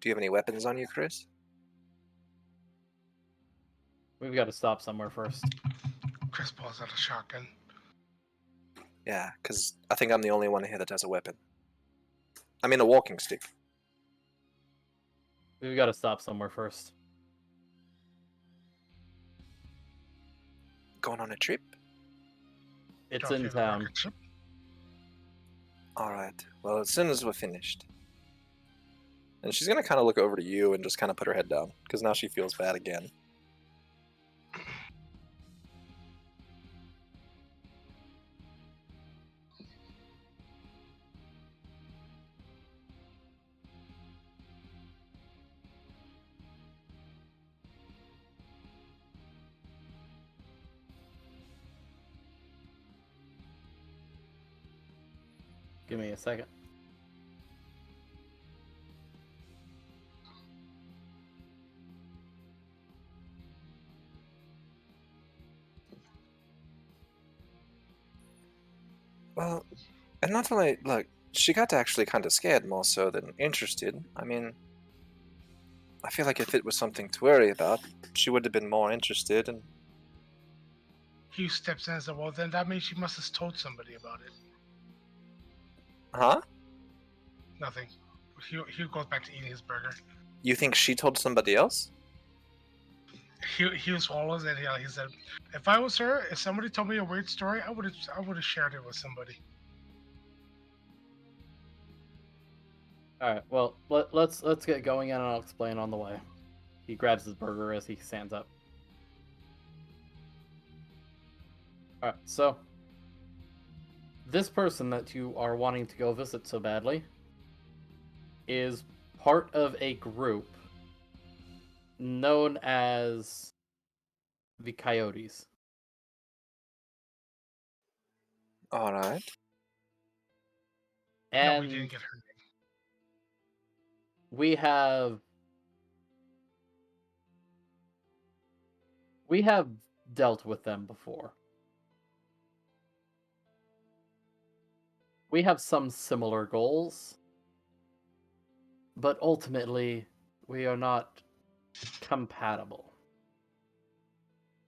Speaker 2: Do you have any weapons on you, Chris?
Speaker 4: We've got to stop somewhere first.
Speaker 3: Chris pulls out a shotgun.
Speaker 2: Yeah, because I think I'm the only one here that has a weapon. I mean, a walking stick.
Speaker 4: We've got to stop somewhere first.
Speaker 2: Going on a trip?
Speaker 4: It's
Speaker 3: Don't
Speaker 4: in
Speaker 3: feel the
Speaker 4: town.
Speaker 3: rocket ship.
Speaker 2: Alright. Well, as soon as we're finished. And she's gonna kind of look over to you and just kind of put her head down, because now she feels bad again.
Speaker 4: Give me a second.
Speaker 2: Well, and not only, look, she got actually kind of scared more so than interested. I mean, I feel like if it was something to worry about, she would have been more interested, and
Speaker 3: Hugh steps in and says, well, then that means she must have told somebody about it.
Speaker 2: huh?
Speaker 3: Nothing. Hugh goes back to eating his burger.
Speaker 2: You think she told somebody else?
Speaker 3: Hugh swallows it. He said, if I was her, if somebody told me a weird story, I would have shared it with somebody.
Speaker 4: All right. Well, let's get going, and I'll explain on the way. He grabs his burger as he stands up. All right. So, this person that you are wanting to go visit so badly is part of a group known as the Coyotes.
Speaker 2: Alright.
Speaker 3: No,
Speaker 4: And
Speaker 3: we didn't get her name.
Speaker 4: we have dealt with them before. We have some similar goals, but ultimately we are not compatible.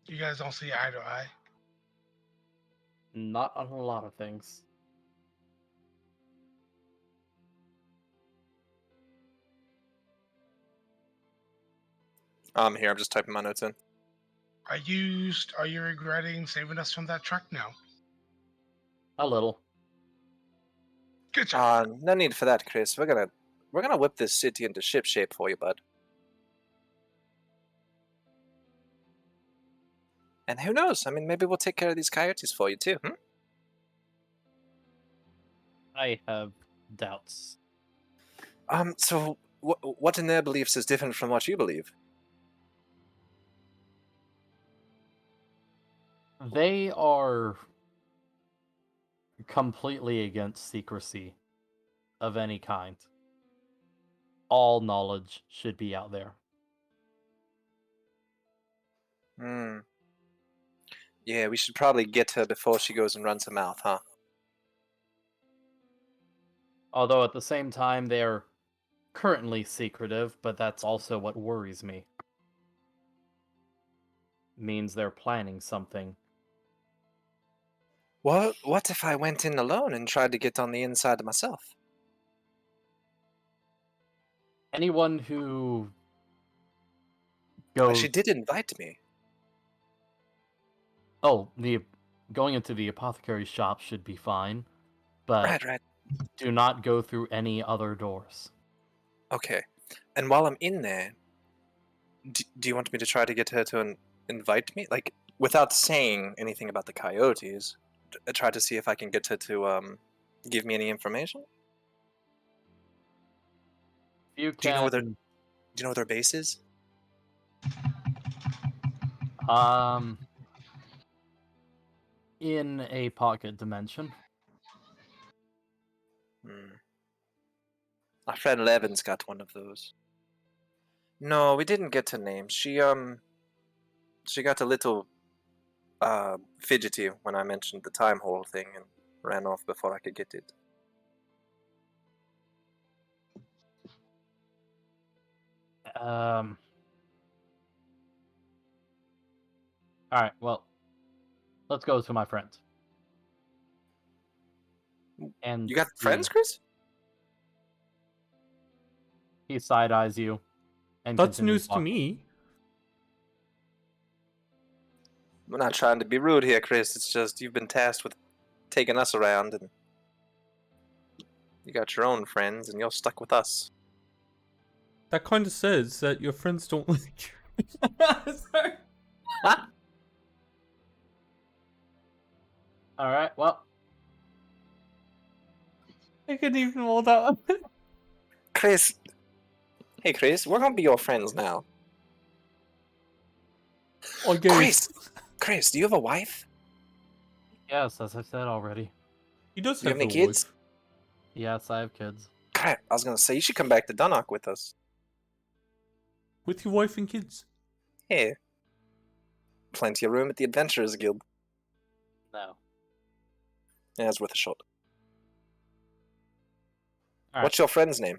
Speaker 3: You guys don't see eye to eye.
Speaker 4: Not on a lot of things.
Speaker 2: Here, I'm just typing my notes in.
Speaker 3: Are you regretting saving us from that truck now?
Speaker 4: A little.
Speaker 3: Good job.
Speaker 2: No need for that, Chris. We're gonna whip this city into ship shape for you, bud. And who knows? I mean, maybe we'll take care of these coyotes for you too.
Speaker 4: I have doubts.
Speaker 2: So what in their beliefs is different from what you believe?
Speaker 4: They are completely against secrecy of any kind. All knowledge should be out there.
Speaker 2: Yeah, we should probably get her before she goes and runs her mouth, huh?
Speaker 4: Although at the same time, they're currently secretive, but that's also what worries me. Means they're planning something.
Speaker 2: What if I went in alone and tried to get on the inside myself?
Speaker 4: Anyone who
Speaker 2: Well,
Speaker 4: goes...
Speaker 2: she did invite me.
Speaker 4: Oh, going into the apothecary shop should be fine, but
Speaker 2: Right.
Speaker 4: do not go through any other doors.
Speaker 2: Okay. And while I'm in there, do you want me to try to get her to invite me? Like, without saying anything about the coyotes, try to see if I can get her to give me any information?
Speaker 4: You
Speaker 2: Do you know
Speaker 4: can...
Speaker 2: where their base is?
Speaker 4: In a pocket dimension.
Speaker 2: My friend Levin's got one of those. No, we didn't get her name. She got a little fidgety when I mentioned the time hole thing and ran off before I could get it.
Speaker 4: Alright, well, let's go to my friend. And
Speaker 2: You got friends, Chris?
Speaker 4: he side-eyes you. And
Speaker 1: That's
Speaker 4: continues
Speaker 1: news to
Speaker 4: walking.
Speaker 1: me.
Speaker 2: We're not trying to be rude here, Chris. It's just you've been tasked with taking us around, and you got your own friends, and you're stuck with us.
Speaker 1: That kind of says that your friends don't like you. Sorry.
Speaker 4: Alright, well.
Speaker 1: I couldn't even hold that up.
Speaker 2: Chris! Hey, Chris, we're gonna be your friends now.
Speaker 1: Okay.
Speaker 2: Chris, do you have a wife?
Speaker 4: Yes, as I said already.
Speaker 1: He does
Speaker 2: Do you
Speaker 1: have
Speaker 2: have any
Speaker 1: a
Speaker 2: kids?
Speaker 1: wife.
Speaker 4: Yes, I have kids.
Speaker 2: Crap, I was gonna say, you should come back to Dunnock with us.
Speaker 1: With your wife and kids.
Speaker 2: Hey. Plenty of room at the Adventurers Guild.
Speaker 4: No.
Speaker 2: Yeah, it's worth a shot.
Speaker 4: All right.
Speaker 2: What's your friend's name?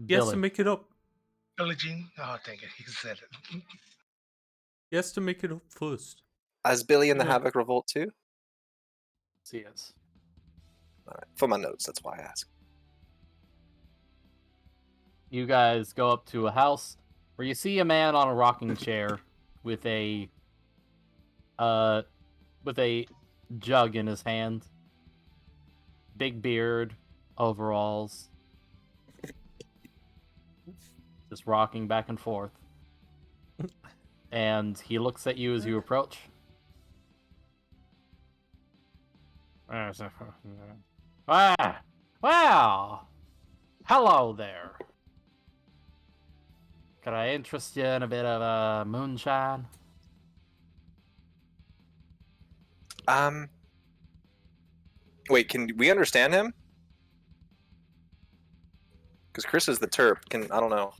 Speaker 1: He has to
Speaker 4: Billy.
Speaker 1: make it up.
Speaker 3: Billie Jean? Oh, dang it. He said it.
Speaker 1: He has to make it up first.
Speaker 2: Is Billy in the
Speaker 1: Yeah.
Speaker 2: Havoc Revolt too?
Speaker 4: Yes.
Speaker 2: Alright, for my notes, that's why I asked.
Speaker 4: You guys go up to a house where you see a man on a rocking chair with a jug in his hand. Big beard, overalls. Just rocking back and forth. And he looks at you as you approach. Ah, wow! Hello there. Could I interest you in a bit of moonshine?
Speaker 2: Wait, can we understand him? Because Chris is the Terp. I don't know.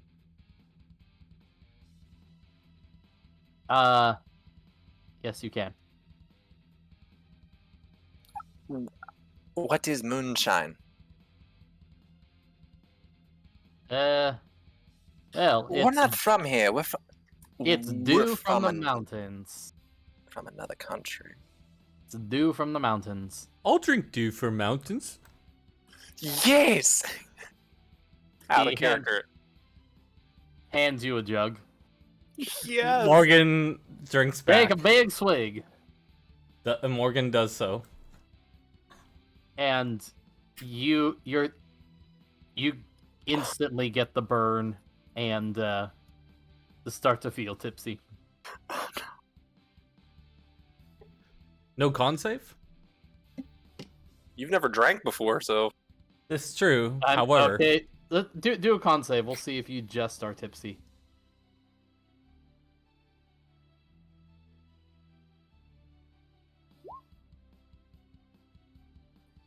Speaker 4: Yes, you can.
Speaker 2: What is moonshine?
Speaker 4: Well,
Speaker 2: We're not from here.
Speaker 4: it's
Speaker 2: we're
Speaker 4: due from the
Speaker 2: an-
Speaker 4: mountains.
Speaker 2: From another country.
Speaker 4: It's due from the mountains.
Speaker 1: I'll drink dew for mountains.
Speaker 2: Yes! Out of
Speaker 4: He
Speaker 2: character.
Speaker 4: hands you a jug.
Speaker 2: Yes.
Speaker 1: Morgan drinks back.
Speaker 4: Take a big swig,
Speaker 1: Morgan does so.
Speaker 4: and you instantly get the burn and start to feel tipsy.
Speaker 1: No con save?
Speaker 2: You've never drank before, so
Speaker 1: This is true. However,
Speaker 4: Okay, do a con save. We'll see if you just are tipsy.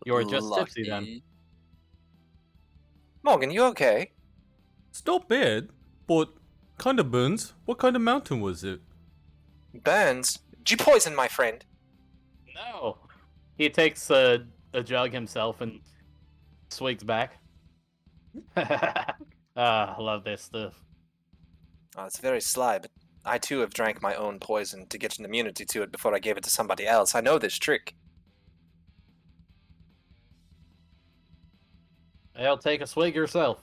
Speaker 4: You're just tipsy then.
Speaker 2: lucky. Morgan, you okay?
Speaker 1: it's not bad, but kind of burns. What kind of mountain was it?
Speaker 2: Burns? Did you poison my friend?
Speaker 4: No. He takes a jug himself and swigs back. I love this stuff.
Speaker 2: Oh, it's very sly, but I too have drank my own poison to get an immunity to it before I gave it to somebody else. I know this trick.
Speaker 4: Well, take a swig yourself.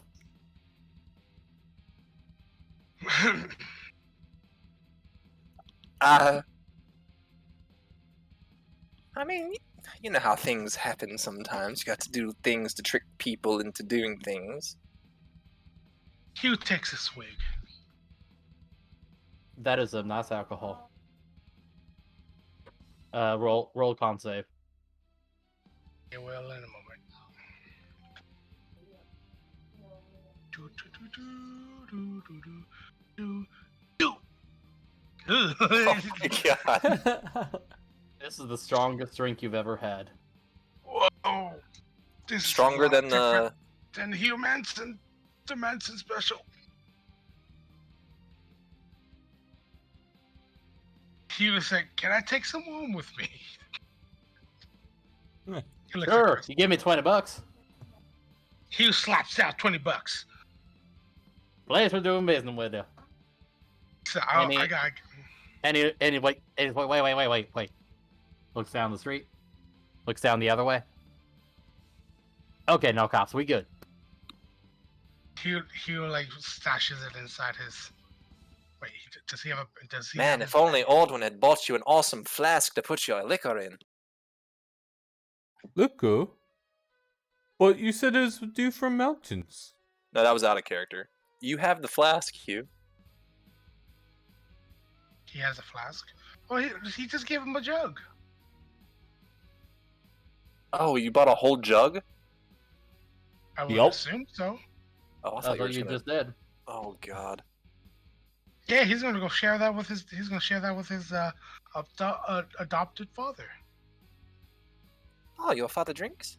Speaker 2: I mean, you know how things happen sometimes. You got to do things to trick people into doing things.
Speaker 3: Hugh takes a swig.
Speaker 4: That is a nice alcohol. Roll con save.
Speaker 3: It will in a moment. Do, do, do, do, do, do, do, do.
Speaker 2: Oh my god.
Speaker 4: This is the strongest drink you've ever had.
Speaker 3: Whoa! This
Speaker 2: Stronger
Speaker 3: is a lot
Speaker 2: than
Speaker 3: different than Hugh Manson, the Manson special. He was like, "Can I take some home with me?"
Speaker 1: Hmm.
Speaker 3: He looks
Speaker 4: Sure,
Speaker 3: at
Speaker 4: you give me $20.
Speaker 3: Hugh slaps out $20.
Speaker 4: Place we're doing business with you.
Speaker 3: So
Speaker 4: Any-
Speaker 3: I got.
Speaker 4: Wait. Looks down the street. Looks down the other way. Okay, no cops. We good.
Speaker 3: Hugh like stashes it inside his. Wait, does he have a? Does he?
Speaker 2: Man,
Speaker 3: have
Speaker 2: if only Aldwin had bought you an awesome flask to put your liquor in.
Speaker 1: Liquor? But you said it was due from mountains.
Speaker 2: No, that was out of character. You have the flask, Hugh.
Speaker 3: He has a flask. Oh, he just gave him a jug.
Speaker 2: Oh, you bought a whole jug?
Speaker 3: I would
Speaker 1: Yup.
Speaker 3: assume so.
Speaker 2: Oh, I
Speaker 4: That's
Speaker 2: thought
Speaker 4: what
Speaker 2: you
Speaker 4: you
Speaker 2: were gonna...
Speaker 4: just did.
Speaker 2: Oh god.
Speaker 3: Yeah, he's gonna go share that with his. He's gonna share that with his adopted father.
Speaker 2: Oh, your father drinks?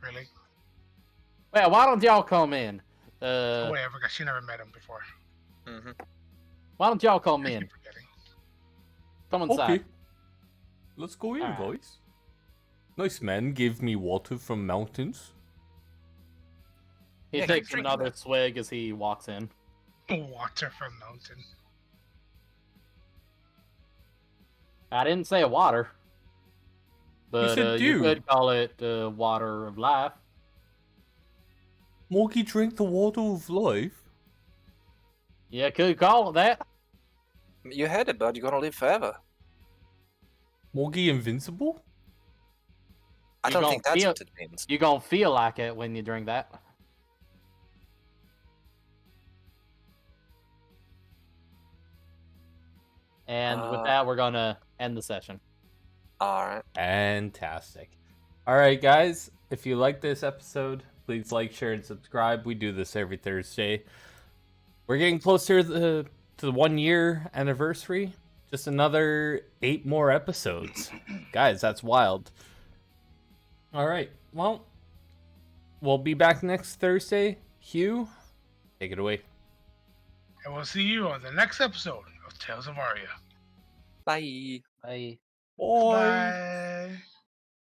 Speaker 3: Really?
Speaker 4: Well, why don't y'all come in?
Speaker 3: Oh wait, I forgot. She never met him before.
Speaker 2: Mm-hmm.
Speaker 4: Why don't y'all come
Speaker 3: I
Speaker 4: in?
Speaker 3: keep forgetting.
Speaker 4: Come inside.
Speaker 1: Okay. Let's go in,
Speaker 4: Alright.
Speaker 1: guys. Nice man gave me water from mountains.
Speaker 4: He
Speaker 2: Yeah,
Speaker 4: takes
Speaker 2: keep drinking
Speaker 4: another
Speaker 2: that.
Speaker 4: swig as he walks in.
Speaker 3: Water from mountain.
Speaker 4: I didn't say water. But
Speaker 1: said
Speaker 4: you
Speaker 1: dew.
Speaker 4: could call it water of life.
Speaker 1: Morgy drank the water of life.
Speaker 4: You could call it that.
Speaker 2: You heard it, bud. You're gonna live forever.
Speaker 1: Morgy invincible?
Speaker 2: I
Speaker 4: You
Speaker 2: don't
Speaker 4: gon'
Speaker 2: think that's
Speaker 4: feel-
Speaker 2: what it means.
Speaker 4: You're gonna feel like it when you drink that. And with that, we're gonna end the session.
Speaker 2: Alright.
Speaker 1: Fantastic. Alright, guys. If you like this episode, please like, share, and subscribe. We do this every Thursday. We're getting closer to the 1 year anniversary. Just another 8 more episodes. Guys, that's wild. Alright, well, we'll be back next Thursday. Hugh, take it away.
Speaker 3: And we'll see you on the next episode of Tales of Aria.
Speaker 2: Bye.
Speaker 4: Bye.
Speaker 1: Bye.
Speaker 3: Bye.